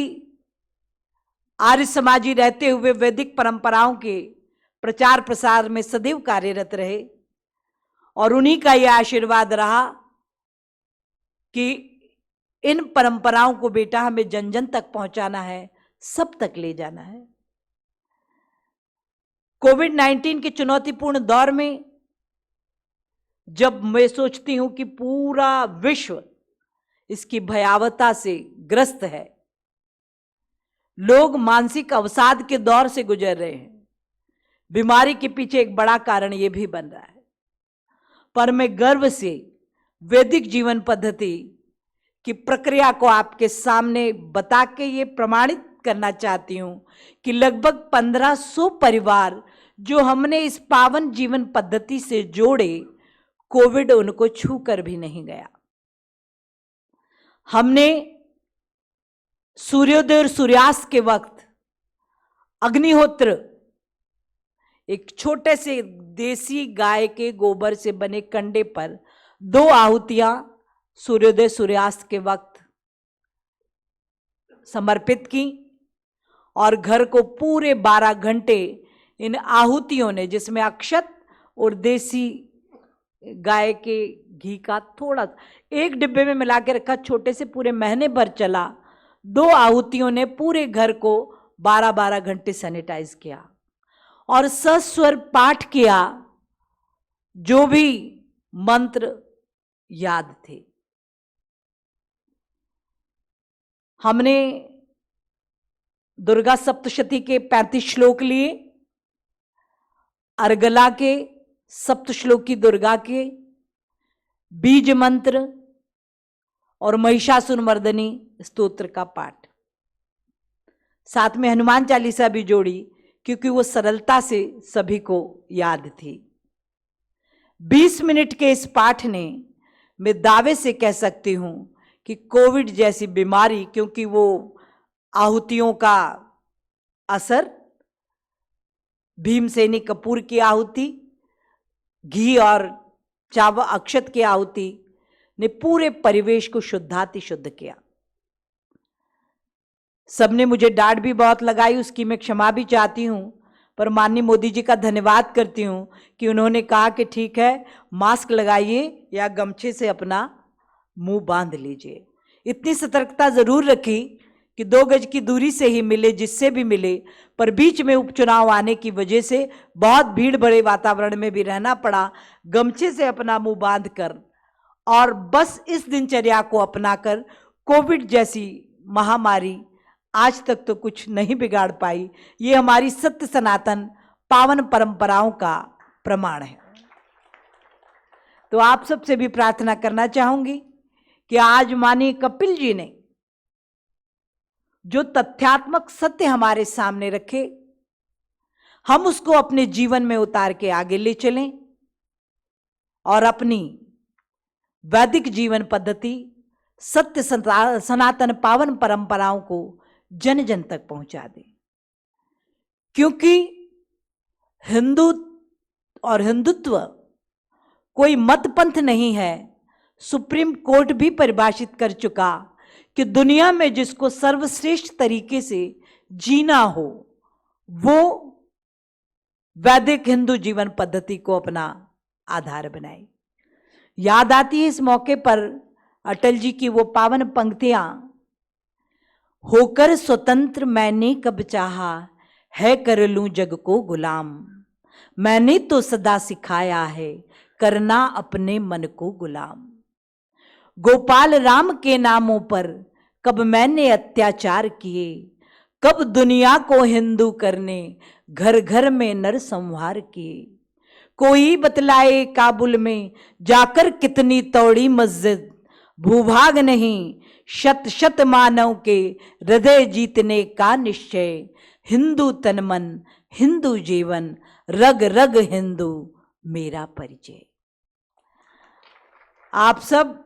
S6: आर्य समाजी रहते हुए वैदिक परंपराओं के प्रचार प्रसार में सदैव कार्यरत रहे और उन्हीं का यह आशीर्वाद रहा कि इन परंपराओं को बेटा हमें जन जन तक पहुंचाना है, सब तक ले जाना है। कोविड-19 के चुनौतीपूर्ण दौर में जब मैं सोचती हूं कि पूरा विश्व इसकी भयावहता से ग्रस्त है, लोग मानसिक अवसाद के दौर से गुजर रहे हैं, बीमारी के पीछे एक बड़ा कारण यह भी बन रहा है, पर मैं गर्व से वैदिक जीवन पद्धति की प्रक्रिया को आपके सामने बता के ये प्रमाणित करना चाहती हूं कि लगभग 1500 परिवार जो हमने इस पावन जीवन पद्धति से जोड़े, कोविड उनको छू कर भी नहीं गया। हमने सूर्योदय और सूर्यास्त के वक्त अग्निहोत्र, एक छोटे से देसी गाय के गोबर से बने कंडे पर 2 आहुतियां सूर्योदय सूर्यास्त के वक्त समर्पित की और घर को पूरे 12 घंटे इन आहुतियों ने, जिसमें अक्षत और देसी गाय के घी का थोड़ा एक डिब्बे में मिला के रखा, छोटे से पूरे महीने भर चला। 2 आहुतियों ने पूरे घर को 12-12 घंटे सैनिटाइज किया और सस्वर पाठ किया, जो भी मंत्र याद थे। हमने दुर्गा सप्तशती के 35 श्लोक लिए, अर्गला के सप्तश्लोकी दुर्गा के, बीज मंत्र और महिषासुर मर्दनी स्तोत्र का पाठ, साथ में हनुमान चालीसा भी जोड़ी क्योंकि वो सरलता से सभी को याद थी। 20 मिनट के इस पाठ ने मैं दावे से कह सकती हूं कि कोविड जैसी बीमारी, क्योंकि वो आहुतियों का असर, भीमसेनी कपूर की आहुति, घी और चावल अक्षत की आहुति ने पूरे परिवेश को शुद्धाति शुद्ध किया। सबने मुझे डांट भी बहुत लगाई, उसकी मैं क्षमा भी चाहती हूं, पर माननीय मोदी जी का धन्यवाद करती हूं कि उन्होंने कहा कि ठीक है, मास्क लगाइए या गमछे से अपना मुंह बांध लीजिए। इतनी सतर्कता जरूर रखी कि 2 गज की दूरी से ही मिले, जिससे भी मिले, पर बीच में उपचुनाव आने की वजह से बहुत भीड़ भरे वातावरण में भी रहना पड़ा, गमछे से अपना मुंह बांध कर, और बस इस दिनचर्या को अपनाकर कोविड जैसी महामारी आज तक तो कुछ नहीं बिगाड़ पाई। ये हमारी सत्य सनातन पावन परंपराओं का प्रमाण है। तो आप सबसे भी प्रार्थना करना चाहूंगी कि आज माननीय कपिल जी ने जो तथ्यात्मक सत्य हमारे सामने रखे, हम उसको अपने जीवन में उतार के आगे ले चलें और अपनी वैदिक जीवन पद्धति, सत्य सनातन पावन परंपराओं को जन जन तक पहुंचा दें। क्योंकि हिंदू और हिंदुत्व कोई मत पंथ नहीं है। सुप्रीम कोर्ट भी परिभाषित कर चुका कि दुनिया में जिसको सर्वश्रेष्ठ तरीके से जीना हो, वो वैदिक हिंदू जीवन पद्धति को अपना आधार बनाए। याद आती है इस मौके पर अटल जी की वो पावन पंक्तियां, होकर स्वतंत्र मैंने कब चाहा, है कर लूं जग को गुलाम, मैंने तो सदा सिखाया है करना अपने मन को गुलाम। गोपाल राम के नामों पर कब मैंने अत्याचार किए, कब दुनिया को हिंदू करने घर घर में नरसंहार किए। कोई बतलाए काबुल में जाकर कितनी तोड़ी मस्जिद, भूभाग नहीं शत शत मानव के हृदय जीतने का निश्चय। हिंदू तन मन हिंदू जीवन, रग रग हिंदू मेरा परिचय। आप सब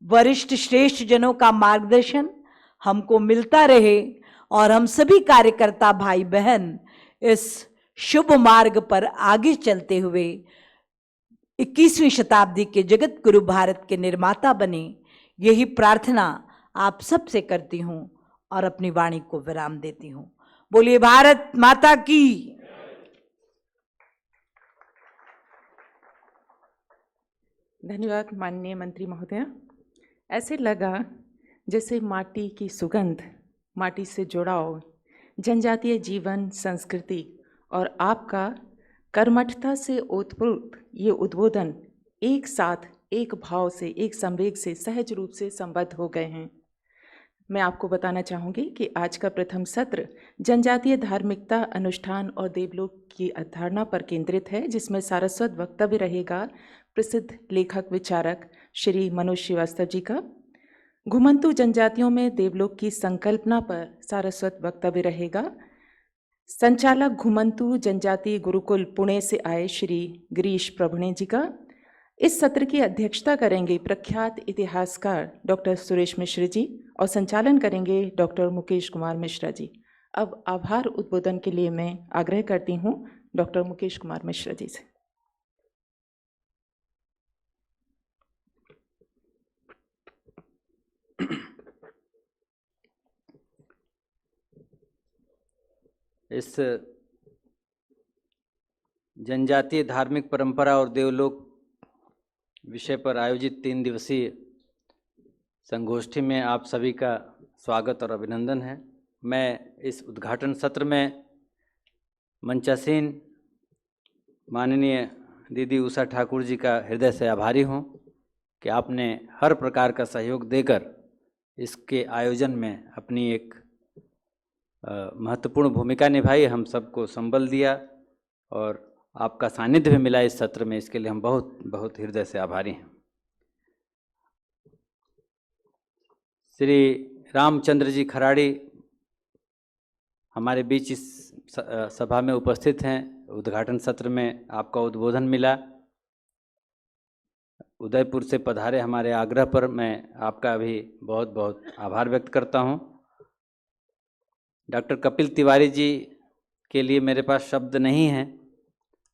S6: वरिष्ठ श्रेष्ठ जनों का मार्गदर्शन हमको मिलता रहे और हम सभी कार्यकर्ता भाई बहन इस शुभ मार्ग पर आगे चलते हुए 21वीं शताब्दी के जगत गुरु भारत के निर्माता बने, यही प्रार्थना आप सब से करती हूं और अपनी वाणी को विराम देती हूं। बोलिए भारत माता की।
S1: धन्यवाद माननीय मंत्री महोदय। ऐसे लगा जैसे माटी की सुगंध, माटी से जुड़ाव, जनजातीय जीवन, संस्कृति और आपका कर्मठता से ओतप्रोत ये उद्बोधन एक साथ, एक भाव से, एक संवेग से सहज रूप से संबद्ध हो गए हैं। मैं आपको बताना चाहूँगी कि आज का प्रथम सत्र जनजातीय धार्मिकता, अनुष्ठान और देवलोक की अवधारणा पर केंद्रित है, जिसमें सारस्वत वक्तव्य रहेगा प्रसिद्ध लेखक विचारक श्री मनोज श्रीवास्तव जी का। घुमंतू जनजातियों में देवलोक की संकल्पना पर सारस्वत वक्तव्य रहेगा संचालक घुमंतू जनजाति गुरुकुल पुणे से आए श्री गिरीश प्रभुणे जी का। इस सत्र की अध्यक्षता करेंगे प्रख्यात इतिहासकार डॉक्टर सुरेश मिश्र जी और संचालन करेंगे डॉक्टर मुकेश कुमार मिश्रा जी। अब आभार उद्बोधन के लिए मैं आग्रह करती हूँ डॉक्टर मुकेश कुमार मिश्रा जी से।
S7: इस जनजातीय धार्मिक परंपरा और देवलोक विषय पर आयोजित 3 दिवसीय संगोष्ठी में आप सभी का स्वागत और अभिनंदन है। मैं इस उद्घाटन सत्र में मंचासीन माननीय दीदी उषा ठाकुर जी का हृदय से आभारी हूँ कि आपने हर प्रकार का सहयोग देकर इसके आयोजन में अपनी एक महत्वपूर्ण भूमिका निभाई, हम सबको संबल दिया और आपका सानिध्य भी मिला इस सत्र में, इसके लिए हम बहुत बहुत हृदय से आभारी हैं। श्री रामचंद्र जी खराड़ी हमारे बीच इस सभा में उपस्थित हैं। उद्घाटन सत्र में आपका उद्बोधन मिला, उदयपुर से पधारे हमारे आग्रह पर मैं आपका भी बहुत बहुत आभार व्यक्त करता हूं। डॉक्टर कपिल तिवारी जी के लिए मेरे पास शब्द नहीं हैं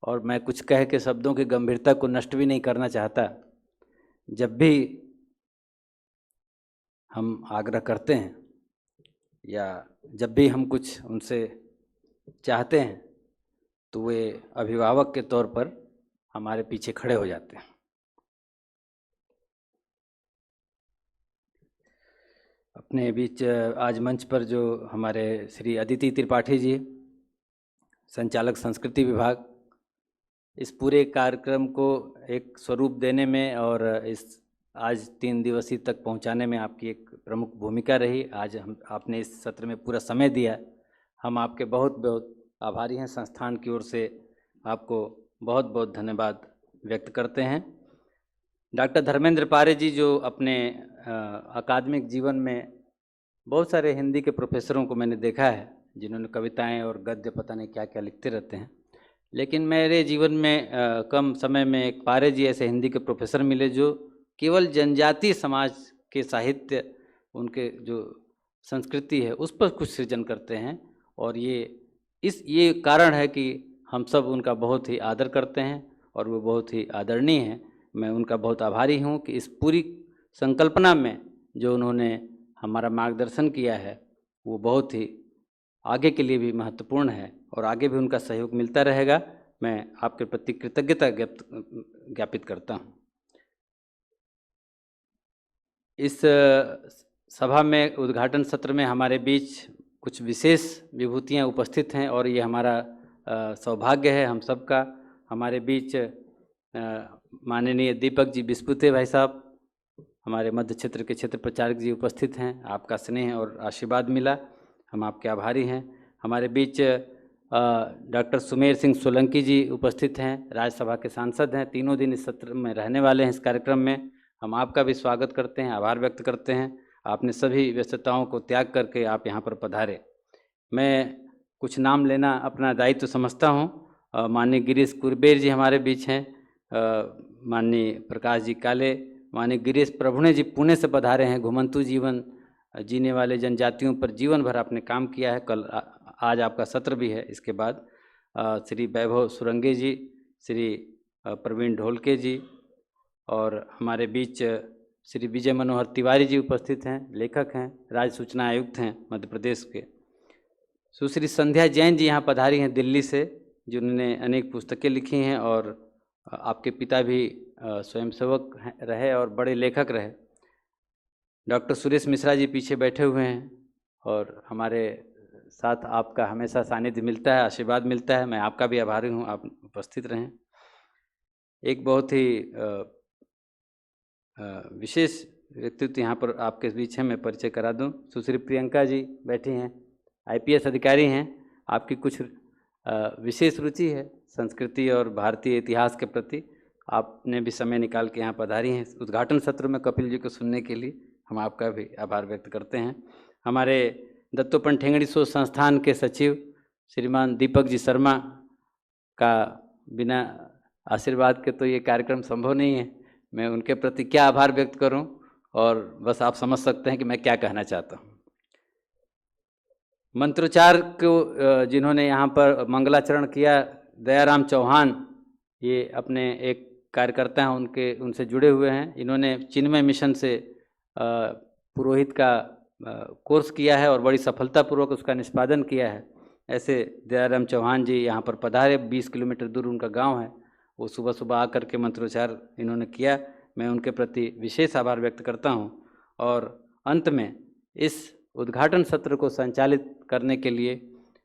S7: और मैं कुछ कह के शब्दों की गंभीरता को नष्ट भी नहीं करना चाहता। जब भी हम आग्रह करते हैं या जब भी हम कुछ उनसे चाहते हैं तो वे अभिभावक के तौर पर हमारे पीछे खड़े हो जाते हैं। अपने बीच आज मंच पर जो हमारे श्री अदिति त्रिपाठी जी, संचालक संस्कृति विभाग, इस पूरे कार्यक्रम को एक स्वरूप देने में और इस आज 3 दिवसीय तक पहुंचाने में आपकी एक प्रमुख भूमिका रही। आज हम आपने इस सत्र में पूरा समय दिया, हम आपके बहुत बहुत आभारी हैं। संस्थान की ओर से आपको बहुत बहुत धन्यवाद व्यक्त करते हैं। डॉक्टर धर्मेंद्र पारे जी जो अपने अकादमिक जीवन में बहुत सारे हिंदी के प्रोफेसरों को मैंने देखा है जिन्होंने कविताएं और गद्य पता नहीं क्या क्या लिखते रहते हैं, लेकिन मेरे जीवन में कम समय में एक पारे जी ऐसे हिंदी के प्रोफेसर मिले जो केवल जनजातीय समाज के साहित्य, उनके जो संस्कृति है उस पर कुछ सृजन करते हैं और ये कारण है कि हम सब उनका बहुत ही आदर करते हैं और वो बहुत ही आदरणीय हैं। मैं उनका बहुत आभारी हूँ कि इस पूरी संकल्पना में जो उन्होंने हमारा मार्गदर्शन किया है वो बहुत ही आगे के लिए भी महत्वपूर्ण है और आगे भी उनका सहयोग मिलता रहेगा। मैं आपके प्रति कृतज्ञता ज्ञापित करता हूँ। इस सभा में उद्घाटन सत्र में हमारे बीच कुछ विशेष विभूतियाँ उपस्थित हैं और ये हमारा सौभाग्य है हम सबका। हमारे बीच माननीय दीपक जी बिस्पुते भाई साहब, हमारे मध्य क्षेत्र के क्षेत्र प्रचारक जी उपस्थित हैं। आपका स्नेह और आशीर्वाद मिला, हम आपके आभारी हैं। हमारे बीच डॉक्टर सुमेर सिंह सोलंकी जी उपस्थित हैं, राज्यसभा के सांसद हैं, तीनों दिन इस सत्र में रहने वाले हैं। इस कार्यक्रम में हम आपका भी स्वागत करते हैं, आभार व्यक्त करते हैं। आपने सभी व्यस्तताओं को त्याग करके आप यहाँ पर पधारे। मैं कुछ नाम लेना अपना दायित्व समझता हूँ। माननीय गिरीश कुरबेर जी हमारे बीच हैं, माननीय प्रकाश जी काले, माननीय गिरीश प्रभुणे जी पुणे से पधारे हैं। घुमंतु जीवन जीने वाले जनजातियों पर जीवन भर आपने काम किया है। कल आज आपका सत्र भी है। इसके बाद श्री वैभव सुरंगे जी, श्री प्रवीण ढोलके जी और हमारे बीच श्री विजय मनोहर तिवारी जी उपस्थित हैं, लेखक हैं, राज्य सूचना आयुक्त हैं मध्य प्रदेश के। सुश्री संध्या जैन जी यहाँ पधारी हैं दिल्ली से, जिन्होंने अनेक पुस्तकें लिखी हैं और आपके पिता भी स्वयंसेवक रहे और बड़े लेखक रहे। डॉक्टर सुरेश मिश्रा जी पीछे बैठे हुए हैं और हमारे साथ आपका हमेशा सानिध्य मिलता है, आशीर्वाद मिलता है। मैं आपका भी आभारी हूँ, आप उपस्थित रहें। एक बहुत ही विशेष व्यक्तित्व यहाँ पर आपके बीच है, मैं परिचय करा दूँ। सुश्री प्रियंका जी बैठी हैं, IPS अधिकारी हैं। आपकी कुछ विशेष रुचि है संस्कृति और भारतीय इतिहास के प्रति, आपने भी समय निकाल के यहाँ पधारी हैं उद्घाटन सत्र में कपिल जी को सुनने के लिए। हम आपका भी आभार व्यक्त करते हैं। हमारे दत्तोपंत ठेंगड़ी शोध संस्थान के सचिव श्रीमान दीपक जी शर्मा का बिना आशीर्वाद के तो ये कार्यक्रम संभव नहीं है। मैं उनके प्रति क्या आभार व्यक्त करूं और बस आप समझ सकते हैं कि मैं क्या कहना चाहता हूं। मंत्रोच्चार को जिन्होंने यहाँ पर मंगलाचरण किया, दयाराम चौहान, ये अपने एक कार्यकर्ता हैं, उनसे जुड़े हुए हैं। इन्होंने चिन्मय मिशन से पुरोहित का कोर्स किया है और बड़ी सफलतापूर्वक उसका निष्पादन किया है। ऐसे दयाराम चौहान जी यहाँ पर पधारे, 20 किलोमीटर दूर उनका गांव है। वो सुबह सुबह आकर के मंत्रोच्चार इन्होंने किया, मैं उनके प्रति विशेष आभार व्यक्त करता हूँ। और अंत में इस उद्घाटन सत्र को संचालित करने के लिए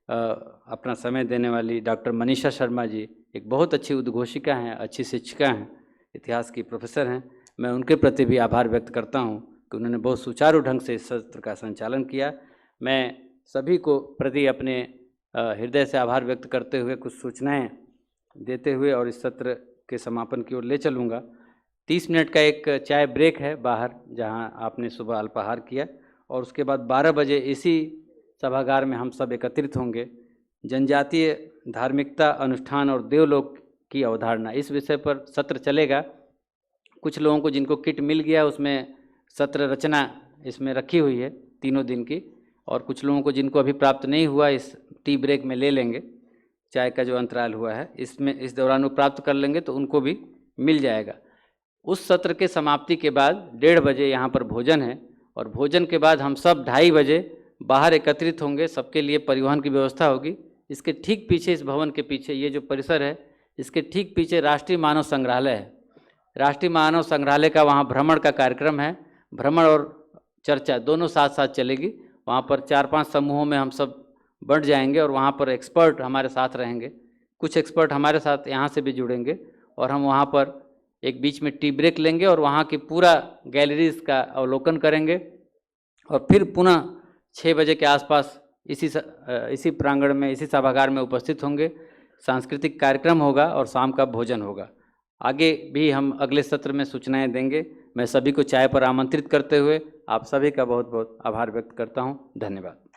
S7: अपना समय देने वाली डॉक्टर मनीषा शर्मा जी, एक बहुत अच्छी उद्घोषिका हैं, अच्छी शिक्षिका हैं, इतिहास की प्रोफेसर हैं। मैं उनके प्रति भी आभार व्यक्त करता हूँ। कि उन्होंने बहुत सुचारू ढंग से इस सत्र का संचालन किया। मैं सभी को प्रति अपने हृदय से आभार व्यक्त करते हुए कुछ सूचनाएं देते हुए और इस सत्र के समापन की ओर ले चलूँगा। 30 मिनट का एक चाय ब्रेक है बाहर, जहां आपने सुबह अल्पाहार किया, और उसके बाद 12 बजे इसी सभागार में हम सब एकत्रित होंगे। जनजातीय धार्मिकता, अनुष्ठान और देवलोक की अवधारणा, इस विषय पर सत्र चलेगा। कुछ लोगों को जिनको किट मिल गया उसमें सत्र रचना इसमें रखी हुई है 3 दिन की, और कुछ लोगों को जिनको अभी प्राप्त नहीं हुआ इस टी ब्रेक में ले लेंगे। चाय का जो अंतराल हुआ है इसमें इस दौरान वो प्राप्त कर लेंगे तो उनको भी मिल जाएगा। उस सत्र के समाप्ति के बाद 1:30 बजे यहाँ पर भोजन है, और भोजन के बाद हम सब 2:30 बजे बाहर एकत्रित होंगे। सबके लिए परिवहन की व्यवस्था होगी। इसके ठीक पीछे, इस भवन के पीछे, ये जो परिसर है इसके ठीक पीछे राष्ट्रीय मानव संग्रहालय है। राष्ट्रीय मानव संग्रहालय का वहाँ भ्रमण का कार्यक्रम है। भ्रमण और चर्चा दोनों साथ साथ चलेगी। वहाँ पर 4-5 समूहों में हम सब बढ़ जाएंगे और वहाँ पर एक्सपर्ट हमारे साथ रहेंगे। कुछ एक्सपर्ट हमारे साथ यहाँ से भी जुड़ेंगे, और हम वहाँ पर एक बीच में टी ब्रेक लेंगे और वहाँ की पूरा गैलरीज का अवलोकन करेंगे, और फिर पुनः 6 बजे के आसपास इसी प्रांगण में, इसी सभागार में उपस्थित होंगे। सांस्कृतिक कार्यक्रम होगा और शाम का भोजन होगा। आगे भी हम अगले सत्र में सूचनाएं देंगे। मैं सभी को चाय पर आमंत्रित करते हुए आप सभी का बहुत बहुत आभार व्यक्त करता हूं। धन्यवाद।